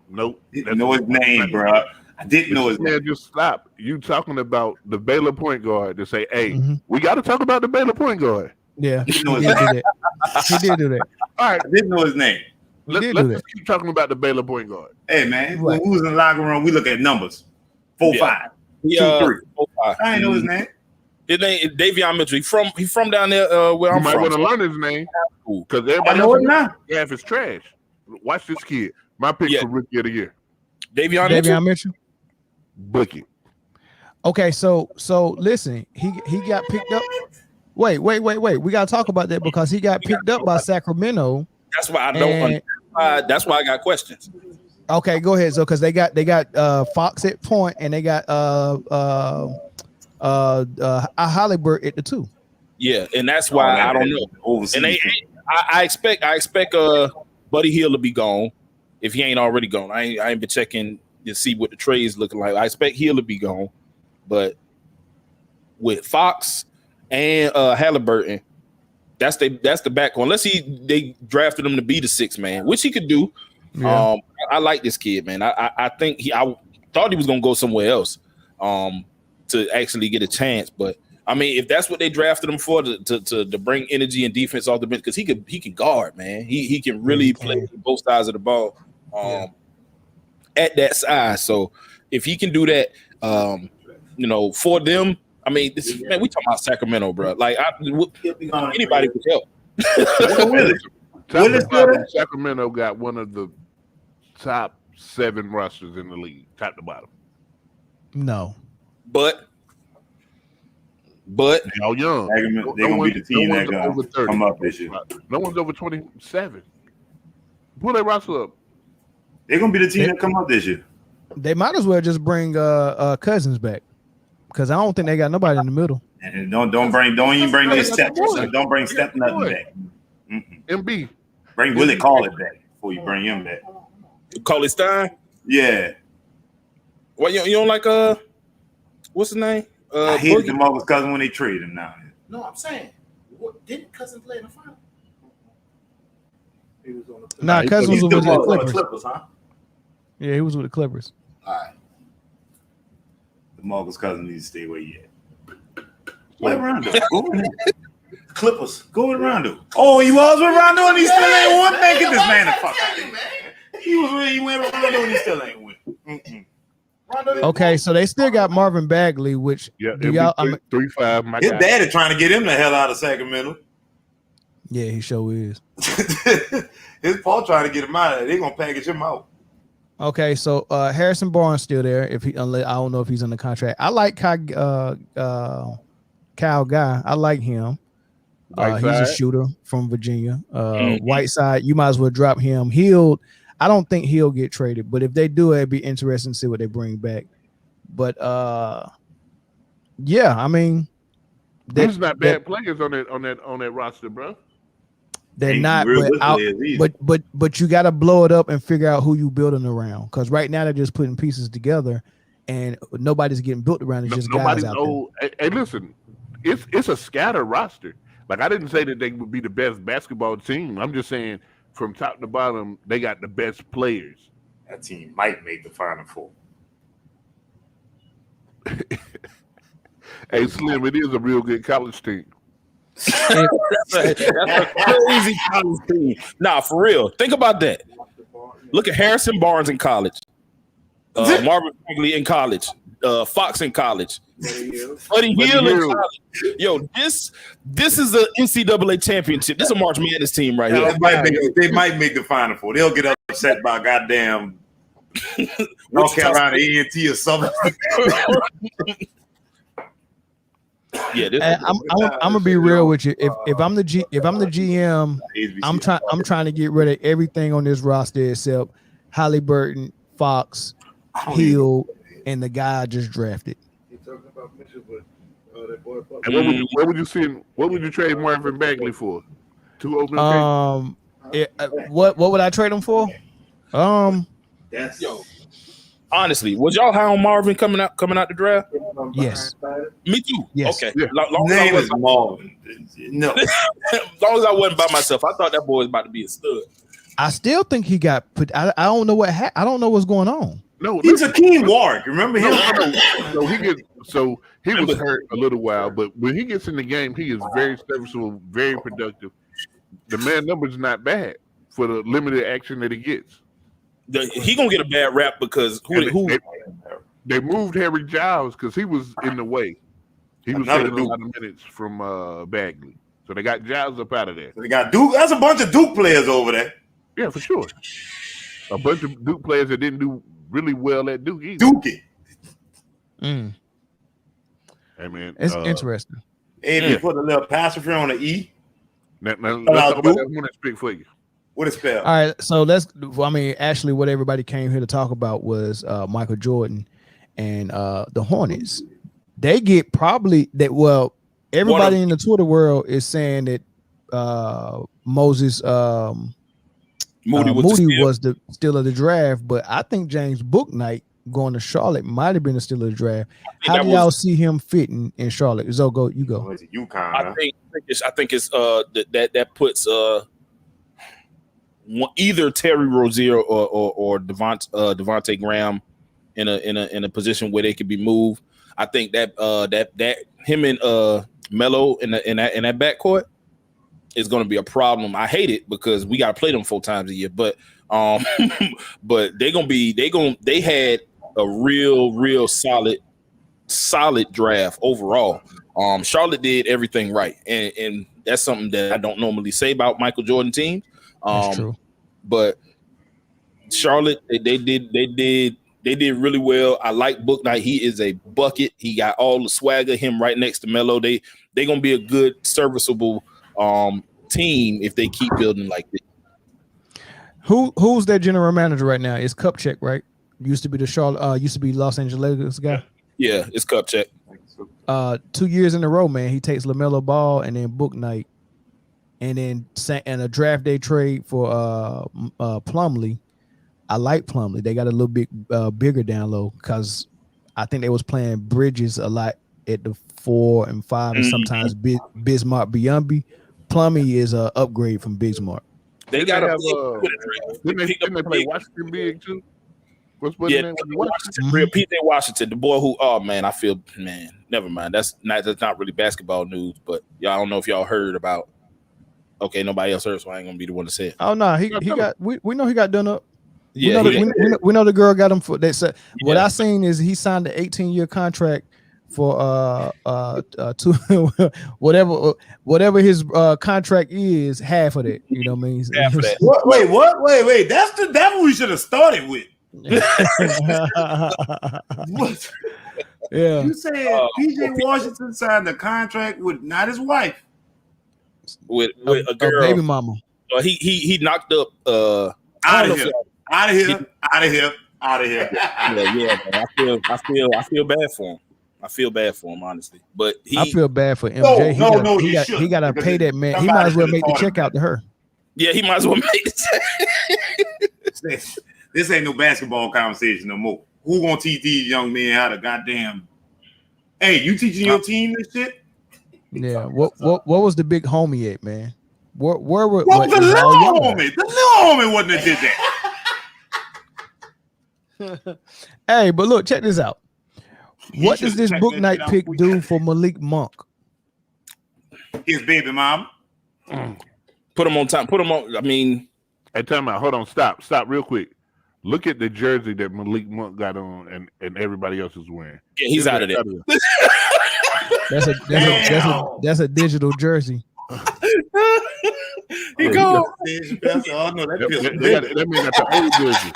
Didn't know his name, bro. I didn't know his name. Just stop. You talking about the Baylor point guard to say, hey, we got to talk about the Baylor point guard. Yeah, he did do that. All right, I didn't know his name. Let's just keep talking about the Baylor point guard. Hey, man, who's in the locker room? We look at numbers. 4-5, 2-3. 4-5. I ain't know his name. His name is Davion Mitchell. He from down there where I'm from. You might want to learn his name because everybody else is trash. Watch this kid. My pick for rookie of the year. Davion Mitchell. Bookie. Okay, so listen, he got picked up. Wait. We gotta talk about that because he got picked up by Sacramento. That's why I don't. That's why I got questions. Okay, go ahead. So because they got Fox at point and they got Halliburton at the 2. Yeah, and that's why I don't know. And I expect Buddy Hield to be gone if he ain't already gone. I ain't been checking to see what the trade's looking like. I expect Hield to be gone, but with Fox and Halliburton, that's the backcourt. Unless they drafted him to be the 6th man, which he could do. Yeah. I like this kid, man. I think I thought he was gonna go somewhere else to actually get a chance, but I mean, if that's what they drafted him for, to bring energy and defense off the bench, because he can guard, man. He can really play both sides of the ball at that size. So if he can do that, for them, I mean, man, we talking about Sacramento, bro. Like anybody would help. Sacramento got one of the top 7 rosters in the league, top to bottom. No, but how young? They're gonna be the team that gonna come up this year. No one's over 27. Pull that roster up. They're gonna be the team that come up this year. They might as well just bring Cousins back, because I don't think they got nobody in the middle. And don't even bring this step. Don't bring step nothing back. MB. Bring Willie Call it back before you bring him back. Call it Stein? Yeah. What you don't like what's his name? I hated DeMarcus Cousins when they traded him now. No, I'm saying, didn't Cousins play in the final? He was on the Cousins was with the Clippers, huh? Yeah, he was with the Clippers. All right. DeMarcus Cousins needs to stay where he at. Where Rondo? Clippers. Go with Rondo. Oh, he was with Rondo and he still ain't won. Man, get this man the fuck out of here, man. He went with Rondo and he still ain't win. Okay, so they still got Marvin Bagley, which 3-5. His daddy trying to get him the hell out of Sacramento. Yeah, he sure is. His Paul trying to get him out of there. They're gonna package him out. Okay, so Harrison Barnes still there. I don't know if he's on the contract. I like Kyle Guy. I like him. He's a shooter from Virginia. Whiteside, you might as well drop him. Hield, I don't think he'll get traded, but if they do, it'd be interesting to see what they bring back. But yeah, I mean, there's not bad players on that roster, bro. They're not, but you got to blow it up and figure out who you building around. Because right now they're just putting pieces together, and nobody's getting built around. It's just guys out there. Hey, listen, it's a scattered roster. Like, I didn't say that they would be the best basketball team. I'm just saying from top to bottom, they got the best players. That team might make the Final Four. Hey, Slim, it is a real good college team. That's a crazy college team. Nah, for real. Think about that. Look at Harrison Barnes in college. Marvin Bagley in college. Fox in college. Buddy Hield in college. Yo, this is an NCAA championship. This is a March Madness team right here. They might make the Final Four. They'll get upset by goddamn North Carolina A&T or something. Yeah, I'm gonna be real with you. If I'm the GM, I'm trying to get rid of everything on this roster except Halliburton, Fox, Hield, and the guy I just drafted. And what would you trade Marvin Bagley for? 2 open what would I trade him for? Honestly, was y'all high on Marvin coming out the draft? Yes. Me too. Yes. Okay. Yeah. Name is Marvin. No. As long as I wasn't by myself, I thought that boy was about to be a stud. I still think he got put. I don't know I don't know what's going on. No, he's a Akeem Warwick. Remember him? So he was hurt a little while, but when he gets in the game, he is very serviceable, very productive. The man numbers not bad for the limited action that he gets. He gonna get a bad rap because they moved Harry Giles because he was in the way. He was taking a lot of minutes from Bagley, so they got Giles up out of there. They got Duke. That's a bunch of Duke players over there. Yeah, for sure. A bunch of Duke players that didn't do really well at Duke either. Dookie. Hey man, it's interesting. Hey, put a little apostrophe on the E. Now let's talk about that one that's big for you. What is spell? All right, so actually, what everybody came here to talk about was Michael Jordan and the Hornets. They get probably that. Well, everybody in the Twitter world is saying that Moses Moody was the steal of the draft, but I think James Bouknight going to Charlotte might have been the steal of the draft. How do y'all see him fitting in Charlotte? Zo, go. You go. UConn. I think it's that puts either Terry Rozier or Devontae Graham in a position where they could be moved. I think that him and Melo in that backcourt is going to be a problem. I hate it because we got to play them 4 times a year, but but they had a real solid draft overall. Charlotte did everything right, and that's something that I don't normally say about Michael Jordan teams. That's true. But Charlotte, they did really well. I like Bouknight. He is a bucket. He got all the swagger. Him right next to Melo. They gonna be a good, serviceable team if they keep building like this. Who's their general manager right now? It's Kupchak, right? Used to be Los Angeles Lakers guy. Yeah, it's Kupchak. 2 years in a row, man. He takes LaMelo Ball and then Bouknight, and then a draft day trade for Plumlee. I like Plumlee. They got a little bit bigger down low because I think they was playing Bridges a lot at the 4 and 5, and sometimes Bismarck Biyombe. Plumlee is an upgrade from Bismarck. They got a didn't they play Washington big too? What's the name? PJ Washington, the boy who never mind. That's not really basketball news, but y'all don't know if y'all heard about. Okay, nobody else heard, so I ain't gonna be the one to say it. Oh no, he got we know he got done up. Yeah, we know the girl got him for that. What I seen is he signed an 18-year contract for whatever his contract is, half of it. You know what I mean? Half of that. Wait. That's what we should have started with. What? Yeah. You said PJ Washington signed a contract with not his wife, with a girl, baby mama. He knocked up out of here. Yeah, man. I feel bad for him. I feel bad for him, honestly. But I feel bad for MJ. He got to pay that man. He might as well make the check out to her. Yeah, he might as well make the check. This ain't no basketball conversation no more. Who gonna teach these young men how to goddamn? Hey, you teaching your team this shit? Yeah. What was the big homie at, man? Where was the little homie? The little homie wouldn't have did that. Hey, but look, check this out. What does this Bouknight pick do for Malik Monk? His baby mom. Put him on time. Put him on. I mean, hey, time out. Hold on. Stop real quick. Look at the jersey that Malik Monk got on and everybody else is wearing. Yeah, he's out of there. That's a digital jersey. He go. That means that's the old jersey.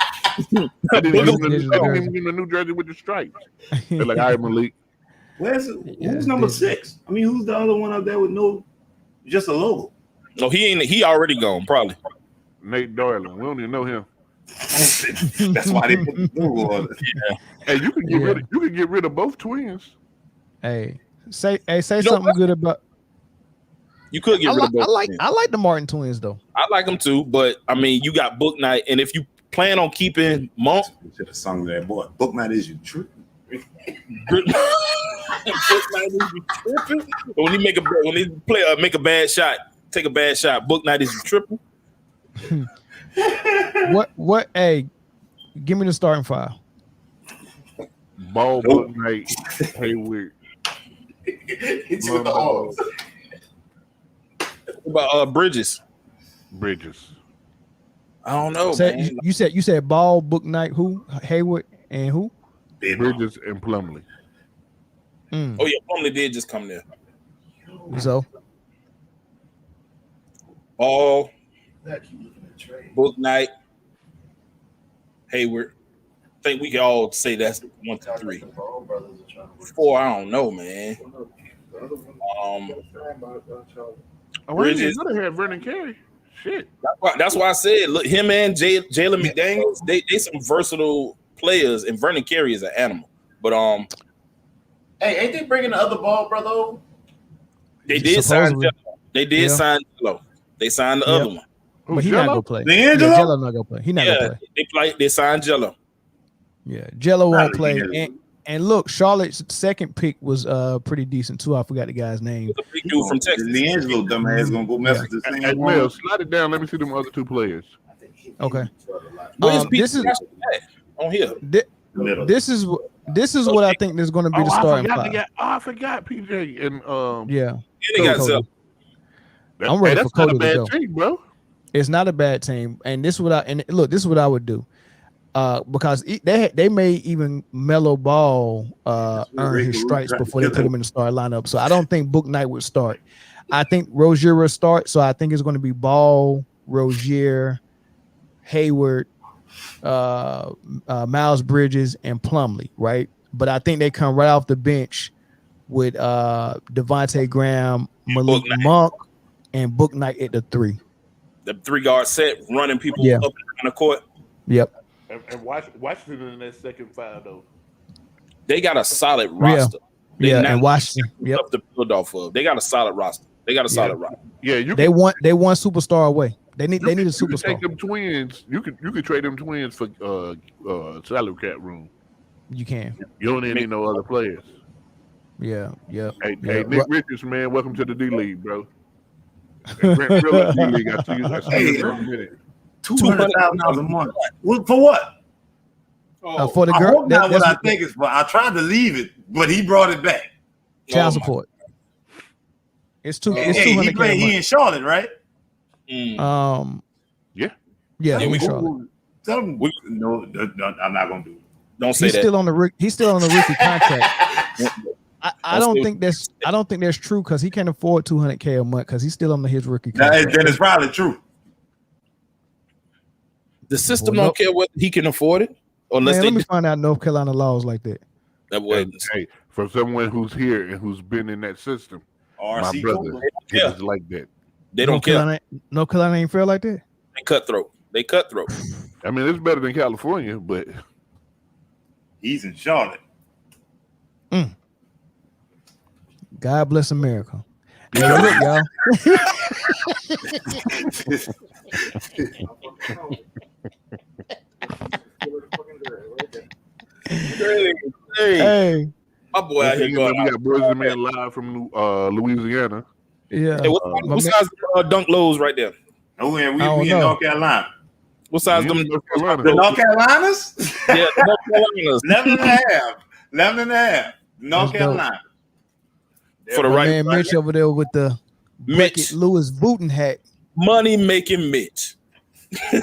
I didn't even the new jersey with the stripes. They're like, all right, Malik. Who's number 6? I mean, who's the other one up there with just a logo? No, he ain't. He already gone, probably. Nate Darling. We don't even know him. That's why they put the logo on it. Yeah. Hey, you can get rid of both twins. Hey, say something good about. You could get rid of both. I like the Martin twins though. I like them too, but I mean, you got Bouknight, and if you plan on keeping Monk, you should have sung that boy. Bouknight is you tripping. When he make a bad shot, take a bad shot. Bouknight is you tripping. What? Hey, give me the starting 5. Ball, Bouknight, Hayward. What about Bridges? I don't know. You said Ball, Bouknight, who? Hayward, and who? Bridges and Plumlee. Oh yeah, Plumlee did just come there. So Ball, Bouknight, Hayward. I think we can all say that's 1, 2, 3. 4, I don't know, man. Bridges. You could have had Vernon Carey. Shit. That's why I said, look, him and Jalen McDaniels, they some versatile players, and Vernon Carey is an animal. But hey, ain't they bringing the other ball brother over? They did sign Jello. They did sign Jello. They signed the other one. But he's not gonna play. D'Angelo? Jello not gonna play. He not gonna play. They signed Jello. Yeah, Jello won't play. And look, Charlotte's second pick was pretty decent too. I forgot the guy's name. The big dude from Texas. D'Angelo dumbass gonna go mess with the same. Hey, Mel, slide it down. Let me see them other two players. Okay. This is on here. This is what I think is going to be the starting five. I forgot PJ and yeah. They got Zelda. I'm ready for Cody to go. Team, bro. It's not a bad team, and this is what I would do. Because they may even Melo Ball earn his stripes before they put him in the start lineup. So I don't think Book Knight would start. I think Rozier will start. So I think it's going to be Ball, Rozier, Hayward, Miles Bridges, and Plumlee, right? But I think they come right off the bench with Devontae Graham, Malik Monk, and Book Knight at the 3. The 3-guard set, running people up and down the court. Yep. And Washington in that second 5 though. They got a solid roster. And Washington. Yep. Up to build off of. They got a solid roster. Yeah, they want superstar away. They need a superstar. You can take them twins. You could trade them twins for salary cap room. You can. You don't need no other players. Yeah. Hey, Nick Richards, man, welcome to the D League, bro. Grant Miller, D League. I see you in a minute. $200,000 a month. For what? For the girl. I hope not what I think it's for. I tried to leave it, but he brought it back. Child support. It's $200K. He in Charlotte, right? Yeah. Yeah, we Charlotte. No, I'm not gonna do it. Don't say he's that. He's still on the rookie contract. I don't think that's true because he can't afford $200K a month because he's still on his rookie contract. Then it's probably true. The system don't care whether he can afford it, unless let me find out North Carolina laws like that. Hey, for someone who's here and who's been in that system, my brother is like that. They don't care. North Carolina ain't fair like that. They cutthroat. I mean, it's better than California, but he's in Charlotte. God bless America. Yeah, look, y'all. Hey, my boy out here going. We got Boys and Men live from Louisiana. Yeah. Hey, what size dunk lows right there? Oh, and we in North Carolina. What size them? The North Carolinas? Yeah, North Carolinas. 11.5. North Carolina. For the right man Mitch over there with the Mitch Lewis Booten hat. Money making Mitch. They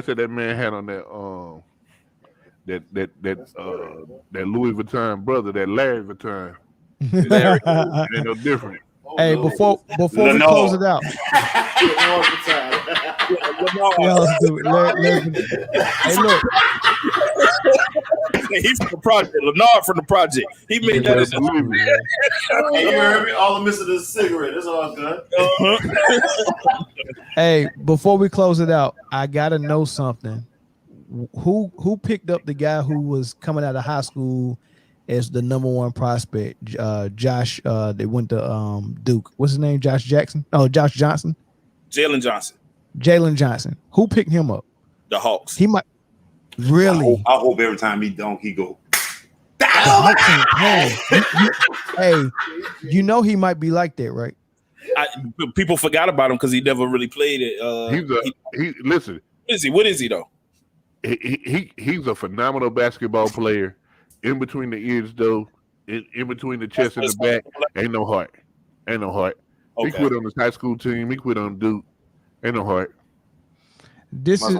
said that man had on that Louis Vuitton brother, that Larry Vuitton. Larry, ain't no different. Hey, before we close it out. Hey, look. He's from the project. Leonard from the project. He made that. Hey, you heard me? All I'm missing is a cigarette. That's all good. Hey, before we close it out, I gotta know something. Who picked up the guy who was coming out of high school as the number 1 prospect? Josh. They went to Duke. What's his name? Josh Jackson. Oh, Josh Johnson. Jalen Johnson. Who picked him up? The Hawks. He might. Really? I hope every time he dunk, he go. Hey, you know he might be like that, right? People forgot about him because he never really played it. Listen. What is he though? He's a phenomenal basketball player. In between the ears, though, in between the chest and the back, ain't no heart. Okay. He quit on his high school team. He quit on Duke. Ain't no heart. This is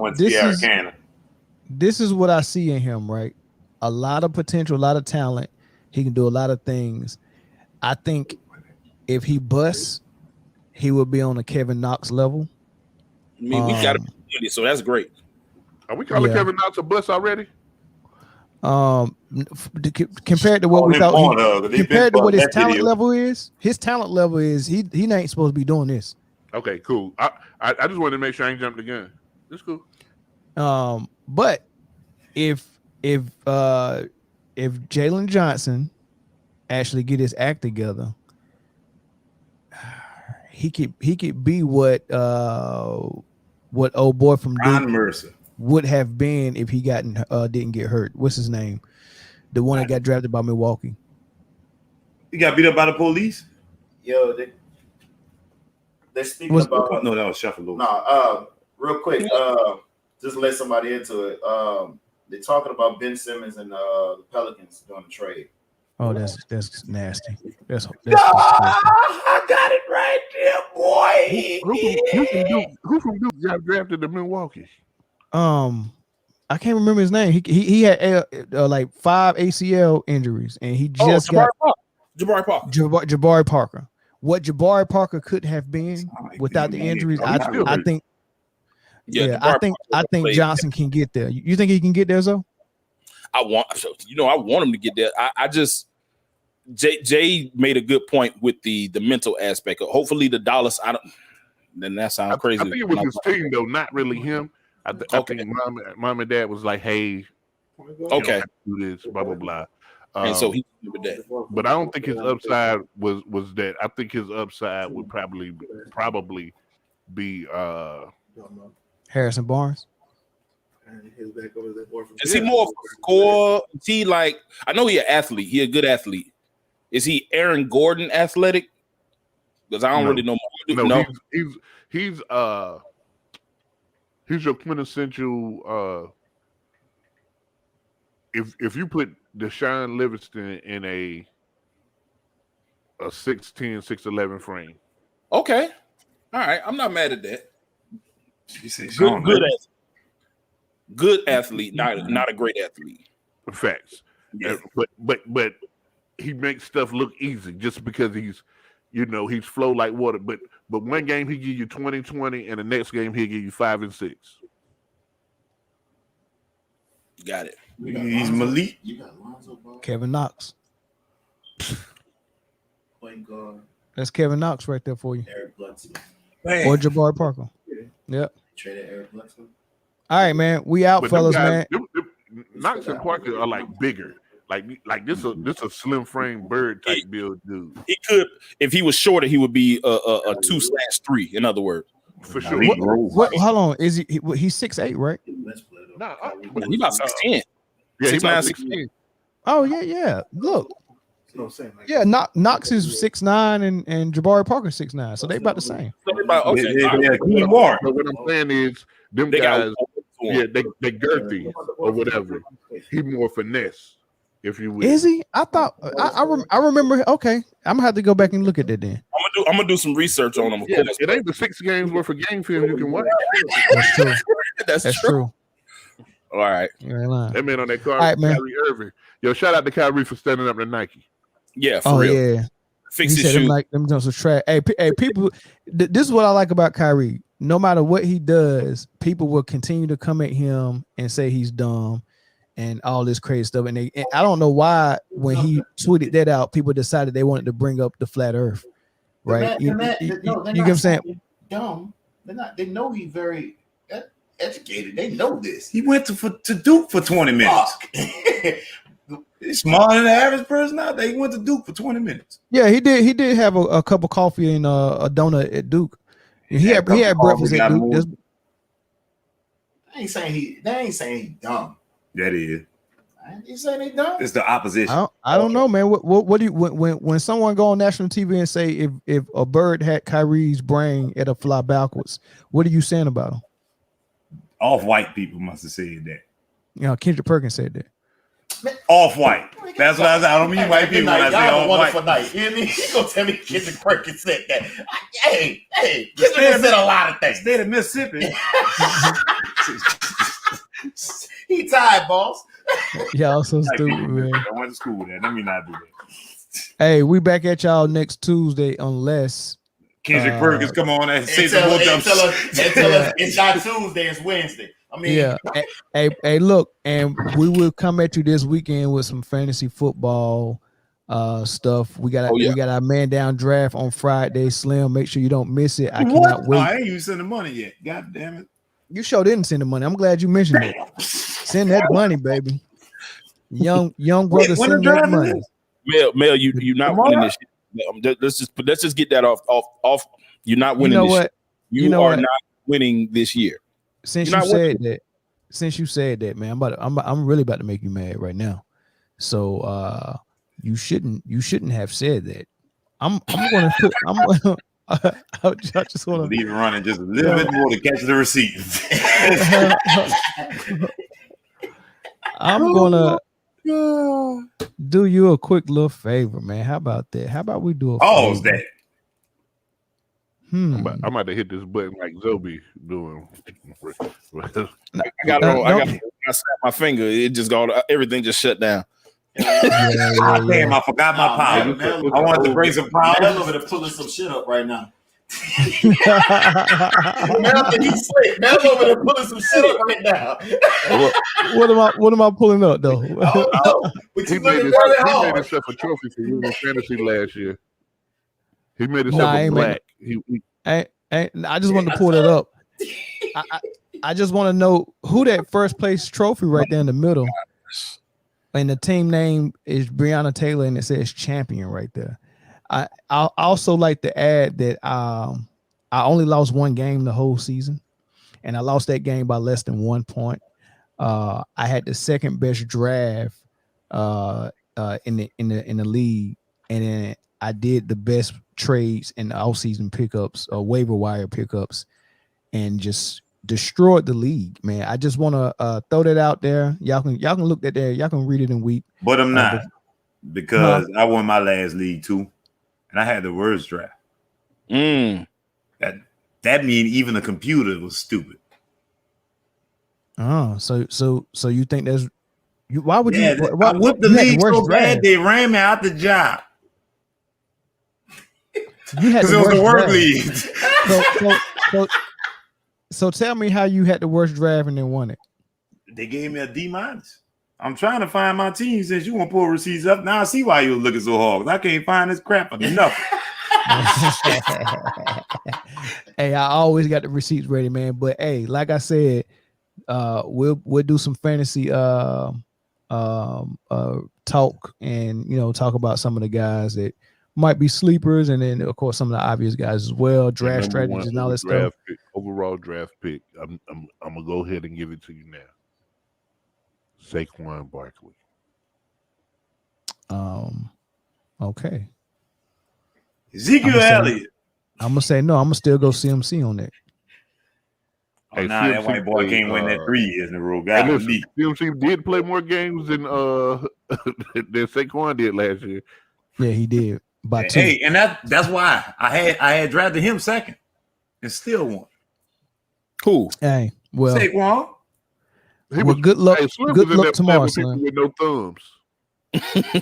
what I see in him, right? A lot of potential, a lot of talent. He can do a lot of things. I think if he busts, he will be on a Kevin Knox level. I mean, we got him, so that's great. Are we calling Kevin Knox a bust already? Compared to what we thought, compared to what his talent level is, he ain't supposed to be doing this. Okay, cool. I just wanted to make sure I ain't jumped the gun. That's cool. But if Jalen Johnson actually get his act together, he could be what old boy from Ron Mercer would have been if he didn't get hurt. What's his name? The one that got drafted by Milwaukee. He got beat up by the police. Yo, they're speaking about. No, that was Shuffle. Real quick, just let somebody into it. They're talking about Ben Simmons and the Pelicans doing the trade. Oh, that's nasty. That's I got it right there, boy. Who from Duke got drafted to Milwaukee? I can't remember his name. He had like 5 ACL injuries, and he just got Jabari Parker. Jabari Parker. What Jabari Parker could have been without the injuries, I think. Yeah, I think Johnson can get there. You think he can get there, Zoe? I want him to get there. I just Jay made a good point with the mental aspect. Hopefully the dollars. Then that sounds crazy. I think it was his team though, not really him. I think mom and dad was like, "Hey, okay, do this, blah blah blah." And so he did that. But I don't think his upside was that. I think his upside would probably be Harrison Barnes. Is he more of a scorer? Is he like? I know he's an athlete. He's a good athlete. Is he Aaron Gordon athletic? Because I don't really know. No, he's your quintessential. If you put Deshaun Livingston in a 6'10", 6'11" frame. Okay, all right. I'm not mad at that. Good athlete, not a great athlete. Facts. Yeah. But he makes stuff look easy just because he's flow like water. But one game he give you 20, and the next game he'll give you 5 and 6. Got it. He's Malik. You got Lonzo Ball. Kevin Knox. Point guard. That's Kevin Knox right there for you. Eric Bledsoe. Or Jabari Parker. Yep. Traded Eric Bledsoe. All right, man. We out, fellas, man. Knox and Parker are like bigger. Like this a slim frame bird type build dude. He could, if he was shorter, he would be a 2/3. In other words, for sure. How long is he? He's 6'8", right? Nah, he's about 6'10". Yeah, he's about 6'9". Oh yeah. Look. Yeah, Knox is 6'9" and Jabari Parker 6'9", so they about the same. But what I'm saying is, them guys, they girthy or whatever. He more finesse, if you will. Is he? I thought I remember. Okay, I'm gonna have to go back and look at that then. I'm gonna do some research on him. Yeah, it ain't the 6 games worth of game film you can watch. That's true. That's true. All right. That man on that car, right, Kyrie Irving. Yo, shout out to Kyrie for standing up to Nike. Yeah, for real. Yeah. Fix his shoe. Them jumps are trash. Hey, people, this is what I like about Kyrie. No matter what he does, people will continue to come at him and say he's dumb and all this crazy stuff. And I don't know why when he tweeted that out, people decided they wanted to bring up the flat Earth, right? You get what I'm saying? Dumb. They're not. They know he's very educated. They know this. He went to Duke for 20 minutes. He's smarter than the average person out there. He went to Duke for 20 minutes. Yeah, he did. He did have a cup of coffee and a donut at Duke. He had breakfast at Duke. They ain't saying he's dumb. That is. I ain't saying he's dumb. It's the opposition. I don't know, man. What do you when someone go on national TV and say if a bird had Kyrie's brain, it'll fly backwards? What are you saying about him? Off-white people must have said that. You know, Kendrick Perkins said that. Off-white. That's what I said. I don't mean white people when I say off-white. Night. You know, he gonna tell me Kendrick Perkins said that. Hey, Kendrick said a lot of things. State of Mississippi. He tired, boss. Y'all so stupid, man. I went to school with that. Let me not do that. Hey, we back at y'all next Tuesday unless Kendrick Perkins come on and say some more dumb tell us it's not Tuesday, it's Wednesday. I mean, yeah. Hey, look, and we will come at you this weekend with some fantasy football stuff. We got our man down draft on Friday. Slim, make sure you don't miss it. I cannot wait. I ain't even sent the money yet. God damn it. You sure didn't send the money. I'm glad you mentioned it. Send that money, baby. Young brother, send that money. Mel, you not winning this shit. Let's just get that off. You're not winning this shit. You are not winning this year. Since you said that, man, I'm really about to make you mad right now. So you shouldn't have said that. I just want to leave it running just a little bit more to catch the receipt. I'm gonna do you a quick little favor, man. How about that? How about we do a pause that? I'm about to hit this button like Zobe doing. I snapped my finger. It just everything just shut down. Damn, I forgot my power. I wanted to bring some power. I'm over there pulling some shit up right now. He's Mel's over there pulling some shit up right now. What am I pulling up though? He made himself a trophy for winning fantasy last year. He made himself black. I just wanted to pull it up. I just want to know who that first place trophy right there in the middle. And the team name is Breonna Taylor, and it says champion right there. I also like to add that I only lost one game the whole season, and I lost that game by less than 1 point. I had the second best draft in the league, and then I did the best trades in the offseason pickups or waiver wire pickups, and just destroyed the league, man. I just want to throw that out there. Y'all can look at that. Y'all can read it and weep. But I'm not because I won my last league too, and I had the worst draft. That means even the computer was stupid. Oh, so you think there's you? Why would you? I whipped the league so bad they ran me out the job. You had because it was the work league. So tell me how you had the worst draft and then won it. They gave me a D-. I'm trying to find my team since you want to pull receipts up. Now I see why you were looking so hard. I can't find this crap enough. Hey, I always got the receipts ready, man. But hey, like I said, we'll do some fantasy talk and talk about some of the guys that might be sleepers, and then of course some of the obvious guys as well, draft strategies and all that stuff. Overall draft pick. I'm gonna go ahead and give it to you now. Saquon Barkley. Okay. Ezekiel Elliott. I'm gonna say no. I'm gonna still go CMC on that. Hey, that white boy can't win that 3 years in a row. CMC did play more games than than Saquon did last year. Yeah, he did. By 2. Hey, and that's why I had drafted him second and still won. Cool. Hey, well, Saquon. Good luck. Good luck tomorrow, Slim. With no thumbs.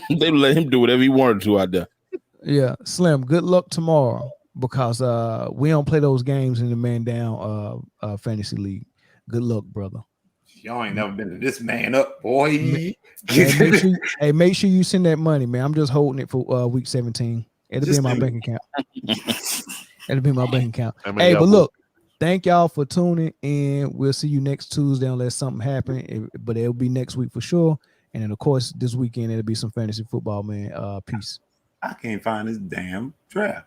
They let him do whatever he wanted to out there. Yeah, Slim. Good luck tomorrow because we don't play those games in the man down fantasy league. Good luck, brother. Y'all ain't never been to this man up, boy. Make sure you send that money, man. I'm just holding it for week 17. It'll be in my bank account. It'll be in my bank account. Hey, but look, thank y'all for tuning in. We'll see you next Tuesday unless something happens, but it'll be next week for sure. And then, of course, this weekend it'll be some fantasy football, man. Peace. I can't find this damn draft.